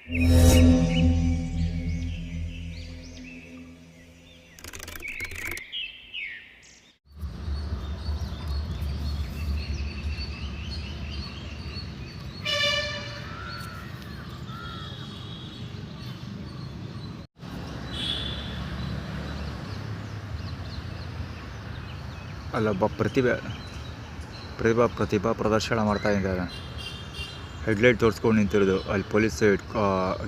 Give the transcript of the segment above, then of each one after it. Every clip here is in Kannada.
ಅಲ್ಲೊಬ್ಬ ಪ್ರತಿಭಾ ಪ್ರದರ್ಶನ ಮಾಡ್ತಾ ಇದ್ದಾರೆ. ಹೆಡ್ಲೈಟ್ ತೋರಿಸ್ಕೊಂಡು ನಿಂತಿರೋದು. ಅಲ್ಲಿ ಪೊಲೀಸ್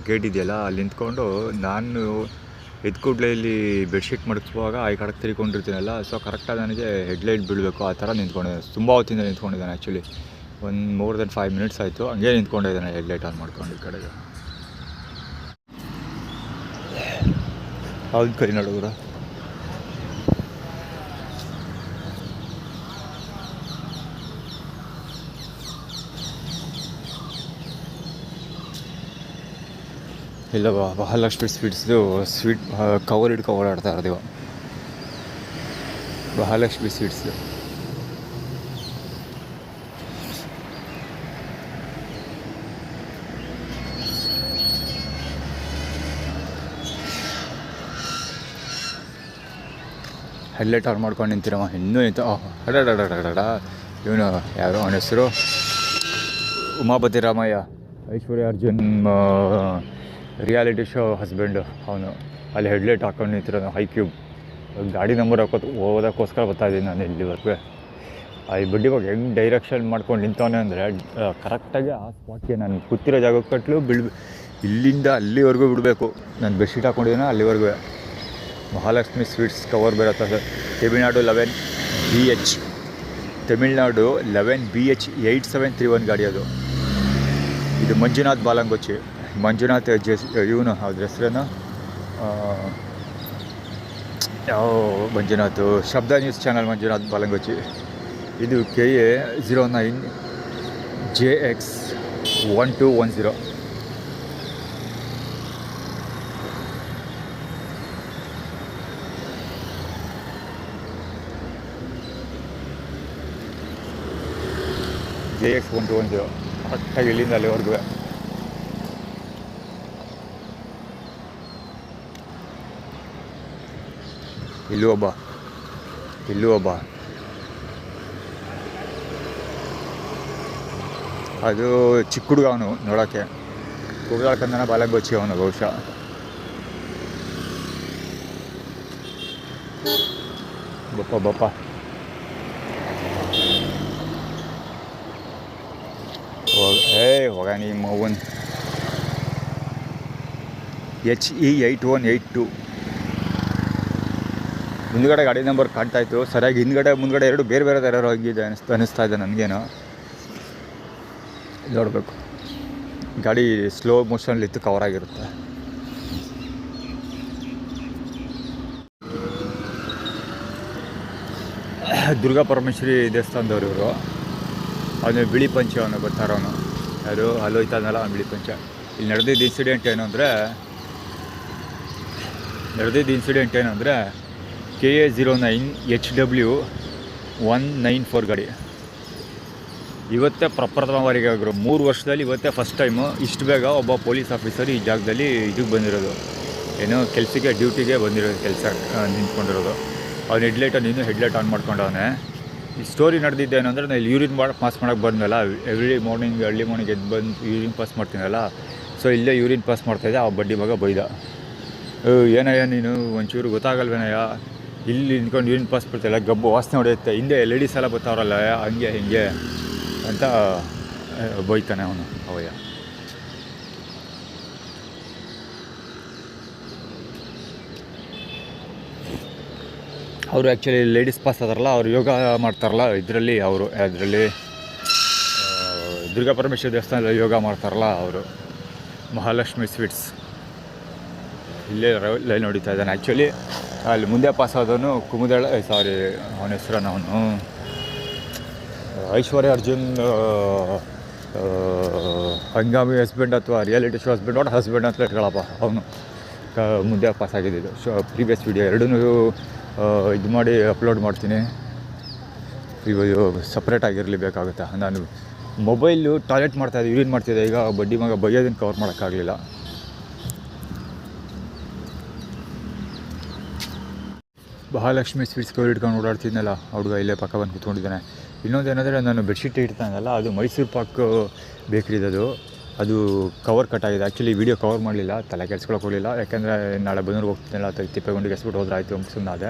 ಗೇಟ್ ಇದೆಯಲ್ಲ, ಅಲ್ಲಿ ನಿಂತ್ಕೊಂಡು ನಾನು ಎದ್ದು ಕೂಡಲೇ ಇಲ್ಲಿ ಬೆಡ್ಶೀಟ್ ಮಡಗಿಸುವಾಗ ಈ ಕಡೆಗೆ ತಿರ್ಕೊಂಡಿರ್ತೀನಲ್ಲ, ಸೊ ಕರೆಕ್ಟಾಗಿ ನನಗೆ ಹೆಡ್ಲೈಟ್ ಬೀಳಬೇಕು ಆ ಥರ ನಿಂತ್ಕೊಂಡಿದ್ದಾನೆ. ತುಂಬ ಹೊತ್ತಿಂದ ನಿಂತ್ಕೊಂಡಿದ್ದಾನೆ. ಆ್ಯಕ್ಚುಲಿ ಒಂದು ಮೋರ್ ದೆನ್ 5 minutes ಆಯಿತು ಹಂಗೆ ನಿಂತ್ಕೊಂಡಿದ್ದಾನೆ ಹೆಡ್ಲೈಟ್ ಆನ್ ಮಾಡ್ಕೊಂಡು. ಈ ಕಡೆಗೆ ಹೌದು ಕೈ ನೋಡಿದ್ರ ಇಲ್ಲವ ಮಹಾಲಕ್ಷ್ಮಿ ಸ್ವೀಟ್ಸ್ದು ಕವರ್ ಹಿಡ್ಕೊ ಓಡಾಡ್ತಾ ಇರೋದು ಇವಾಗ. ಮಹಾಲಕ್ಷ್ಮಿ ಸ್ವೀಟ್ಸ್ದು ಹೆಡ್ಲೈಟ್ ಆನ್ ಮಾಡ್ಕೊಂಡು ನಿಂತಿರವ. ಇನ್ನೂ ನಿಂತ ಅಡಡಡಡ ಇವನು ಯಾರು ಅವನ ಹೆಸರು ಉಮಾಪತಿ ರಾಮಯ್ಯ, ಐಶ್ವರ್ಯ ಅರ್ಜುನ್ ರಿಯಾಲಿಟಿ ಶೋ ಹಸ್ಬೆಂಡು ಅವನು. ಅಲ್ಲಿ ಹೆಡ್ಲೈಟ್ ಹಾಕೊಂಡು ನಿಂತಿರೋನು. ಹೈಕ್ಯೂಬ್ ಗಾಡಿ ನಂಬರ್ ಓದೋಕ್ಕೋಸ್ಕರ ಬರ್ತಾಯಿದ್ದೀನಿ ನಾನು ಇಲ್ಲಿವರೆಗೂ. ಈ ಬಡ್ಡಿ ಬಗ್ಗೆ ಹೆಂಗೆ ಡೈರೆಕ್ಷನ್ ಮಾಡ್ಕೊಂಡು ನಿಂತವನೇ ಅಂದರೆ ಕರೆಕ್ಟಾಗಿ ಆ ಸ್ಪಾಟ್ಗೆ ನಾನು ಕೂತಿರೋ ಜಾಗಕ್ಕೆ ಕಟ್ಟಲು ಇಲ್ಲಿಂದ ಅಲ್ಲಿವರೆಗೂ ಬಿಡಬೇಕು. ನಾನು ಬೆಡ್ಶೀಟ್ ಹಾಕ್ಕೊಂಡಿದ್ದೀನೋ ಅಲ್ಲಿವರೆಗೂ. ಮಹಾಲಕ್ಷ್ಮಿ ಸ್ವೀಟ್ಸ್ ಕವರ್ ಬರುತ್ತೆ. ತಮಿಳ್ನಾಡು 11BH ತಮಿಳ್ನಾಡು 11BH 8731 ಗಾಡಿ ಅದು. ಇದು ಮಂಜುನಾಥ್ ಬಾಲಂಗೊಚ್ಚಿ. ಮಂಜುನಾಥ್ ಇವನು ಅದ್ರ ಹೆಸರೇನು ಯಾವ ಮಂಜುನಾಥ್, ಶಬ್ದ ನ್ಯೂಸ್ ಚಾನಲ್ ಮಂಜುನಾಥ್ ಬಾಲಂಗೊಚ್ಚಿ. ಇದು KA 09JX1210. JX1210 ಕರೆಕ್ಟಾಗಿ ಇಲ್ಲಿಂದ ಅಲ್ಲಿವರೆಗೂ. ಇಲ್ಲೂ ಒಬ್ಬ ಅದು ಚಿಕ್ಕ ಹುಡುಗ ಅವನು ನೋಡೋಕ್ಕೆ. ಕುಡ್ದಾಳ್ಕಂದನ ಬಾಲಂಗೊಚ್ಚಿ ಅವನು ಬಹುಶಃ. ಬಪ್ಪ ಹೋಗ ನಿಮ್ಮ ಮೌನ್. HE 8182 ಮುಂದುಗಡೆ ಗಾಡಿ ನಂಬರ್ ಕಾಣ್ತಾಯಿತ್ತು ಸರಿಯಾಗಿ. ಮುಂದುಗಡೆ ಎರಡು ಬೇರೆ ಥರ ಹೋಗಿದೆ ಅನ್ನಿಸ್ತಾ ಇದೆ ನನಗೇನು. ನೋಡಬೇಕು. ಗಾಡಿ ಸ್ಲೋ ಮೋಷನ್ಲಿತ್ತು, ಕವರ್ ಆಗಿರುತ್ತೆ. ದುರ್ಗಾ ಪರಮೇಶ್ವರಿ ದೇವಸ್ಥಾನದವ್ರು ಇವರು. ಅವನು ಬಿಳಿ ಪಂಚ, ಅವನು ಬರ್ತಾರವನು ಯಾರು ಅಲ್ಲೋಯ್ತಾನಲ್ಲ ಅವನು ಬಿಳಿ ಪಂಚ. ಇಲ್ಲಿ ನಡೆದಿದ್ದ ಇನ್ಸಿಡೆಂಟ್ ಏನು ಅಂದರೆ KA 09HW194 ಗಾಡಿ. ಇವತ್ತೇ ಪ್ರಪ್ರಥಮವಾರಿಗೆ ಆಗಿರೋ 3 ವರ್ಷದಲ್ಲಿ ಇವತ್ತೇ ಫಸ್ಟ್ ಟೈಮು ಇಷ್ಟು ಬೇಗ ಒಬ್ಬ ಪೊಲೀಸ್ ಆಫೀಸರ್ ಈ ಜಾಗದಲ್ಲಿ ಇದಕ್ಕೆ ಬಂದಿರೋದು. ಏನೋ ಕೆಲಸಕ್ಕೆ ಡ್ಯೂಟಿಗೆ ಬಂದಿರೋದು, ಕೆಲಸ ನಿಂತ್ಕೊಂಡಿರೋದು. ಅವ್ನು ಹೆಡ್ಲೈಟ್ ಆನ್ ಮಾಡ್ಕೊಂಡವನೇ. ಈ ಸ್ಟೋರಿ ನಡೆದಿದ್ದೇನು ಅಂದರೆ, ನಾನು ಇಲ್ಲಿ ಯೂರಿನ್ ಪಾಸ್ ಮಾಡೋಕ್ಕೆ ಬಂದಲ್ಲ, ಅರ್ಲಿ ಮಾರ್ನಿಂಗ್ ಎದ್ದು ಬಂದು ಯೂರಿನ್ ಪಾಸ್ ಮಾಡ್ತೀನಲ್ಲ, ಸೊ ಇಲ್ಲೇ ಯೂರಿನ್ ಪಾಸ್ ಮಾಡ್ತಾಯಿದ್ದೆ. ಆ ಬಡ್ಡಿ ಮಗ ಬೈದ, ಏನಯ್ಯ ನೀನು ಒಂಚೂರು ಗೊತ್ತಾಗಲ್ವೇನಯ್ಯ, ಇಲ್ಲಿ ನಿಂತ್ಕೊಂಡು ಯೂರಿನ್ ಪಾಸ್ ಮಾಡ್ತಾಯಿಲ್ಲ, ಗಬ್ಬು ವಾಸನೆ ಹೊಡೆಯುತ್ತೆ, ಹಿಂದೆ ಲೇಡೀಸ್ ಎಲ್ಲ ಬರ್ತಾವ್ರಲ್ಲ ಹಂಗೆ ಹಿಂಗೆ ಅಂತ ಬೈತಾನೆ ಅವನು ಅವಯ್ಯ. ಅವರು ಆ್ಯಕ್ಚುಲಿ ಲೇಡೀಸ್ ಪಾಸ್ ಆದಾರಲ್ಲ, ಅವರು ಯೋಗ ಮಾಡ್ತಾರಲ್ಲ ಇದರಲ್ಲಿ, ಅದರಲ್ಲಿ ದುರ್ಗಾ ಪರಮೇಶ್ವರಿ ದೇವಸ್ಥಾನದಲ್ಲಿ ಯೋಗ ಮಾಡ್ತಾರಲ್ಲ ಅವರು. ಮಹಾಲಕ್ಷ್ಮಿ ಸ್ವೀಟ್ಸ್ ಇಲ್ಲೇ ಲೈನ್ ಹೊಡಿತಾ ಇದ್ದಾನೆ. ಆ್ಯಕ್ಚುಲಿ ಅಲ್ಲಿ ಮುಂದೆ ಪಾಸ್ ಆದವನು ಅವನ ಹೆಸರನ್ನು ಅವನು ಐಶ್ವರ್ಯ ಅರ್ಜುನ್ ಹಂಗಾಮಿ ಹಸ್ಬೆಂಡ್ ಅಥವಾ ರಿಯಾಲಿಟಿ ಶೋ ಹಸ್ಬೆಂಡ್ ಅಂತ ಇಟ್ಕೊಳ್ಳಪ್ಪ. ಅವನು ಮುಂದೆ ಪಾಸ್ ಆಗಿದ್ದು. ಪ್ರೀವಿಯಸ್ ವೀಡಿಯೋ ಎರಡೂ ಇದು ಮಾಡಿ ಅಪ್ಲೋಡ್ ಮಾಡ್ತೀನಿ. ಇವಾಗ ಸಪ್ರೇಟ್ ಆಗಿರಲಿ ಬೇಕಾಗುತ್ತೆ. ನಾನು ಮೊಬೈಲು ಟಾಯ್ಲೆಟ್ ಮಾಡ್ತಾಯಿದ್ದೆ, ಯೂರಿನ್ ಮಾಡ್ತಿದ್ದೆ. ಈಗ ಬಡ್ಡಿ ಮಗ ಬೈಯೋದನ್ನು ಕವರ್ ಮಾಡೋಕ್ಕಾಗಲಿಲ್ಲ. ಮಹಾಲಕ್ಷ್ಮಿ ಸ್ವೀಟ್ಸ್ ಕವರ್ ಇಟ್ಕೊಂಡು ಓಡಾಡ್ತಿದ್ನಲ್ಲ ಹುಡುಗ ಇಲ್ಲೇ ಪಕ್ಕ ಬಂದು ಕೂತ್ಕೊಂಡಿದ್ದಾನೆ. ಇನ್ನೊಂದು ಏನಂದರೆ ನಾನು ಬೆಡ್ಶೀಟ್ ಇಡ್ತಾನಲ್ಲ ಅದು ಮೈಸೂರು ಪಾಕ್ ಬೇಕ್ರಿದದು. ಅದು ಕವರ್ ಕಟ್ಟಾಗಿದೆ. ಆ್ಯಕ್ಚುಲಿ ವೀಡಿಯೋ ಕವರ್ ಮಾಡಲಿಲ್ಲ, ತಲೆ ಕೆಡ್ಸ್ಕೊಳಕ್ಕೆ ಹೋಗಲಿಲ್ಲ. ಯಾಕೆಂದರೆ ನಾಳೆ ಬಂದೂರಿಗೆ ಹೋಗ್ತೀನಲ್ಲ ತಿಪ್ಪೇಗುಂಡಿಗೆ ಎಸ್ಬಿಟ್ಟು ಹೋದ್ರೆ ಆಯಿತು ಸುಮ್ಮನಾದೆ.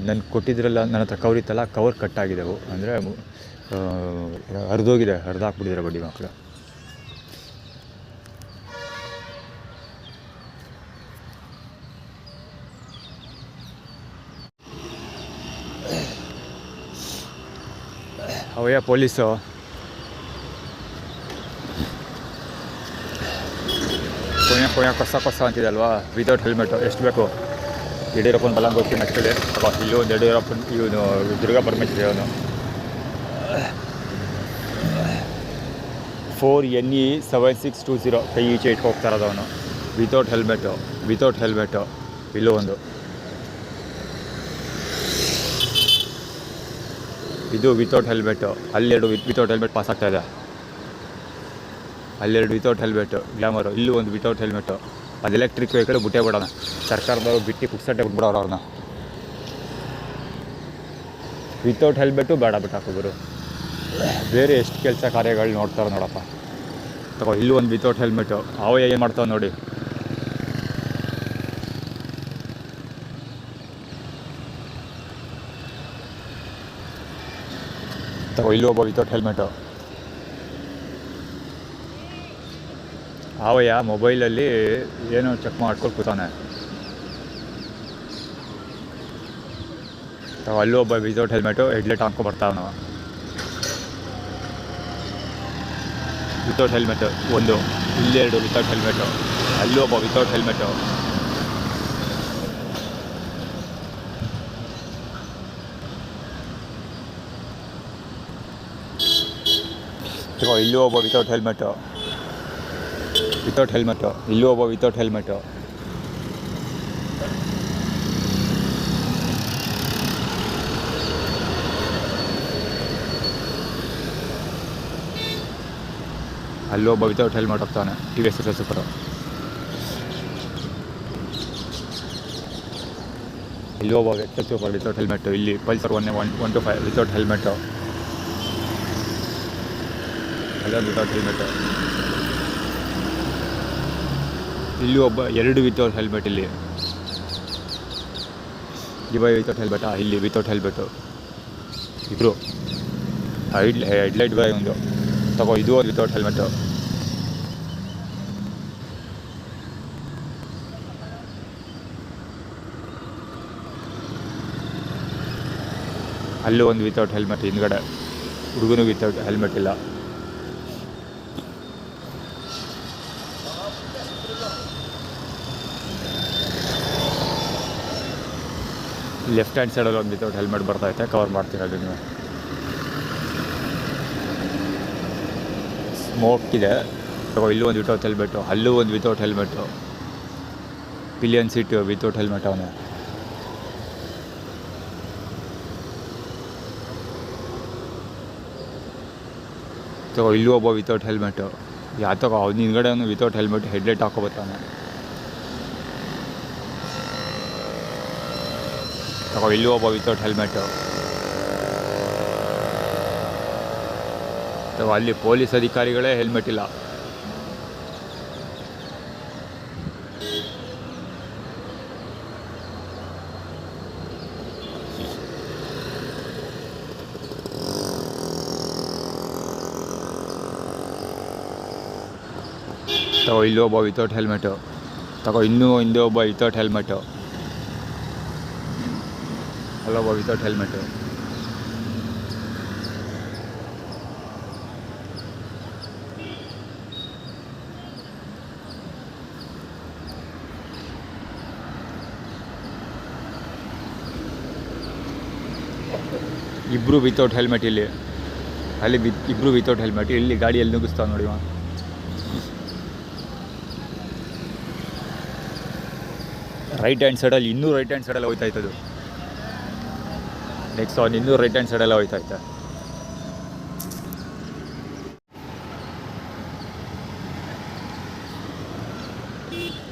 ನಾನು ಕೊಟ್ಟಿದ್ರಲ್ಲ ನನ್ನ ಹತ್ರ ಕವರ್ ಇತ್ತಲ್ಲ, ಕವರ್ ಕಟ್ಟಾಗಿದ್ದೆವು. ಅಂದರೆ ಹರಿದೋಗಿದೆ, ಹರಿದಾಕ್ಬಿಟ್ಟಿದ್ದಾರೆ ಬಡ್ಡಿ ಮಕ್ಕಳು. ಅವಯ್ಯ ಪೊಲೀಸು ಕೊಯ್ಯ ಕೊಸ ಅಂತಿದಲ್ವಾ, ವಿತೌಟ್ ಹೆಲ್ಮೆಟು ಎಷ್ಟು ಬೇಕು? ಯಡಿಯೂರಪ್ಪನ ಬಲಂಗ್ ಹೋಗ್ತೀನಿ ಆ್ಯಕ್ಚುಲಿ. ಇಲ್ಲೂ ಒಂದು ಯಡಿಯೂರಪ್ಪನ ಇವನು ದುರ್ಗಾ ಪರಮೇಶ್ವರಿ ಅವನು 4NE7620 ಕೈ ಈಚೆ ಇಟ್ಕೊ ಹೋಗ್ತಾರದವನು. ವಿತೌಟ್ ಹೆಲ್ಮೆಟು ಇಲ್ಲೂ ಒಂದು. ಇದು ವಿತೌಟ್ ಹೆಲ್ಮೆಟು. ಅಲ್ಲೆರಡು ವಿತೌಟ್ ಹೆಲ್ಮೆಟ್ ಪಾಸ್ ಆಗ್ತಾಯಿದೆ. ಅಲ್ಲೆರಡು ವಿತೌಟ್ ಹೆಲ್ಮೆಟು ಗ್ಲಾಮರು. ಇಲ್ಲೂ ಒಂದು ವಿತೌಟ್ ಹೆಲ್ಮೆಟು. ಅದು ಎಲೆಕ್ಟ್ರಿಕ್ ವೆಹಿಕಲ್ ಬಿಟ್ಟೇ ಬಿಡೋಣ, ಸರ್ಕಾರದವ್ರು ಬಿಟ್ಟು ಪುಕ್ಸಟ್ಟೆ ಬಿಟ್ಬಿಡೋರು ಅವ್ರನ್ನ. ವಿತೌಟ್ ಹೆಲ್ಮೆಟು ಬೇಡ ಬಿಟ್ಟಾಕೋರು. ಬೇರೆ ಎಷ್ಟು ಕೆಲಸ ಕಾರ್ಯಗಳು ನೋಡ್ತಾರೆ ನೋಡಪ್ಪ. ತಗೋ ಇಲ್ಲೂ ಒಂದು ವಿತೌಟ್ ಹೆಲ್ಮೆಟು. ಅವಯ್ಯ ಏನು ಮಾಡ್ತಾವೆ ನೋಡಿ. ತಗೋ ಇಲ್ಲೂ ಒಬ್ಬ ವಿತೌಟ್ ಹೆಲ್ಮೆಟು. ಅವಯ್ಯ ಮೊಬೈಲಲ್ಲಿ ಏನೋ ಚೆಕ್ ಮಾಡ್ಕೊಂಡು ಕೂತಾನೆ. ಅಲ್ಲೂ ಒಬ್ಬ ವಿತೌಟ್ ಹೆಲ್ಮೆಟು ಹೆಡ್ಲೈಟ್ ಹಾಕ್ಕೊಂಡು ಬರ್ತಾವನು. ವಿತೌಟ್ ಹೆಲ್ಮೆಟು ಒಂದು, ಇಲ್ಲೆರಡು ವಿತೌಟ್ ಹೆಲ್ಮೆಟು. ಅಲ್ಲೂ ಒಬ್ಬ ವಿತೌಟ್ ಹೆಲ್ಮೆಟು. ಇಲ್ಲೂ ಒಬ್ಬ ವಿತೌಟ್ ಹೆಲ್ಮೆಟು. ಇಲ್ಲೂ ಒಬ್ಬ ವಿತೌಟ್ ಹೆಲ್ಮೆಟು. ಅಲ್ಲೂ ಒಬ್ಬ ವಿತೌಟ್ ಹೆಲ್ಮೆಟ್ ಹೋಗ್ತಾನೆ. TVS super. ಇಲ್ಲೂ ಒಬ್ಬ ಸೂಪರ್ ವಿತೌಟ್ ಹೆಲ್ಮೆಟು. ಇಲ್ಲಿ ಪಲ್ಸರ್ 125 ವಿತೌಟ್ ಹೆಲ್ಮೆಟು. ಅಲ್ಲೊಂದು ವಿತೌಟ್ ಹೆಲ್ಮೆಟು. ಇಲ್ಲಿ ಒಬ್ಬ ಎರಡು ವಿತೌಟ್ ಹೆಲ್ಮೆಟ್. ಇಲ್ಲಿ ವಿತೌಟ್ ಹೆಲ್ಮೆಟಾ? ಇಲ್ಲಿ ವಿತೌಟ್ ಹೆಲ್ಮೆಟು ಇಬ್ಬರು. ಹೆಡ್ಲೈಟ್ ಬಾಯ್ ಒಂದು. ತಗೋ ಇದು ಒಂದು ವಿತೌಟ್ ಹೆಲ್ಮೆಟು. ಅಲ್ಲೂ ಒಂದು ವಿತೌಟ್ ಹೆಲ್ಮೆಟ್. ಹಿಂದ್ಗಡೆ ಹುಡುಗನೂ ವಿತೌಟ್ ಹೆಲ್ಮೆಟ್ ಇಲ್ಲ. ಲೆಫ್ಟ್ ಹ್ಯಾಂಡ್ ಸೈಡಲ್ಲಿ ಒಂದು ವಿತೌಟ್ ಹೆಲ್ಮೆಟ್ ಬರ್ತೈತೆ, ಕವರ್ ಮಾಡ್ತೀನಿ ಅದನ್ನು. ಸ್ಮೋಕ್ ಇದೆ. ತಗೋ ಇಲ್ಲೂ ಒಂದು ವಿತೌಟ್ ಹೆಲ್ಮೆಟು. ಅಲ್ಲೂ ಒಂದು without helmet. Pillion seat without helmet ಅವನು. ತಗೋ ಇಲ್ಲೂ ಒಬ್ಬ ವಿತೌಟ್ ಹೆಲ್ಮೆಟು. ತಗೋ ಅವ್ನು ಹಿಂದ್ಗಡೆ ಅವನು ವಿತೌಟ್ ಹೆಲ್ಮೆಟ್ ಹೆಡ್ಲೈಟ್ ಹಾಕೋಬತ್ತಾನೆ. ತಗೋ ಇಲ್ಲೂ ಒಬ್ಬ ವಿತೌಟ್ ಹೆಲ್ಮೆಟು. ತಗೋ ಅಲ್ಲಿ ಪೊಲೀಸ್ ಅಧಿಕಾರಿಗಳೇ ಹೆಲ್ಮೆಟ್ ಇಲ್ಲ. ತಗೋ ಇಲ್ಲೂ ಒಬ್ಬ ವಿತೌಟ್ ಹೆಲ್ಮೆಟು. ತಗೋ ಇನ್ನೂ ಒಬ್ಬ ವಿತೌಟ್ ಹೆಲ್ಮೆಟು. ಅಲ್ಲೊಬ್ಬ ವಿತೌಟ್ ಹೆಲ್ಮೆಟು. ಇಬ್ಬರು ವಿತೌಟ್ ಹೆಲ್ಮೆಟ್. ಇಲ್ಲಿ ಅಲ್ಲಿ ಇಬ್ಬರು ವಿತೌಟ್ ಹೆಲ್ಮೆಟ್. ಇಲ್ಲಿ ಗಾಡಿಯಲ್ಲಿ ನುಗ್ಗಿಸ್ತಾವೆ ನೋಡಿ. ರೈಟ್ ಹ್ಯಾಂಡ್ ಸೈಡಲ್ಲಿ ಇನ್ನೂ ರೈಟ್ ಹ್ಯಾಂಡ್ ಸೈಡಲ್ಲಿ ಹೋಗ್ತಾ ಇತ್ತದು. ನೆಕ್ಸ್ಟ್ ಅವ್ನು ಇನ್ನೂ ರೈಟ್ ಹ್ಯಾಂಡ್ ಸೈಡೆಲ್ಲ ಹೋಗ್ತಾ ಇದ್ದ.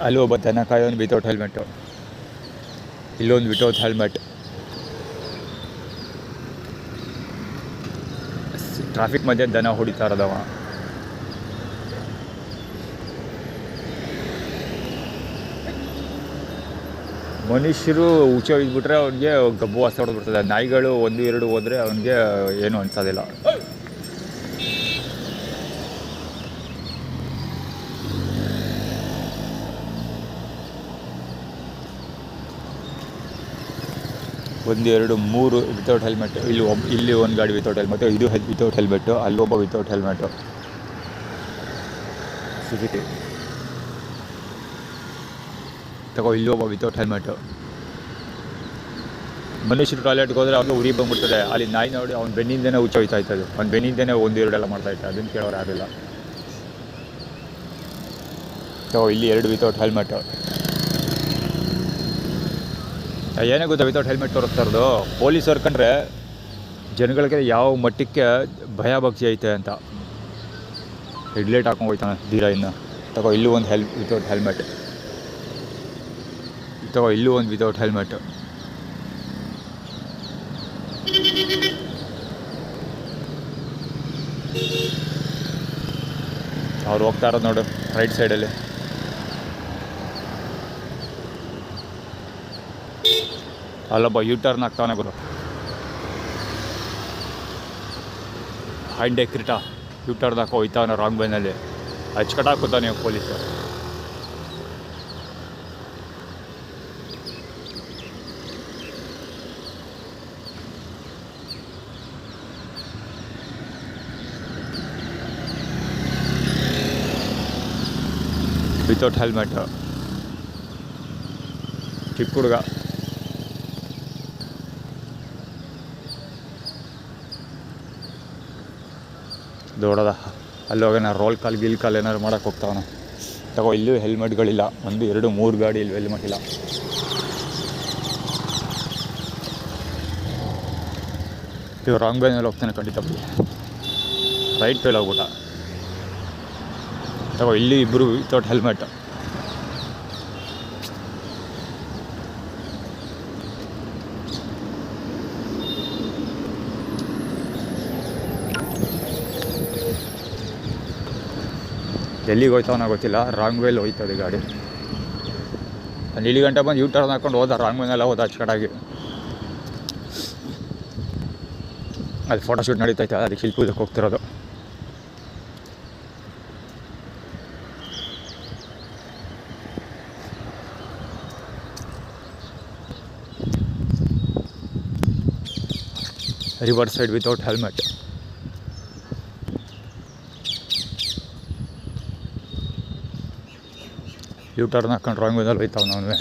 ಅಲ್ಲಿ ಒಬ್ಬ ದನ ಕಾಯೋನು ವಿತೌಟ್ ಹೆಲ್ಮೆಟು. ಇಲ್ಲೊಂದು ವಿತೌಟ್ ಹೆಲ್ಮೆಟ್. ಟ್ರಾಫಿಕ್ ಮಧ್ಯೆ ದನ ಹೊಡಿತಾ ಇರೋದವ. ಮನುಷ್ಯರು ಹುಚ್ಚ ಇದ್ಬಿಟ್ರೆ ಅವ್ನಿಗೆ ಗಬ್ಬು ವಾಸ ಹೊಡೆದ್ಬಿಡ್ತದೆ. ನಾಯಿಗಳು 1-2 ಹೋದರೆ ಅವನಿಗೆ ಏನೂ ಅನ್ಸೋದಿಲ್ಲ. ಒಂದು 2 3 ವಿತೌಟ್ ಹೆಲ್ಮೆಟ್. ಇಲ್ಲಿ ಒಂದು ಗಾಡಿ ವಿತೌಟ್ ಹೆಲ್ಮೆಟು, ಇದು ವಿತೌಟ್ ಹೆಲ್ಮೆಟು, ಅಲ್ಲೊಬ್ಬ ವಿತೌಟ್ ಹೆಲ್ಮೆಟು. ಸುಜುಕಿ ತಗೋ, ಇಲ್ಲೊಬ್ಬ ವಿತೌಟ್ ಹೆಲ್ಮೆಟು. ಮನುಷ್ಯರು ಟಾಯ್ಲೆಟ್ಗೆ ಹೋದರೆ ಅವ್ರಿಗೆ ಉರಿ ಬಂದ್ಬಿಡ್ತದೆ. ಅಲ್ಲಿ ನಾಯಿ ನೋಡಿ ಅವ್ನು ಬೆನ್ನಿಂದನೇ ಹುಚ್ಚ ಹೋಯ್ತಾ ಇರ್ತದೆ. ಅವ್ನು ಬೆನ್ನಿಂದನೇ 1-2 ಮಾಡ್ತಾಯಿತ್ತು. ಅದನ್ನು ಕೇಳೋರು ಯಾರಿಲ್ಲ. ತಗೋ, ಇಲ್ಲಿ 2 ವಿತೌಟ್ ಹೆಲ್ಮೆಟು. ಏನೇ ಗೊತ್ತಾ ವಿತೌಟ್ ಹೆಲ್ಮೆಟ್ ತೋರಿಸ್ತಾ ಇರೋದು? ಪೊಲೀಸರು ಕಂಡ್ರೆ ಜನಗಳಿಗೆ ಯಾವ ಮಟ್ಟಕ್ಕೆ ಭಯ ಭಕ್ತಿ ಐತೆ ಅಂತ. ಹೆಡ್ಲೈಟ್ ಹಾಕೊಂಡು ಹೋಯ್ತಾನೆ ಧೀರ. ಇನ್ನು ತಗೋ, ಇಲ್ಲೂ ಒಂದು ವಿತೌಟ್ ಹೆಲ್ಮೆಟ್. ತಗೋ, ಇಲ್ಲೂ ಒಂದು ವಿತೌಟ್ ಹೆಲ್ಮೆಟ್. ಅವ್ರು ಹೋಗ್ತಾ ಇರೋದು ನೋಡು ರೈಟ್ ಸೈಡಲ್ಲಿ. ಅಲ್ಲೊಬ್ಬ ಯೂಟರ್ನ್ ಆಗ್ತಾನೆ ಗುರು. ಹೈಂಡೆ ಕ್ರಿಟಾ ಯೂಟರ್ನ್ ಹಾಕೋ ಹೋಯ್ತಾವನ ರಾಂಗ್ ಬೈನಲ್ಲಿ. ಅಚ್ಚುಕಟ್ಟ ಹಾಕೋತಾನೆ ಪೊಲೀಸು. ವಿತೌಟ್ ಹೆಲ್ಮೆಟ್ ಚಿಕ್ಕ ಹುಡುಗ. ದೊಡ್ಡದ ಅಲ್ಲಿ ಹೋಗೋಣ. ರೋಲ್ ಕಾಲ್ ಏನಾದ್ರು ಮಾಡೋಕ್ಕೆ ಹೋಗ್ತಾವನ. ತಗೋ, ಇಲ್ಲೂ ಹೆಲ್ಮೆಟ್ಗಳಿಲ್ಲ. 1 2 3 ಗಾಡಿ ಇಲ್ಲಿ ಹೆಲ್ಮೆಟ್ ಇಲ್ಲ. ಇವು ರಾಂಗ್ ಬೈನಲ್ಲಿ ಹೋಗ್ತಾನೆ ಖಂಡಿತ. ರೈಟ್ ಪೇಲ್ ಹೋಗ್ಬಿಟ್ಟ. ತಗೋ, ಇಲ್ಲಿ ಇಬ್ಬರು ವಿತೌಟ್ ಹೆಲ್ಮೆಟ್. ಎಲ್ಲಿಗೆ ಹೋಯ್ತಾವನ ಗೊತ್ತಿಲ್ಲ. ರಾಂಗ್ ವೇಲ್ ಹೋಯ್ತದೆ ಗಾಡಿ. ಅಲ್ಲಿ ಇಲ್ಲಿ ಗಂಟೆ ಬಂದು ಯೂಟರ್ನ್ ಹಾಕೊಂಡು ಹೋದ. ರಾಂಗ್ ವೇನೆಲ್ಲ ಹೋದ ಅಚ್ಚುಕಟ್ಟಾಗಿ. ಅಲ್ಲಿ ಫೋಟೋಶೂಟ್ ನಡೀತೈತೆ. ಅದಕ್ಕೆ ಶಿಲ್ಪೂಜಕ್ಕೆ ಹೋಗ್ತಿರೋದು. Reverse side without helmet. U turn ಹಾಕೊಂಡು ರಾಂಗ್ ವೇದಲ್ಲಿ ಹೋಯ್ತಾವ ನಾವು.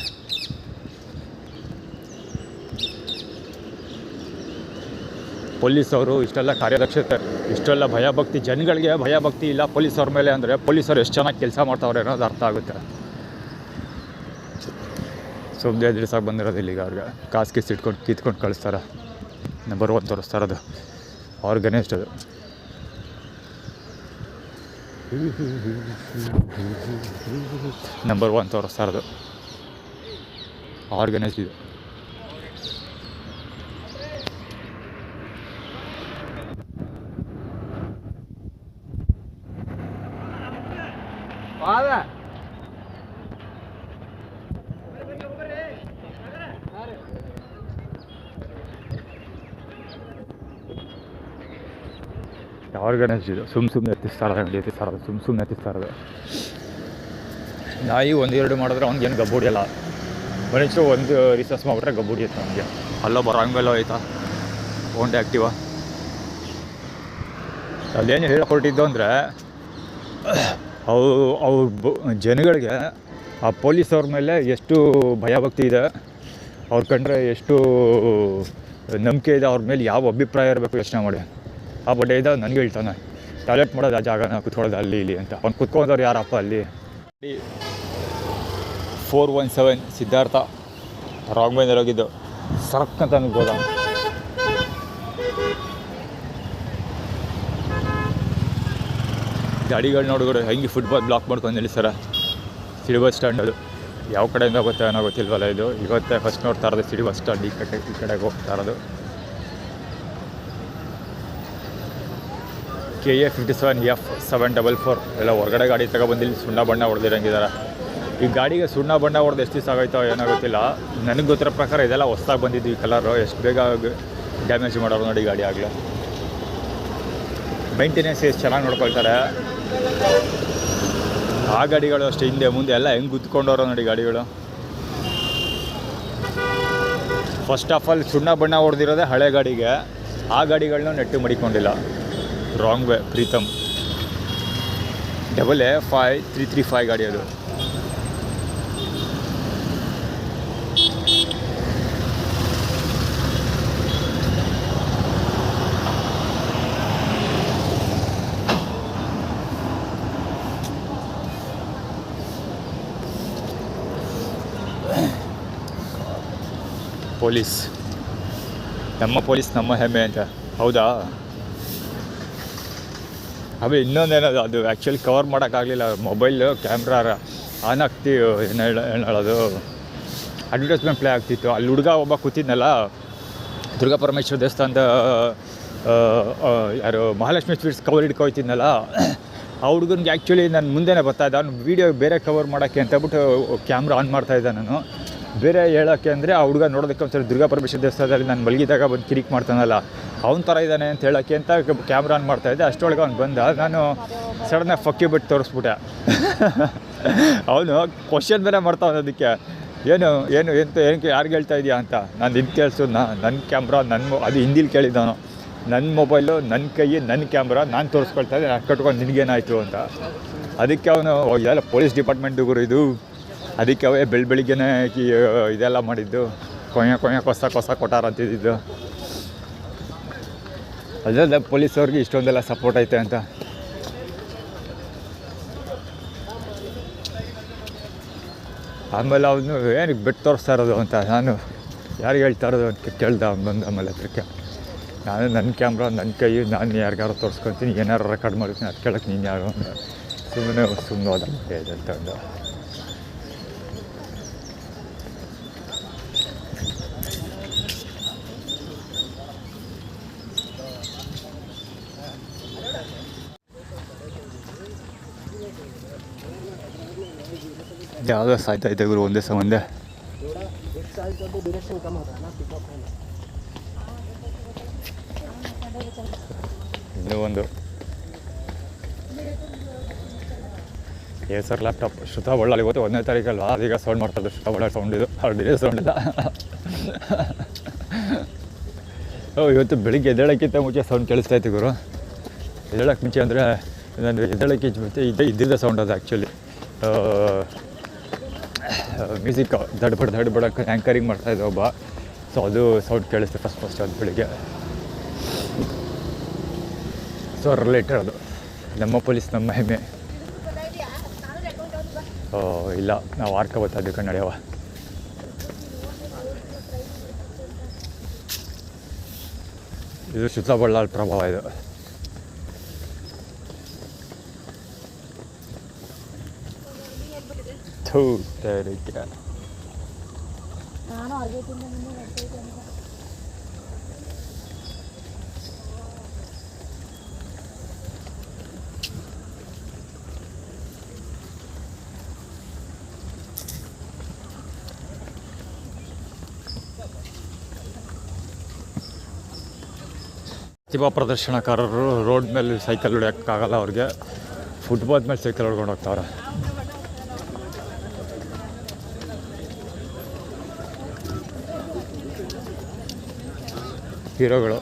ಪೊಲೀಸವರು ಇಷ್ಟೆಲ್ಲ ಕಾರ್ಯದಕ್ಷತೆ, ಇಷ್ಟೆಲ್ಲ ಭಯಭಕ್ತಿ, ಜನಗಳಿಗೆ ಭಯಭಕ್ತಿ ಇಲ್ಲ ಪೊಲೀಸವ್ರ ಮೇಲೆ ಅಂದರೆ ಪೊಲೀಸರು ಎಷ್ಟು ಚೆನ್ನಾಗಿ ಕೆಲಸ ಮಾಡ್ತಾವ್ರೆ ಅನ್ನೋದು ಅರ್ಥ ಆಗುತ್ತೆ. ಸುಮ್ಮನೆ ಎದುರಿಸಾಗಿ ಬಂದಿರೋದು ಇಲ್ಲಿಗೆ. ಅವ್ರಿಗೆ ಕಾಸು ಕಿತ್ಕೊಂಡು ಕಳಿಸ್ತಾರೆ. ನಂಬರ್ 1 ತೋರಿಸ್ತಾ ಇರೋದು ಆರ್ಗನೈಸ್ಡ್. ಅದು ನಂಬರ್ 1 ತೋರಿಸ್ತಾ ಇರೋದು ಆರ್ಗನೈಸ್ಡ್ ಇದು. ಆರ್ಗನೈಸ್ಡ್ ಇದು. ಸುಮ್ಮನೆ ಎತ್ತಿಸ್ತಾ ಇರೋದು ಸುಮ್ಮನೆ ಎತ್ತಿಸ್ತಾ ಇರೋದು. ನಾಯಿ 1 2 ಮಾಡಿದ್ರೆ ಅವ್ನಿಗೇನು ಗಬ್ಬು ಹೊಡಿಯಲ್ಲ. ಮನುಷ್ಯರು 1 ರಿಸರ್ಚ್ ಮಾಡಿಬಿಟ್ರೆ ಗಬ್ಬು ಹೊಡಿಯುತ್ತೆ ಅವ್ನಿಗೆ. ಅಲ್ಲೊಬ್ಬ ರಾಂಗ್ ವೇಲ್ ಹೋಯ್ತಾ ಹೋಂಡೆ ಆ್ಯಕ್ಟಿವ. ಅಲ್ಲೇನು ಹೇಳ್ಕೊಟ್ಟಿದ್ದು ಅಂದರೆ ಅವ್ರ ಜನಗಳಿಗೆ ಆ ಪೊಲೀಸವ್ರ ಮೇಲೆ ಎಷ್ಟು ಭಯಭಕ್ತಿ ಇದೆ, ಅವ್ರ ಕಂಡ್ರೆ ಎಷ್ಟು ನಂಬಿಕೆ ಇದೆ, ಅವ್ರ ಮೇಲೆ ಯಾವ ಅಭಿಪ್ರಾಯ ಇರಬೇಕು ಯೋಚನೆ ಮಾಡಿ. ಆ ಬಡ್ಡೆ ಇದ್ದಾಗ ನನಗೆ ಹೇಳ್ತಾನೆ ಟಾಯ್ಲೆಟ್ ಮಾಡೋದು ಆ ಜಾಗನ ಕುತ್ಕೊಳ್ಳೋದು ಅಲ್ಲಿ ಇಲ್ಲಿ ಅಂತ. ಅವ್ನು ಕುತ್ಕೊಂಡವ್ರು ಯಾರಪ್ಪ ಅಲ್ಲಿ. 417 ಸಿದ್ಧಾರ್ಥ ರಾಂಗ್ ವೇನಲ್ಲಿ ಹೋಗಿದ್ದು. ಸರಕ್ಕಂತ ಅನ್ಬೋದ. ಗಾಡಿಗಳು ನೋಡಿದ್ರೆ ಹೆಂಗೆ ಫುಟ್ಪಾತ್ ಬ್ಲಾಕ್ ಮಾಡ್ಕೊಂಡು ನಿಲ್ಲಿಸ್ತಾರೆ. ಸಿಲ್ವರ್ ಸ್ಟ್ಯಾಂಡ್ ಅದು ಯಾವ ಕಡೆಯಿಂದ ಬರುತ್ತೆ ಅನ್ನೋ ಗೊತ್ತಿಲ್ವಲ್ಲ. ಇದು ಇವತ್ತೇ ಫಸ್ಟ್ ನೋಡ್ತಾ ಇರೋದು ಸಿಟಿ ಬಸ್ ಸ್ಟ್ಯಾಂಡ್ ಈ ಕಡೆಗೆ ಹೋಗ್ತಾ ಇರೋದು. KA 57F 744 ಎಲ್ಲ ಹೊರಗಡೆ ಗಾಡಿ ತಗೊಬಂದಿಲ್ಲಿ ಸುಣ್ಣ ಬಣ್ಣ ಹೊಡೆದಿರಂಗಿದ್ದಾರೆ. ಈ ಗಾಡಿಗೆ ಸುಣ್ಣ ಬಣ್ಣ ಹೊಡೆದು ಎಷ್ಟು ದಿವಸ ಆಗೋಯ್ತೋ ಏನೋ ಗೊತ್ತಿಲ್ಲ. ನನಗೆ ಗೊತ್ತಿರೋ ಪ್ರಕಾರ ಇದೆಲ್ಲ ಹೊಸ್ದಾಗಿ ಬಂದಿದ್ದು ಈ ಕಲರು. ಎಷ್ಟು ಬೇಗ ಡ್ಯಾಮೇಜ್ ಮಾಡೋರು ನೋಡಿ ಗಾಡಿ ಆಗಲೇ. ಮೈಂಟೆನೆನ್ಸ್ ಎಷ್ಟು ಚೆನ್ನಾಗಿ ನೋಡ್ಕೊಳ್ತಾರೆ. ಆ ಗಾಡಿಗಳು ಅಷ್ಟೇ ಹಿಂದೆ ಮುಂದೆ ಎಲ್ಲ ಹೆಂಗೆ ಗುದ್ಕೊಂಡವ್ರು ನೋಡಿ ಗಾಡಿಗಳು. ಫಸ್ಟ್ ಆಫ್ ಆಲ್ ಸುಣ್ಣ ಬಣ್ಣ ಹೊಡೆದಿರೋದೇ ಹಳೆ ಗಾಡಿಗೆ. ಆ ಗಾಡಿಗಳನ್ನ ನೆಟ್ಟು ಮಡಿಕೊಂಡಿಲ್ಲ. ರಾಂಗ್ ವೇ ಪ್ರೀತಮ್ AA5335 ಗಾಡಿ ಅದು. ಪೊಲೀಸ್ ನಮ್ಮ ಹೆಮ್ಮೆ ಅಂತ. ಹೌದಾ? ಆಮೇಲೆ ಇನ್ನೊಂದೇನದು, ಅದು ಆ್ಯಕ್ಚುಲಿ ಕವರ್ ಮಾಡೋಕ್ಕಾಗಲಿಲ್ಲ. ಮೊಬೈಲು ಕ್ಯಾಮ್ರಾ ಆನ್ ಆಗ್ತಿ ಏನು ಹೇಳೋದು, ಅಡ್ವರ್ಟೈಸ್ಮೆಂಟ್ ಪ್ಲೇ ಆಗ್ತಿತ್ತು. ಅಲ್ಲಿ ಹುಡುಗ ಒಬ್ಬ ಕೂತಿದ್ನಲ್ಲ, ದುರ್ಗಾ ಪರಮೇಶ್ವರ ದೇವಸ್ಥಾನದ ಯಾರು ಮಹಾಲಕ್ಷ್ಮಿ ಸ್ವೀಟ್ಸ್ ಕವರ್ ಹಿಡ್ಕೊಯ್ತಿದ್ನಲ್ಲ, ಆ ಹುಡುಗನಿಗೆ ಆ್ಯಕ್ಚುಲಿ ನಾನು ಮುಂದೆನೇ ಬರ್ತಾಯಿದ್ದ. ಅವ್ನು ವೀಡಿಯೋ ಬೇರೆ ಕವರ್ ಮಾಡೋಕ್ಕೆ ಅಂತಬಿಟ್ಟು ಕ್ಯಾಮ್ರಾ ಆನ್ ಮಾಡ್ತಾಯಿದ್ದೆ ನಾನು. ಬೇರೆ ಹೇಳೋಕ್ಕೆ ಅಂದರೆ ಆ ಹುಡುಗ ನೋಡೋದಕ್ಕೆ ಒಂದ್ಸರಿ ದುರ್ಗಾ ಪರಮೇಶ್ವರ ದೇವಸ್ಥಾನದಲ್ಲಿ ನಾನು ಮಲಗಿದಾಗ ಬಂದು ಕಿರಿಕ್ ಮಾಡ್ತಾನಲ್ಲ, ಅವ್ನ ಥರ ಇದ್ದಾನೆ ಅಂತ ಹೇಳೋಕ್ಕೆ ಅಂತ ಕ್ಯಾಮ್ರಾ ಆನ್ ಮಾಡ್ತಾಯಿದ್ದೆ. ಅಷ್ಟೊಳಗೆ ಅವ್ನು ಬಂದ. ನಾನು ಸಡನ್ನಾಗಿ ಫಕ್ಕಿ ಬಿಟ್ಟು ತೋರಿಸ್ಬಿಟ್ಟೆ. ಅವನು ಕ್ವಶನ್ ಬೇರೆ ಮಾಡ್ತಾವನು ಅದಕ್ಕೆ, ಏನಕ್ಕೆ ಯಾರಿಗೆ ಹೇಳ್ತಾ ಇದೆಯಾ ಅಂತ. ನಾನು ಇದು ಕೇಳಿಸು, ನನ್ನ ಕ್ಯಾಮ್ರಾ ಅದು ಹಿಂದಿಲಿ ಕೇಳಿದ್ದಾನು. ನನ್ನ ಮೊಬೈಲು, ನನ್ನ ಕೈ, ನನ್ನ ಕ್ಯಾಮ್ರಾ, ನಾನು ತೋರಿಸ್ಕೊಳ್ತಾ ಇದ್ದೆ, ನಾನು ಕಟ್ಕೊಂಡು ನಿನಗೇನಾಯಿತು ಅಂತ. ಅದಕ್ಕೆ ಅವನು ಇದೆಲ್ಲ ಪೊಲೀಸ್ ಡಿಪಾರ್ಟ್ಮೆಂಟ್ ಗುರು ಇದು, ಅದಕ್ಕೆ ಅವೇ ಬೆಳಿಗ್ಗೆನೇ ಇದೆಲ್ಲ ಮಾಡಿದ್ದು, ಕೊಯ್ಯ ಕೊಸ ಕೊಟ್ಟಾರ ಅಂತಿದ್ದು. ಅದಲ್ಲ ಪೊಲೀಸವ್ರಿಗೆ ಇಷ್ಟೊಂದೆಲ್ಲ ಸಪೋರ್ಟ್ ಐತೆ ಅಂತ. ಆಮೇಲೆ ಅವನು ಏನಕ್ಕೆ ಬಿಟ್ಟು ತೋರಿಸ್ತಾ ಇರೋದು ಅಂತ ನಾನು ಯಾರಿಗೆ ಹೇಳ್ತಾ ಇರೋದು ಅಂತ ಕೇಳ್ದೆ. ಅವ್ನು ಬಂದು ಆಮೇಲೆ ಹತ್ರಕ್ಕೆ, ನಾನು ನನ್ನ ಕ್ಯಾಮ್ರಾ, ನನ್ನ ಕೈ, ನಾನು ಯಾರಿಗಾರು ತೋರಿಸ್ಕೊತೀನಿ, ಏನಾರು ರೆಕಾರ್ಡ್ ಮಾಡ್ತೀನಿ, ಅದು ಕೇಳಕ್ಕೆ ನೀನು ಯಾರು ಅಂತ ಸುಮ್ಮನೆ ಹೋದ ಅಂತ ಒಂದು. ಯಾವುದೋ ಸಾಯ್ತಾಯಿದ್ದೆ ಗುರು ಒಂದೇ ಸಂಬಂಧ. ಇನ್ನೂ ಒಂದು ಸರ್ ಲ್ಯಾಪ್ಟಾಪ್ ಶ್ರುತ ಬಳ್ಳಾಳಿ ಇವತ್ತು 1ನೇ ತಾರೀಕಲ್ವಾ, ಅದೀಗ ಸೌಂಡ್ ಮಾಡ್ತಾಯಿದ್ದು. ಶ್ರುತ ಬಳ್ಳಾಳಿ ಸೌಂಡ್ ಇದು, ಡಿಲೇ ಸೌಂಡ್ ಇಲ್ಲ. ಇವತ್ತು ಬೆಳಿಗ್ಗೆ ಎದ್ದೇಳಕ್ಕಿಂತ ಮುಂಚೆ ಸೌಂಡ್ ಕೇಳಿಸ್ತಾಯಿತ್ತು ಗುರು. ಎದ್ದೇಳಕ್ಕೆ ಮುಂಚೆ ಅಂದರೆ ನಾನು ಎದ್ದೇಳಕ್ಕೆ ಮುಂಚೆ ಇದ್ದಿದ್ದ ಸೌಂಡ್ ಅದು ಆ್ಯಕ್ಚುಲಿ. ಮ್ಯೂಸಿಕ್ ದಡ್ಬಡಕ್ಕೆ ಆ್ಯಂಕರಿಂಗ್ ಮಾಡ್ತಾಯಿದ್ದೆ ಒಬ್ಬ. ಸೊ ಅದು ಸೌಂಡ್ ಕೇಳಿಸ್ತೆ ಫಸ್ಟ್ ಅದು ಬೆಳಿಗ್ಗೆ. ಸೊ ರಿಲೇಟೆಡ್ ಅದು ನಮ್ಮ ಪೊಲೀಸ್ ನಮ್ಮ ಹೆಮ್ಮೆ. ಇಲ್ಲ ನಾವು ಆರ್ಕ ಬರ್ತಾಯಿದ್ವಿ ಕನ್ನಡಿಯವ. ಇದು ಶ್ರುತ ಬಳ್ಳಾಳಿ ಪ್ರಭಾವ ಇದು. ಪ್ರತಿಭಾ ಪ್ರದರ್ಶನಕಾರರು ರೋಡ್ ಮೇಲೆ ಸೈಕಲ್ ಹೊಡ್ಯೋಕ್ಕಾಗಲ್ಲ ಅವ್ರಿಗೆ, ಫುಟ್ಪಾತ್ ಮೇಲೆ ಸೈಕಲ್ ಹೊಡ್ಕೊಂಡು ಹೋಗ್ತಾವ್ರೆ. ಹೀರೋಗಳು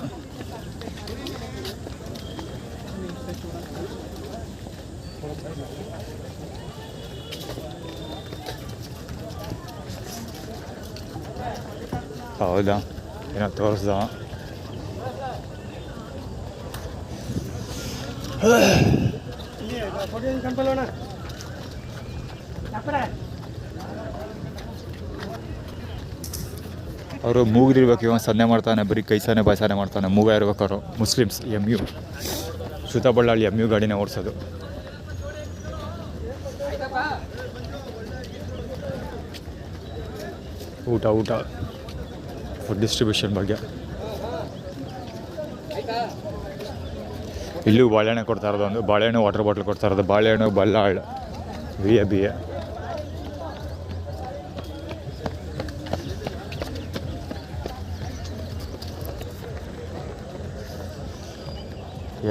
ಹೌದಾ, ಏನೋ ತೋರಿಸ್ದ. ಅವರು ಮೂಗಿರ್ಬೇಕು, ಇವಾಗ ಸನ್ನೆ ಮಾಡ್ತಾನೆ, ಬರೀ ಕೈ ಸನ್ನೆ ಬಾಯ್ಸಾನೆ ಮಾಡ್ತಾನೆ, ಮೂಗ ಇರ್ಬೇಕು ಅವರು. ಮುಸ್ಲಿಮ್ಸ್ MU ಶ್ರುತ ಬಳ್ಳಾಳಿ MU ಗಾಡಿನ ಓಡಿಸೋದು. ಊಟ ಫುಡ್ ಡಿಸ್ಟ್ರಿಬ್ಯೂಷನ್ ಬಗ್ಗೆ. ಇಲ್ಲೂ ಬಾಳೆಹಣ್ಣು ಕೊಡ್ತಾ ಇರೋದು, ಒಂದು ಬಾಳೆಹಣ್ಣು ವಾಟರ್ ಬಾಟ್ಲ್ ಕೊಡ್ತಾ ಇರೋದು, ಬಾಳೆಹಣ್ಣು ಬಲ್ಲಾಳ್ ಬಿ ಎ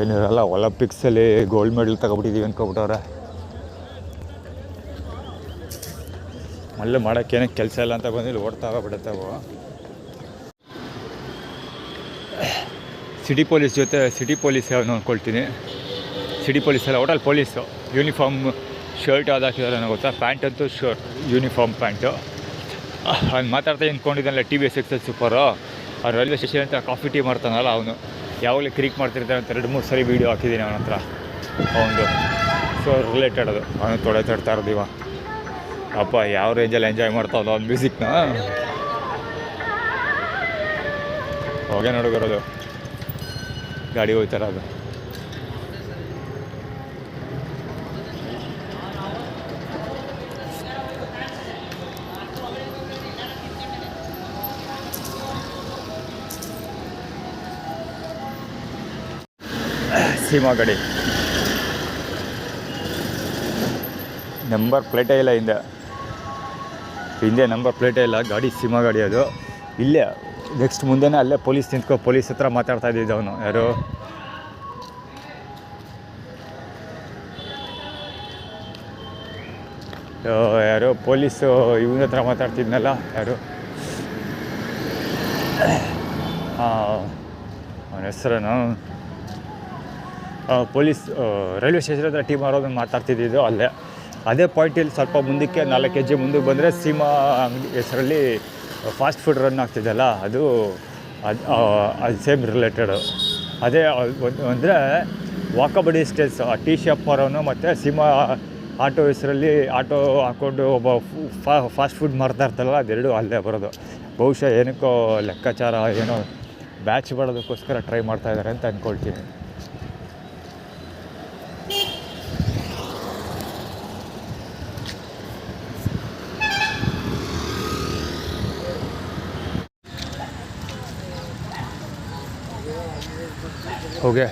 ಏನಿರಲ್ಲ. ಒಲಿಂಪಿಕ್ಸಲ್ಲಿ ಗೋಲ್ಡ್ ಮೆಡಲ್ ತಗೊಬಿಟ್ಟಿದ್ದೀವಿ ಅನ್ಕೊಬಿಟ್ಟವ್ರೆ. ಮಲ್ಲೆ ಮಾಡೋಕ್ಕೇನೋ ಕೆಲಸ ಇಲ್ಲ ಅಂತ ಬಂದಿಲ್ಲಿ ಓಡ್ತಾ ಬಿಡುತ್ತೆ ಅವು. ಸಿಟಿ ಪೊಲೀಸ್ ಜೊತೆ ಸಿಟಿ ಪೊಲೀಸ್ ಯಾವ ನೋಡ್ಕೊಳ್ತೀನಿ. ಸಿಟಿ ಪೊಲೀಸಲ್ಲ, ಒಟ್ಟಲ್ಲಿ ಪೊಲೀಸು ಯೂನಿಫಾರ್ಮ್ ಶರ್ಟ್ ಅದು ಹಾಕಿದಾರೆ ಅನ್ನೋ ಗೊತ್ತಾ. ಪ್ಯಾಂಟ್ ಅಂತೂ ಯೂನಿಫಾರ್ಮ್ ಪ್ಯಾಂಟು. ಅವ್ನು ಮಾತಾಡ್ತಾ ನಿಂತ್ಕೊಂಡಿದ್ದಾನಲ್ಲ TVS ಸೂಪರು, ಅವ್ನು ರೈಲ್ವೆ ಸ್ಟೇಷನ್ ಅಂತ ಕಾಫಿ ಟೀ ಮಾಡ್ತಾನಲ್ಲ ಅವನು. ಯಾವಾಗಲೂ ಕ್ರಿಕ್ ಮಾಡ್ತಿರ್ತಾನೆ ಅಂತ 2-3 ಸರಿ ವೀಡಿಯೋ ಹಾಕಿದ್ದೀನಿ ಅವನ ಹತ್ರ. ಅವನದು ಸೊ ರಿಲೇಟೆಡ್ ಅದು. ಅವನು ತಡ್ತಾ ಇರೋದಿವ ಅಪ್ಪ ಯಾವ ರೇಂಜಲ್ಲಿ ಎಂಜಾಯ್ ಮಾಡ್ತಾವಲ್ಲ ಅವ್ನು ಮ್ಯೂಸಿಕ್ನ. ಹೋಗೇ ನೋಡೋದು ಗಾಡಿ ಹೋಗ್ತಾರ ಅದು. ಸೀಮಾ ಗಾಡಿ ನಂಬರ್ ಪ್ಲೇಟೇ ಇಲ್ಲ, ಹಿಂದೆ ನಂಬರ್ ಪ್ಲೇಟೇ ಇಲ್ಲ. ಗಾಡಿ ಸೀಮಾ ಗಾಡಿ ಅದು. ಇಲ್ಲೇ ನೆಕ್ಸ್ಟ್ ಮುಂದೆನೇ ಅಲ್ಲೇ ಪೊಲೀಸ್ ಪೊಲೀಸ್ ಹತ್ರ ಮಾತಾಡ್ತಾ ಇದ್ದಿದ್ದು ಅವನು. ಯಾರು ಪೊಲೀಸು ಇವನ ಹತ್ರ ಮಾತಾಡ್ತಿದ್ನಲ್ಲ, ಯಾರು ಅವನ ಹೆಸರೇನು, ಪೊಲೀಸ್ ರೈಲ್ವೆ ಸ್ಟೇಷನ್ ಹತ್ರ ಟೀಮ್ ಆರೋದನ್ನು ಮಾತಾಡ್ತಿದ್ದು ಅಲ್ಲೇ. ಅದೇ ಪಾಯಿಂಟಲ್ಲಿ ಸ್ವಲ್ಪ ಮುಂದಕ್ಕೆ 4 ಹೆಜ್ಜೆ ಮುಂದಕ್ಕೆ ಬಂದರೆ ಸೀಮಾ ಅಂಗಡಿ ಹೆಸರಲ್ಲಿ ಫಾಸ್ಟ್ ಫುಡ್ ರನ್ ಆಗ್ತಿದ್ದಲ್ಲ, ಅದು ಸೇಮ್ ರಿಲೇಟೆಡು. ಅದೇ ಅಂದರೆ ವಾಕಬಲ್ ಡಿಸ್ಟೆನ್ಸ್ ಟೀ ಶಾಪ್ ಅವನು ಮತ್ತು ಸೀಮಾ ಆಟೋ ಹೆಸರಲ್ಲಿ ಆಟೋ ಹಾಕ್ಕೊಂಡು ಒಬ್ಬ ಫಾಸ್ಟ್ ಫುಡ್ ಮಾಡ್ತಾ ಇರ್ತಾರಲ್ಲ, ಅದೆರಡು ಅಲ್ಲೇ ಬರೋದು. ಬಹುಶಃ ಏನಕ್ಕೋ ಲೆಕ್ಕಾಚಾರ ಏನೋ ಬ್ಯಾಚ್ ಮಾಡೋದಕ್ಕೋಸ್ಕರ ಟ್ರೈ ಮಾಡ್ತಾಯಿದ್ದಾರೆ ಅಂತ ಅಂದ್ಕೊಳ್ತೀನಿ. ಹೋಗೆ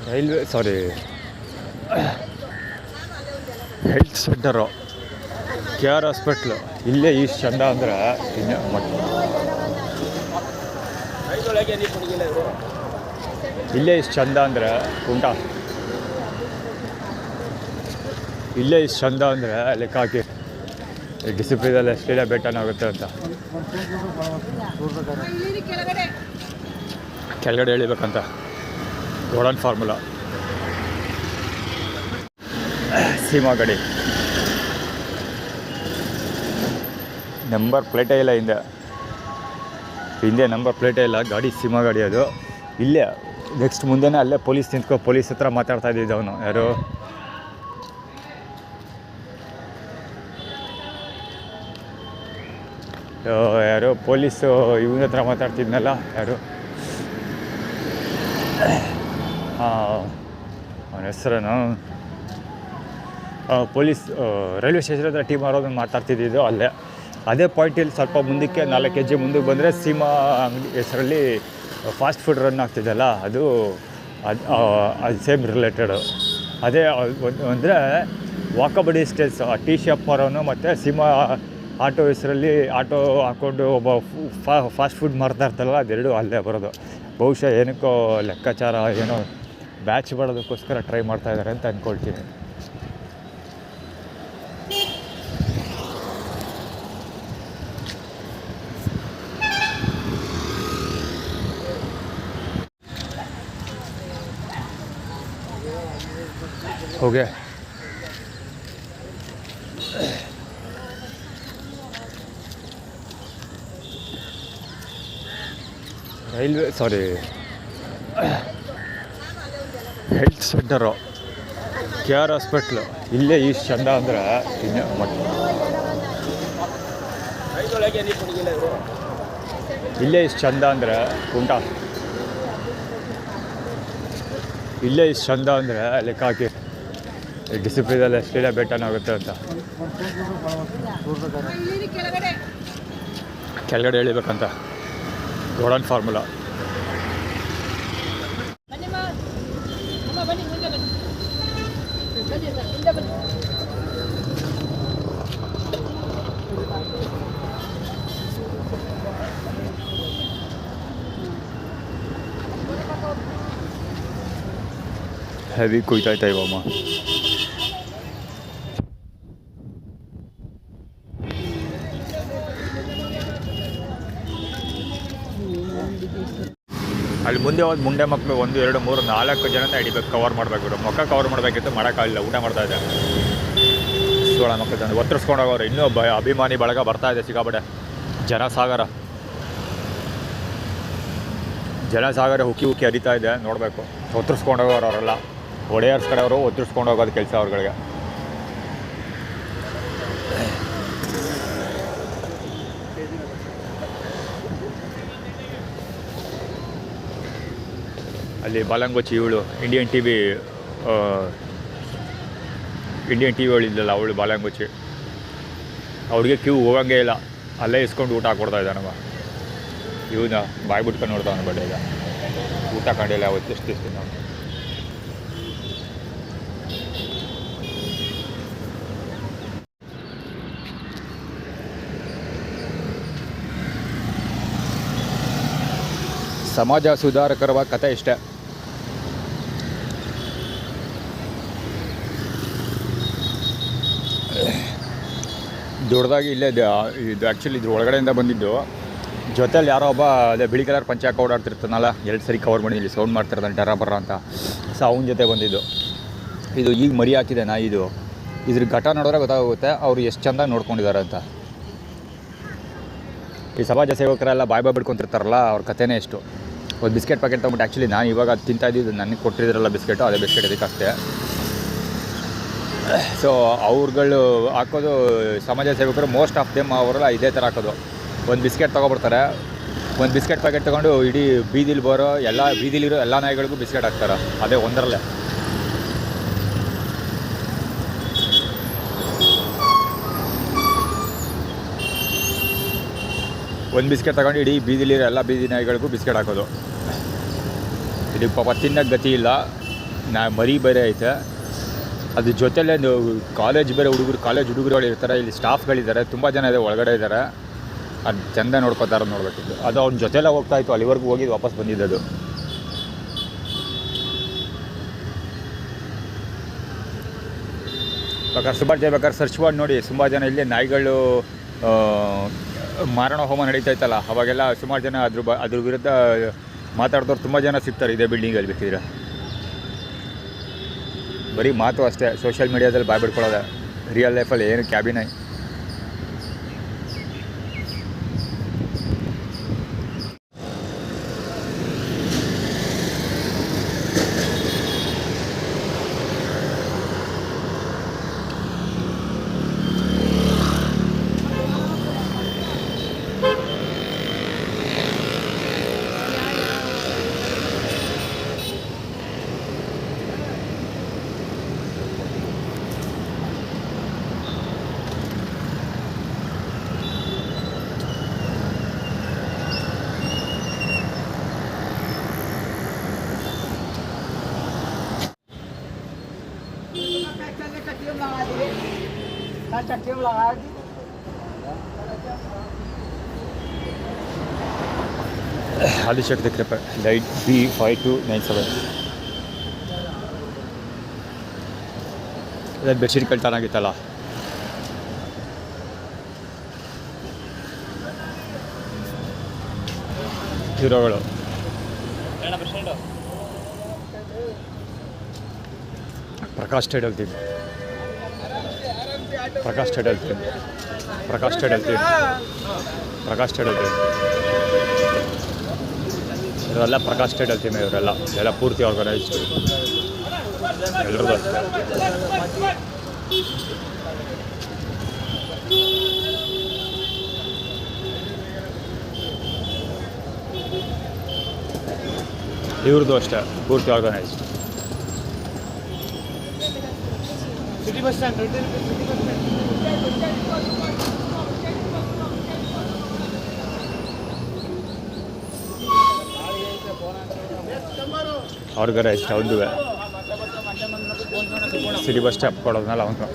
railway health centre KR hospital ಇಲ್ಲೇ ಇಷ್ಟು ಚಂದ ಅಂದರೆ ಇನ್ನು ಇಲ್ಲೇ ಇಷ್ಟು ಚಂದ ಅಂದರೆ ಇಲ್ಲೇ ಇಷ್ಟು ಚಂದ ಅಂದರೆ ಲೆಕ್ಕ ಹಾಕಿ ಡಿಸಿಪ್ಲಿನಲ್ಲಿ ಎಷ್ಟಿಲ್ಲ ಬೆಟ್ಟನಾಗುತ್ತೆ ಅಂತ. ಕೆಳಗಡೆ ಎಳಿಬೇಕಂತ ಗೋಡನ್ ಫಾರ್ಮುಲಾ. ಸೀಮಾ ಗಾಡಿ ನಂಬರ್ ಪ್ಲೇಟೇ ಇಲ್ಲ, ಹಿಂದೆ ನಂಬರ್ ಪ್ಲೇಟೇ ಇಲ್ಲ. ಗಾಡಿ ಸೀಮಾ ಗಾಡಿ ಅದು. ಇಲ್ಲೇ ನೆಕ್ಸ್ಟ್ ಮುಂದೆನೇ ಅಲ್ಲೇ ಪೊಲೀಸ್ ಹತ್ರ ಮಾತಾಡ್ತಾ ಇದ್ದಿದ್ದು ಅವನು. ಯಾರು ಪೊಲೀಸು ಇವನ ಹತ್ರ ಮಾತಾಡ್ತಿದ್ನಲ್ಲ, ಯಾರು ಅವನ ಹೆಸರೇನು, ಪೊಲೀಸ್ ರೈಲ್ವೆ ಸ್ಟೇಷನ್ ಹತ್ರ ಟೀಮ್ ಆರೋದನ್ನು ಮಾತಾಡ್ತಿದ್ದು ಅಲ್ಲೇ. ಅದೇ ಪಾಯಿಂಟಲ್ಲಿ ಸ್ವಲ್ಪ ಮುಂದಕ್ಕೆ 4 ಹೆಜ್ಜೆ ಮುಂದಕ್ಕೆ ಬಂದರೆ ಸೀಮಾ ಅಂಗಡಿ ಹೆಸರಲ್ಲಿ ಫಾಸ್ಟ್ ಫುಡ್ ರನ್ ಆಗ್ತಿದ್ದಲ್ಲ, ಅದು ಸೇಮ್ ರಿಲೇಟೆಡು. ಅದೇ ಅಂದರೆ ವಾಕಬಲ್ ಡಿಸ್ಟೆನ್ಸ್ ಟೀ ಶಾಪ್ ಅವನು ಮತ್ತು ಸೀಮಾ ಆಟೋ ಹೆಸರಲ್ಲಿ ಆಟೋ ಹಾಕ್ಕೊಂಡು ಒಬ್ಬ ಫಾಸ್ಟ್ ಫುಡ್ ಮಾಡ್ತಾ ಇರ್ತಾರಲ್ಲ, ಅದೆರಡು ಅಲ್ಲೇ ಬರೋದು. ಬಹುಶಃ ಏನಕ್ಕೋ ಲೆಕ್ಕಾಚಾರ ಏನೋ ಬ್ಯಾಚ್ ಮಾಡೋದಕ್ಕೋಸ್ಕರ ಟ್ರೈ ಮಾಡ್ತಾಯಿದ್ದಾರೆ ಅಂತ ಅಂದ್ಕೊಳ್ತೀನಿ. ಹೋಗೆ railway health centre KR hospital ಇಲ್ಲೇ ಇಷ್ಟು ಚಂದ ಅಂದರೆ ಇನ್ನು ಇಲ್ಲೇ ಇಷ್ಟು ಚಂದ ಅಂದರೆ ಇಲ್ಲೇ ಇಷ್ಟು ಚಂದ ಅಂದರೆ ಲೆಕ್ಕ ಹಾಕಿ ಡಿಸಿಪ್ಲಿನಲ್ಲಿ ಎಷ್ಟಿಲ್ಲ ಬೆಟ್ಟನ ಆಗುತ್ತೆ ಅಂತ. ಕೆಳಗಡೆ ಎಳಿಬೇಕಂತ ಗೋಡನ್ ಫಾರ್ಮುಲಾ. ಹೆವಿ ಕುಯ್ತಾಯ್ತಾ ಇವಮ್ಮ. ಅಲ್ಲಿ ಮುಂದೆ ಒಂದು ಮುಂಡೆ ಮಕ್ಕಳು 1 2 3 4 ಜನನ ಹಿಡಿಬೇಕು, ಕವರ್ ಮಾಡಬೇಕು. ಮುಖ ಕವರ್ ಮಾಡಬೇಕಿತ್ತು, ಮಾಡೋಕ್ಕಾಗಲಿಲ್ಲ, ಊಟ ಮಾಡ್ತಾ ಇದೆ. 16 ಮಕ್ಕಳು ಜನ ಒತ್ತರಿಸ್ಕೊಂಡು ಹೋಗೋರು. ಇನ್ನೂ ಅಭಿಮಾನಿ ಬಳಗ ಬರ್ತಾ ಇದೆ ಸಿಕ್ಕಾಪಟ್ಟೆ. ಜನಸಾಗರ ಉಕ್ಕಿ ಹರಿತಾ ಇದೆ, ನೋಡಬೇಕು. ಒತ್ತರಿಸ್ಕೊಂಡು ಹೋಗೋರು ಅವರೆಲ್ಲ, ಒಡೆಯರ್ಸ್ ಕಡೆಯವರು ಒತ್ತರಿಸ್ಕೊಂಡು ಹೋಗೋದು ಕೆಲಸ ಅವ್ರುಗಳಿಗೆ. ಅಲ್ಲಿ ಬಾಲಂಗೋಚಿ ಇವಳು ಇಂಡಿಯನ್ ಟಿ ವಿ ಅವಳಿದ್ದಲ್ಲ, ಅವಳು ಬಾಲಂಗೋಚಿ. ಅವ್ರಿಗೆ ಕ್ಯೂ ಹೋಗಂಗೆ ಇಲ್ಲ, ಅಲ್ಲೇ ಇಸ್ಕೊಂಡು ಊಟ ಹಾಕ್ಕೊಡ್ತಾ ಇದ್ದಾನವ. ಇವನ ಬಾಯಿ ಬಿಟ್ಕೊಂಡು ನೋಡ್ತಾವನು. ಬಟ್ ಈಗ ಊಟ ಕಂಡಿಲ್ಲ ಅವತ್ತು ಎಷ್ಟು ದಿವಸ ನಾವು. ಸಮಾಜ ಸುಧಾರಕರ ಕಥೆ ಇಷ್ಟೇ. ದೊಡ್ಡದಾಗಿ ಇಲ್ಲೇ ಇದು ಆ್ಯಕ್ಚುಲಿ ಇದ್ರ ಒಳಗಡೆಯಿಂದ ಬಂದಿದ್ದು. ಜೊತೆಲಿ ಯಾರೋ ಒಬ್ಬ ಅದೇ ಬಿಳಿ ಕಲರ್ ಪಂಚೆ ಹಾಕಿ ಓಡಾಡ್ತಿರ್ತಾನಲ್ಲ, 2 ಸರಿ ಕವರ್ ಮಾಡಿ ಇಲ್ಲಿ ಸೌಂಡ್ ಮಾಡ್ತಿರ್ತಾನೆ ಟರ ಬರ್ರ ಅಂತ. ಸೊ ಅವನ ಜೊತೆ ಬಂದಿದ್ದು ಇದು. ಈಗ ಮರಿ ಹಾಕಿದೆ ನಾ. ಇದ್ರ ಘಟ ನೋಡಿದ್ರೆ ಗೊತ್ತಾಗುತ್ತೆ ಅವ್ರು ಎಷ್ಟು ಚೆಂದ ನೋಡ್ಕೊಂಡಿದ್ದಾರೆ ಅಂತ. ಈ ಸಮಾಜ ಸೇವಕರೆಲ್ಲ ಬಾಯ್ ಬಿಡ್ಕೊತಿರ್ತಾರಲ್ಲ, ಅವ್ರ ಕಥೆನೇ ಎಷ್ಟು. ಒಂದು ಬಿಸ್ಕೆಟ್ ಪ್ಯಾಕೆಟ್ ತೊಗೊಂಬಿಟ್ಟು, ಆ್ಯಕ್ಚುಲಿ ನಾನು ಇವಾಗ ಅದು ತಿಂತಾಯಿದ್ದು, ನನಗೆ ಕೊಟ್ಟಿದ್ರಲ್ಲ ಬಿಸ್ಕೆಟು, ಅದೇ ಬಿಸ್ಕೆಟ್ ಇದಕ್ಕಷ್ಟೇ. ಸೊ ಅವ್ರುಗಳು ಹಾಕೋದು ಸಮಾಜ ಸೇವಕರು, ಮೋಸ್ಟ್ ಆಫ್ ದೆಮ್ ಅವರೆಲ್ಲ ಇದೇ ಥರ ಹಾಕೋದು. ಒಂದು ಬಿಸ್ಕೆಟ್ ತೊಗೊಬಿಡ್ತಾರೆ, ಒಂದು ಬಿಸ್ಕೆಟ್ ಪ್ಯಾಕೆಟ್ ತೊಗೊಂಡು ಇಡೀ ಬೀದಿಲಿ ಬರೋ ಬೀದಿಲಿರೋ ಎಲ್ಲ ನಾಯಿಗಳಿಗೂ ಬಿಸ್ಕೆಟ್ ಹಾಕ್ತಾರೆ, ಅದೇ ಒಂದರಲ್ಲೇ. ಒಂದು ಬಿಸ್ಕೆಟ್ ತಗೊಂಡು ಇಡೀ ಬೀದಿಲಿರೋ ಎಲ್ಲ ಬೀದಿ ನಾಯಿಗಳಿಗೂ ಬಿಸ್ಕೆಟ್ ಹಾಕೋದು. ಇದು ಪಾಪ ತಿನ್ನೋಕ್ಕೆ ಗತಿ ಇಲ್ಲ, ಮರಿ ಬೇರೆ ಐತೆ. ಅದ್ರ ಜೊತೆಲೇ ಕಾಲೇಜ್ ಹುಡುಗರುಗಳು ಇರ್ತಾರೆ, ಇಲ್ಲಿ ಸ್ಟಾಫ್ಗಳಿದ್ದಾರೆ, ತುಂಬ ಜನ ಇದೆ ಒಳಗಡೆ ಇದ್ದಾರೆ. ಅದು ಚೆಂದ ನೋಡ್ಕೋತಾರೆ, ನೋಡ್ಬೇಕಿತ್ತು. ಅದು ಅವ್ನ ಜೊತೆಲ್ಲ ಹೋಗ್ತಾಯಿತ್ತು, ಅಲ್ಲಿವರೆಗೂ ಹೋಗಿದ್ದು ವಾಪಸ್ ಬಂದಿದ್ದದು. ಬೇಕಾದ್ರೆ ಸರ್ಚ್ ಮಾಡಿ ನೋಡಿ. ತುಂಬ ಜನ ಇಲ್ಲಿ ನಾಯಿಗಳು ಮಾರಣ ಹೋಮ ನಡೀತಾ ಇತ್ತಲ್ಲ, ಅವಾಗೆಲ್ಲ ಸುಮಾರು ಜನ ಅದ್ರ ವಿರುದ್ಧ ಮಾತಾಡ್ದವ್ರು ತುಂಬ ಜನ ಸಿಗ್ತಾರೆ ಇದೇ ಬಿಲ್ಡಿಂಗಲ್ಲಿ. ಬೇಕಿದ್ರೆ ಬರೀ ಮಾತು ಅಷ್ಟೇ, ಸೋಷಿಯಲ್ ಮೀಡಿಯಾದಲ್ಲಿ ಬಾಯ್ ಬಿಡ್ಕೊಳ್ಳೋದೆ. ರಿಯಲ್ ಲೈಫಲ್ಲಿ ಏನು ಕ್ಯಾಬಿನೈ. ಆದಿಶಕ್ತಿ ಕೃಪೆ, ಲೈಟ್ B5297. ಅದೇ ಬೆಡ್ಶೀಟ್ ಕಳ್ತಾನಾಗಿತ್ತಲ್ಲ, ಹೀರೋಗಳು. ಪ್ರಕಾಶ್ ಸ್ಟೇಡ್ ಹೇಳ್ತೀನಿ, ಇವರೆಲ್ಲ ಪ್ರಕಾಶ್ ಸ್ಟೇಡ್ ಹೇಳ್ತೀನಿ. ಇವರೆಲ್ಲ ಪೂರ್ತಿ ಆರ್ಗನೈಸ್ಡ್, ಎಲ್ಲರದ್ದು ಅಷ್ಟೇ. ಇವ್ರದ್ದು ಅಷ್ಟೇ, ಪೂರ್ತಿ organised. Bus stand, Reddy city bus stand. Organised ಒಂದು ಸಿಟಿ ಬಸ್ ಸ್ಟಾಪ್ ಕೊಡೋದ್ನಲ್ಲ ಅವನು.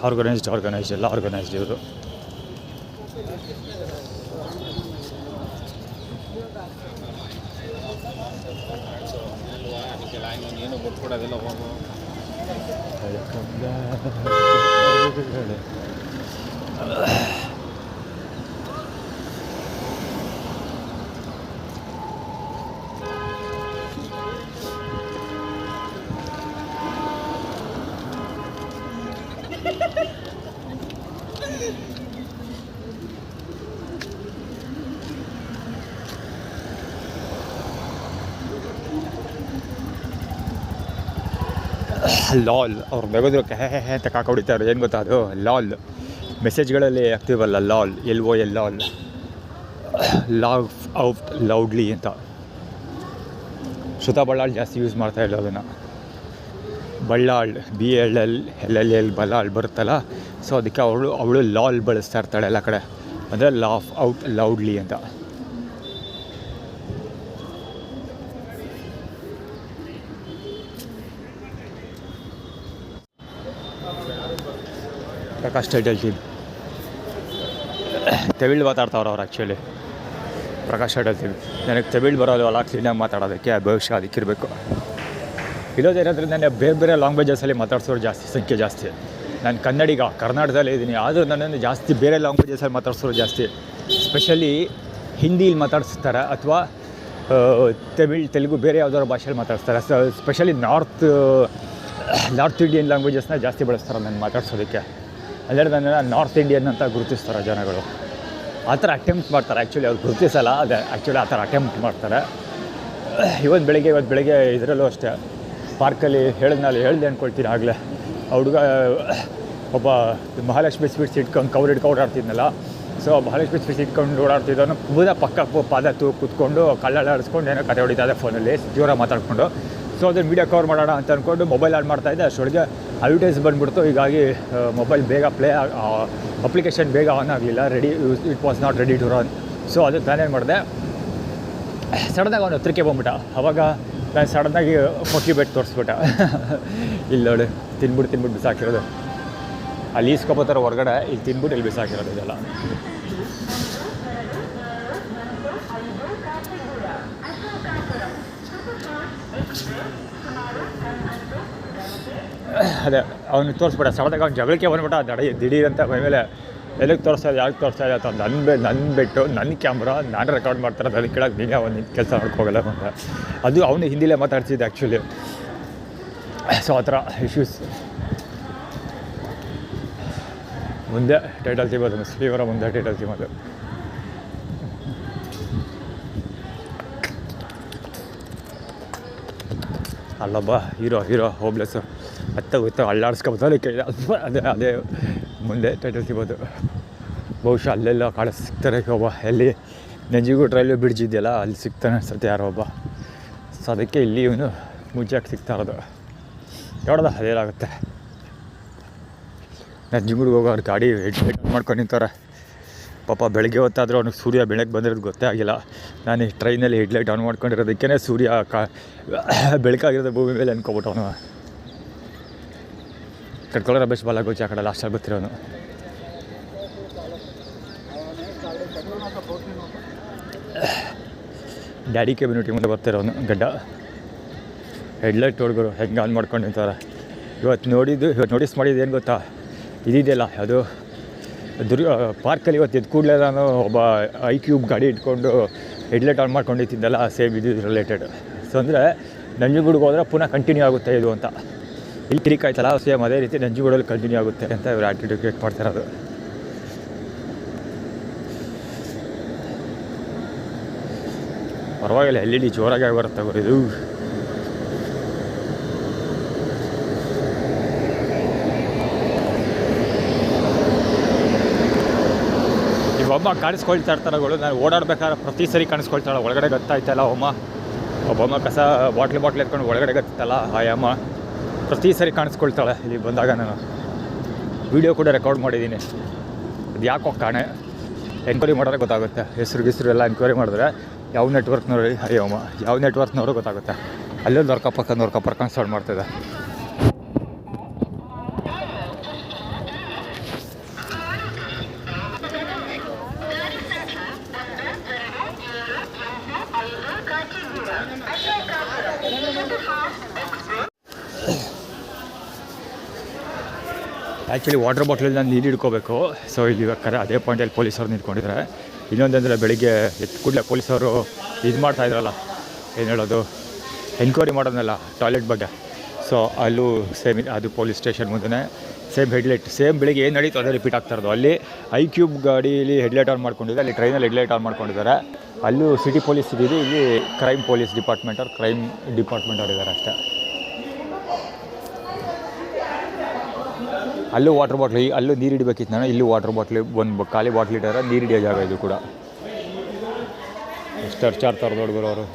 ಆರ್ಗನೈಸ್ಡ್ ಎಲ್ಲ ಆರ್ಗನೈಸ್ಡ್ ಇವರು. ಏನು ಗೊತ್ತುಕೊಡೋದಿಲ್ಲ ಹೋಗು. ಲಾಲ್ ಅವ್ರು ಬೆಗೋದ್ರು ಅಂತ ಕಾಕೊಡಿತಾರೆ. ಏನು ಗೊತ್ತಾ ಅದು ಲಾಲ್ ಮೆಸೇಜ್ಗಳಲ್ಲಿ ಆಗ್ತೀವಲ್ಲ, lol LOL laugh out loudly ಅಂತ. ಶ್ರುತಾ ಬಳ್ಳಾಳ್ ಜಾಸ್ತಿ ಯೂಸ್ ಮಾಡ್ತಾ ಇಲ್ಲ ಅದನ್ನು. ಬಳ್ಳಾಳ್ BLLL ಬಳ್ಳಾಳ್ ಬರುತ್ತಲ್ಲ, ಸೊ ಅದಕ್ಕೆ ಅವಳು ಲಾಲ್ ಬಳಸ್ತಾ ಇರ್ತಾಳೆ ಎಲ್ಲ ಕಡೆ, ಅಂದರೆ ಲಾಫ್ ಔಟ್ ಲೌಡ್ಲಿ ಅಂತ. ಪ್ರಕಾಶ್ ಟೈಟಲ್ ಟೀಮ್ ತಮಿಳ್ ಮಾತಾಡ್ತಾವ್ರು ಅವ್ರು. ಆ್ಯಕ್ಚುಲಿ ಪ್ರಕಾಶ್ ಟೈಟಲ್ ಟೀಮ್ ನನಗೆ ತಮಿಳ್ ಬರೋದು ಅಲ್ಲ, ಕ್ಲೀನಾಗಿ ಮಾತಾಡೋದಕ್ಕೆ ಭವಿಷ್ಯ ಅದಕ್ಕಿರಬೇಕು. ಇರೋದೇನಾದರೆ ನಾನು ಬೇರೆ ಬೇರೆ ಲ್ಯಾಂಗ್ವೇಜಸಲ್ಲಿ ಮಾತಾಡ್ಸೋರು ಸಂಖ್ಯೆ ಜಾಸ್ತಿ. ನಾನು ಕನ್ನಡಿಗ, ಕರ್ನಾಟಕದಲ್ಲೇ ಇದ್ದೀನಿ, ಆದರೂ ನನ್ನನ್ನು ಜಾಸ್ತಿ ಬೇರೆ ಲ್ಯಾಂಗ್ವೇಜಸಲ್ಲಿ ಮಾತಾಡ್ಸೋರು ಜಾಸ್ತಿ. ಸ್ಪೆಷಲಿ ಹಿಂದಿಲಿ ಮಾತಾಡಿಸ್ತಾರೆ ಅಥವಾ ತೆಲುಗು ಬೇರೆ ಯಾವುದಾದ್ರು ಭಾಷೆಯಲ್ಲಿ ಮಾತಾಡ್ತಾರೆ. ಸ್ಪೆಷಲಿ ನಾರ್ತ್ ಇಂಡಿಯನ್ ಲ್ಯಾಂಗ್ವೇಜಸ್ನ ಜಾಸ್ತಿ ಬಳಸ್ತಾರೆ ನಾನು ಮಾತಾಡ್ಸೋದಕ್ಕೆ. ಅಂದರೆ ನನ್ನ ನಾರ್ತ್ ಇಂಡಿಯನ್ ಅಂತ ಗುರುತಿಸ್ತಾರೆ ಜನಗಳು. ಆ ಥರ ಅಟೆಂಪ್ಟ್ ಮಾಡ್ತಾರೆ. ಆ್ಯಕ್ಚುಲಿ ಅವ್ರು ಗುರುತಿಸಲ್ಲ, ಅದೇ ಆ್ಯಕ್ಚುಲಿ ಆ ಥರ ಅಟೆಂಪ್ಟ್ ಮಾಡ್ತಾರೆ. ಇವತ್ತು ಬೆಳಗ್ಗೆ ಇದರಲ್ಲೂ ಅಷ್ಟೇ ಪಾರ್ಕಲ್ಲಿ ಹೇಳ್ದೆ ಅಂದ್ಕೊಳ್ತೀನಿ. ಆಗಲೇ ಹುಡುಗ ಒಬ್ಬ ಮಹಾಲಕ್ಷ್ಮಿ ಸ್ವೀಟ್ಸ್ ಇಟ್ಕೊಂಡು ಕವರ್ ಓಡಾಡ್ತಿದ್ನಲ್ಲ, ಸೊ ಮಹಾಲಕ್ಷ್ಮಿ ಸ್ವೀಟ್ಸ್ ಇಟ್ಕೊಂಡು ಓಡಾಡ್ತಿದ್ದವನು ಪಕ್ಕ ಪಾದ ಕೂತ್ಕೊಂಡು ಕಳ್ಳಾಡಿಸ್ಕೊಂಡು ಏನೋ ಕತೆ ಹೊಡಿತಾ ಇದೆ ಫೋನಲ್ಲಿ ಜೋರ ಮಾತಾಡಿಕೊಂಡು. ಸೊ ಅದನ್ನು ವೀಡಿಯೋ ಕವರ್ ಮಾಡೋಣ ಅಂತ ಅಂದ್ಕೊಂಡು ಮೊಬೈಲ್ ಆನ್ ಮಾಡ್ತಾಯಿದ್ದೆ. ಅಷ್ಟೊಳಗೆ ಅಡ್ವರ್ಟೈಸ್ ಬಂದುಬಿಡ್ತು. ಹೀಗಾಗಿ ಮೊಬೈಲ್ ಬೇಗ ಅಪ್ಲಿಕೇಶನ್ ಬೇಗ ಆನ್ ಆಗಲಿಲ್ಲ. It was not ready to run. So ಅದಕ್ಕೆ ನಾನೇನು ಮಾಡಿದೆ, ಸಡನ್ನಾಗಿ ಅವನು ಹತ್ರಕ್ಕೆ ಬಂದ್ಬಿಟ್ಟ. ಅವಾಗ ನಾನು ಸಡನ್ನಾಗಿ ಮೊಟ್ಟಿಬೇಟ್ ತೋರಿಸ್ಬಿಟ್ಟ. ಇಲ್ಲಿ ನೋಡಿ ತಿನ್ಬಿಟ್ಟು ಬಿಸಾಕಿರೋದು. ಅಲ್ಲಿ ಈಸ್ಕೊಬೋತಾರೆ ಹೊರಗಡೆ, ಇಲ್ಲಿ ತಿನ್ಬಿಟ್ಟು ಇಲ್ಲಿ ಬಿಸಾಕಿರೋದು ಇದೆಲ್ಲ. ಅದೇ ಅವನು ತೋರಿಸ್ಬಿಟ್ಟ. ಸಡನ್ನಾಗಿ ಅವ್ನು ಜಗಳಕ್ಕೆ ಬಂದ್ಬಿಟ್ಟ. ದಿಢೀರಂತ ಮೇಲೆ ಎಲ್ಲಿಗೆ ತೋರಿಸ್ತಾ ಇದೆ, ಯಾಕೆ ತೋರಿಸ್ತಾ ಇದೆ ಅಂತ ನನ್ನ ಬಿಟ್ಟು ನನ್ನ ಕ್ಯಾಮ್ರಾ ನಾನು ರೆಕಾರ್ಡ್ ಮಾಡ್ತಾರೆ. ಅದಕ್ಕೆ ಕೇಳಕ್ಕೆ ನೀನೇ ಒಂದು ಕೆಲಸ ಮಾಡ್ಕೋಗಲ್ಲ ಅಂತ. ಅದು ಅವನು ಹಿಂದಿಲೇ ಮಾತಾಡ್ತಿದ್ದೆ ಆ್ಯಕ್ಚುಲಿ. ಸೊ ಆ ಥರ ಇಶ್ಯೂಸ್. ಮುಂದೆ ಟೈಟಲ್ ಸಿಗೋದು ಮುಸ್ಲಿಮರ ಮುಂದೆ ಟೈಟಲ್ ಸಿಗೋದು. ಅಲ್ಲೊಬ್ಬ ಹೀರೋ ಹೋಬ್ಲೆಸ್ಸು ಗೊತ್ತ ಅಲ್ಲಾಡಿಸ್ಕೊಬೋದು. ಅದೇ ಮುಂದೆ ಟೈಟಲ್ ಸಿಗೋದು. ಬಹುಶಃ ಅಲ್ಲೆಲ್ಲ ಸಿಗ್ತಾರೆ ಒಬ್ಬ. ಎಲ್ಲಿ ನಂಜನಗೂಡು ರೈಲ್ವೆ ಬ್ರಿಡ್ಜ್ ಇದೆಯಲ್ಲ, ಅಲ್ಲಿ ಸಿಗ್ತಾನೆ ಅನ್ಸುತ್ತೆ ಯಾರೋ ಒಬ್ಬ. ಸೊ ಅದಕ್ಕೆ ಇಲ್ಲಿ ಇವನು ಮುಂಚೆಯಾಗಿ ಸಿಗ್ತಾ ಇರೋದು. ನೋಡ್ದ ಅದೇನಾಗುತ್ತೆ. ನಂಜನಗೂಡಿಗೆ ಹೋಗೋರು ಗಾಡಿ ಹೆಡ್ ಮಾಡ್ಕೊಂಡು ನಿಂತಾರೆ. ಪಾಪ ಬೆಳಗ್ಗೆ ಹೊತ್ತಾದರೂ ಅವ್ನಿಗೆ ಸೂರ್ಯ ಬೆಳಗ್ಗೆ ಬಂದಿರೋದು ಗೊತ್ತೇ ಆಗಿಲ್ಲ. ನಾನು ಈ ಟ್ರೈನಲ್ಲಿ ಹೆಡ್ಲೈಟ್ ಆನ್ ಮಾಡ್ಕೊಂಡಿರೋದಕ್ಕೇ ಸೂರ್ಯ ಬೆಳಕಾಗಿರೋದು ಭೂಮಿ ಮೇಲೆ ಅನ್ಕೊಬಿಟ್ಟು ಅವನು ಕಟ್ಕೊಳ್ಳೋ ರಬೇಶ್ ಬಾಲಾಗೋಚಿ ಆ ಕಡೆ ಲಾಸ್ಟಲ್ಲಿ ಗೊತ್ತಿರೋನು. ಡ್ಯಾಡಿ ಕಮ್ಯುನಿಟಿ ಮುಂದೆ ಬರ್ತಿರೋನು ಗಡ್ಡ. ಹೆಡ್ಲೈಟ್ ಹುಡುಗರು ಹೆಂಗೆ ಆನ್ ಮಾಡ್ಕೊಂಡು ನಿಂತಾರೆ. ಇವತ್ತು ನೋಟಿಸ್ ಮಾಡಿದ್ದು ಏನು ಗೊತ್ತಾ, ಇದಿದೆಯಲ್ಲ ಅದು ಪಾರ್ಕಲ್ಲಿ ಇವತ್ತು ಎದ್ದು ಕೂಡಲೇ ನಾನು ಒಬ್ಬ iQube ಗಾಡಿ ಇಟ್ಕೊಂಡು ಹೆಡ್ಲೈಟ್ ಆನ್ ಮಾಡ್ಕೊಂಡಿದ್ದಿದ್ದಲ್ಲ, ಸೇಮ್ ಇದು ರಿಲೇಟೆಡ್. ಸೊ ಅಂದರೆ ನಂಜನಗೂಡಿಗೆ ಹೋದರೆ ಪುನಃ ಕಂಟಿನ್ಯೂ ಆಗುತ್ತೆ ಇದು ಅಂತ. ಇಲ್ಲಿ ತಿರುಗಾಯ್ತಲ್ಲ, ಸೇಮ್ ಅದೇ ರೀತಿ ನಂಜನಗೂಡಲ್ಲಿ ಕಂಟಿನ್ಯೂ ಆಗುತ್ತೆ ಅಂತ ಇವರು ಆ್ಯಟಿಟ್ಯೂಡ್ ಕ್ರಿಯೇಟ್ ಮಾಡ್ತಿರೋದು. ಪರವಾಗಿಲ್ಲ, LED ಜೋರಾಗಿ ಬರುತ್ತೆ ಇದು. ಕಾಣಿಸ್ಕೊಳ್ತಾ ಇರ್ತಾರಗಳು. ನಾನು ಓಡಾಡ್ಬೇಕಾದ್ರೆ ಪ್ರತಿ ಸರಿ ಕಾಣಿಸ್ಕೊಳ್ತಾಳೆ. ಒಳಗಡೆ ಗೊತ್ತಾಯ್ತಲ್ಲ ಒಬ್ಬಮ್ಮ ಕಸ ಬಾಟ್ಲಿ ಎತ್ಕೊಂಡು ಒಳಗಡೆ ಗೊತ್ತಿತ್ತಲ್ಲ ಆ ಅಮ್ಮ ಪ್ರತಿ ಸರಿ ಕಾಣಿಸ್ಕೊಳ್ತಾಳೆ. ಇಲ್ಲಿ ಬಂದಾಗ ನಾನು ವೀಡಿಯೋ ಕೂಡ ರೆಕಾರ್ಡ್ ಮಾಡಿದ್ದೀನಿ. ಅದು ಯಾಕೋ ಕಾಣೆ ಎನ್ಕ್ವೈರಿ ಮಾಡಿದ್ರೆ ಗೊತ್ತಾಗುತ್ತೆ. ಹೆಸರು ಎಲ್ಲ ಎನ್ಕ್ವೈರಿ ಮಾಡಿದ್ರೆ ಯಾವ ನೆಟ್ವರ್ಕ್ನವ್ರು ಅಯ್ಯಮ್ಮ ಯಾವ ನೆಟ್ವರ್ಕ್ನವರು ಗೊತ್ತಾಗುತ್ತೆ. ಅಲ್ಲೇ ನೊರ್ಕಪ್ಪರ್ಕೊಂಡು ಸ್ಟಾರ್ಟ್ ಮಾಡ್ತಿದ್ದೆ. ಆ್ಯಕ್ಚುಲಿ ವಾಟರ್ ಬಾಟ್ಲಲ್ಲಿ ನಾನು ನೀರು ಹಿಡ್ಕೋಬೇಕು. ಸೊ ಇಲ್ಲಿ ಬೇಕಾದ್ರೆ ಅದೇ ಪಾಯಿಂಟಲ್ಲಿ ಪೊಲೀಸವ್ರು ನಿಂತ್ಕೊಂಡಿದ್ದಾರೆ. ಇನ್ನೊಂದಂದರೆ ಬೆಳಿಗ್ಗೆ ಎದ್ದು ಕೂಡಲೇ ಪೊಲೀಸವರು ಇದು ಮಾಡ್ತಾಯಿದ್ರಲ್ಲ, ಏನು ಹೇಳೋದು, ಎನ್ಕ್ವೈರಿ ಮಾಡೋದನ್ನೆಲ್ಲ ಟಾಯ್ಲೆಟ್ ಬಗ್ಗೆ. ಸೊ ಅಲ್ಲೂ ಸೇಮ್ ಅದು ಪೊಲೀಸ್ ಸ್ಟೇಷನ್ ಮುಂದೆ ಸೇಮ್ ಹೆಡ್ಲೈಟ್, ಸೇಮ್ ಬೆಳಿಗ್ಗೆ ಏನು ನಡೀತು ಅದೇ ರಿಪೀಟ್ ಆಗ್ತಾ ಇರೋದು. ಅಲ್ಲಿ ಐಕ್ಯೂಬ್ ಗಾಡೀಲಿ ಹೆಡ್ಲೈಟ್ ಆನ್ ಮಾಡ್ಕೊಂಡಿದ್ದಾರೆ, ಅಲ್ಲಿ ಟ್ರೈನಲ್ಲಿ ಹೆಡ್ಲೈಟ್ ಆನ್ ಮಾಡ್ಕೊಂಡಿದ್ದಾರೆ. ಅಲ್ಲೂ ಸಿಟಿ ಪೊಲೀಸ್ ಇದ್ದಿದ್ದು, ಇಲ್ಲಿ ಕ್ರೈಮ್ ಪೊಲೀಸ್ ಡಿಪಾರ್ಟ್ಮೆಂಟ್ ಅವ್ರು ಕ್ರೈಮ್ ಡಿಪಾರ್ಟ್ಮೆಂಟ್ ಅವ್ರು ಇದ್ದಾರೆ ಅಷ್ಟೇ. ಅಲ್ಲೂ ವಾಟರ್ ಬಾಟ್ಲಿ, ಅಲ್ಲೂ ನೀರು ಹಿಡಿಬೇಕಿತ್ತು ನಾನು. ಇಲ್ಲೂ ವಾಟರ್ ಬಾಟ್ಲಿ ಒಂದು ಖಾಲಿ ಬಾಟ್ಲಿ ಇಟ್ಟಾರೆ. ನೀರು ಹಿಡಿಯೋ ಜಾಗ ಇದು ಕೂಡ. ಎಷ್ಟು ಅರ್ಚಾಡ್ತಾರೆ ನೋಡ್ಬರೋ ಅವರು.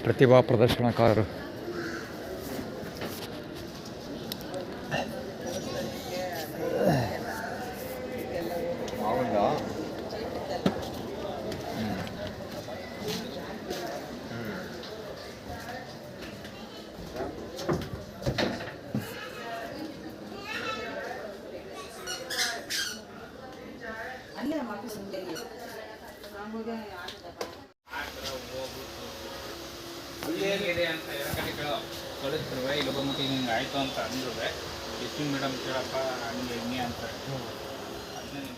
ಪ್ರತಿಭಾ ಪ್ರದರ್ಶನಕಾರರು. ಅಲ್ಲೇನಿದೆ ಅಂತ ಯಾಕಂದ್ರೆ ಕಳಿಸ್ತಾರೆ. ಇಲ್ಲಿ ಬಂದ್ಬಿಟ್ಟು ಹಿಂಗೆ ಆಯಿತು ಅಂತ ಅಂದ್ರು ಎಷ್ಟು ಮೇಡಮ್ ಕೇಳಪ್ಪ ಹಂಗೆ ಹಿಂಗೆ ಅಂತ ಅದನ್ನೇ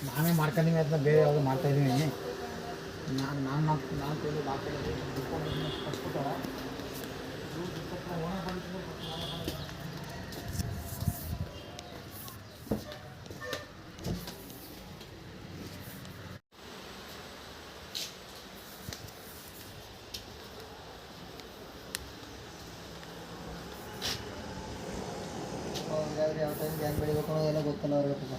ನಾವೇ ಮಾಡ್ಕೊಂಡಿವಿ ಅದನ್ನ ಬೇರೆ ಯಾವುದು ಮಾಡ್ತಾಯಿದ್ದೀವಿ. ನಾನು ಯಾವ ಟೈಮ್ ಹೆಂಗೆ ಬೆಳಿಬೇಕು ಅನ್ನೋದೆಲ್ಲ ಗೊತ್ತಲ್ಲ ಅವ್ರಿಗೆ. ತುಂಬ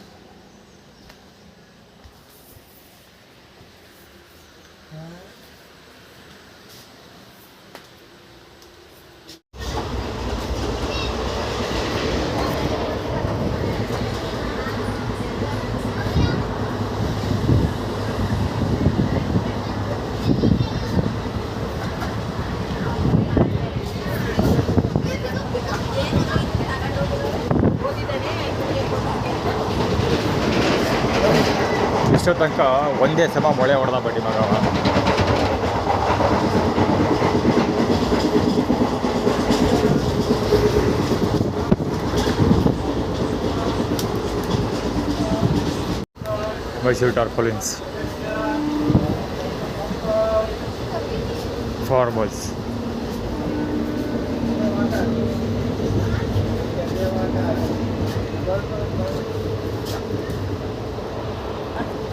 ಇಷ್ಟೋ ತನಕ ಒಂದೇ ಸಮ ಮೊಳೆ ಹೊಡೆದ ಬಡ್ಡಿ ಮಗ. ಮೈಸೂರು ಟಾರ್ಪಲಿನ್ಸ್ ಫಾರ್ಮಲ್ಸ್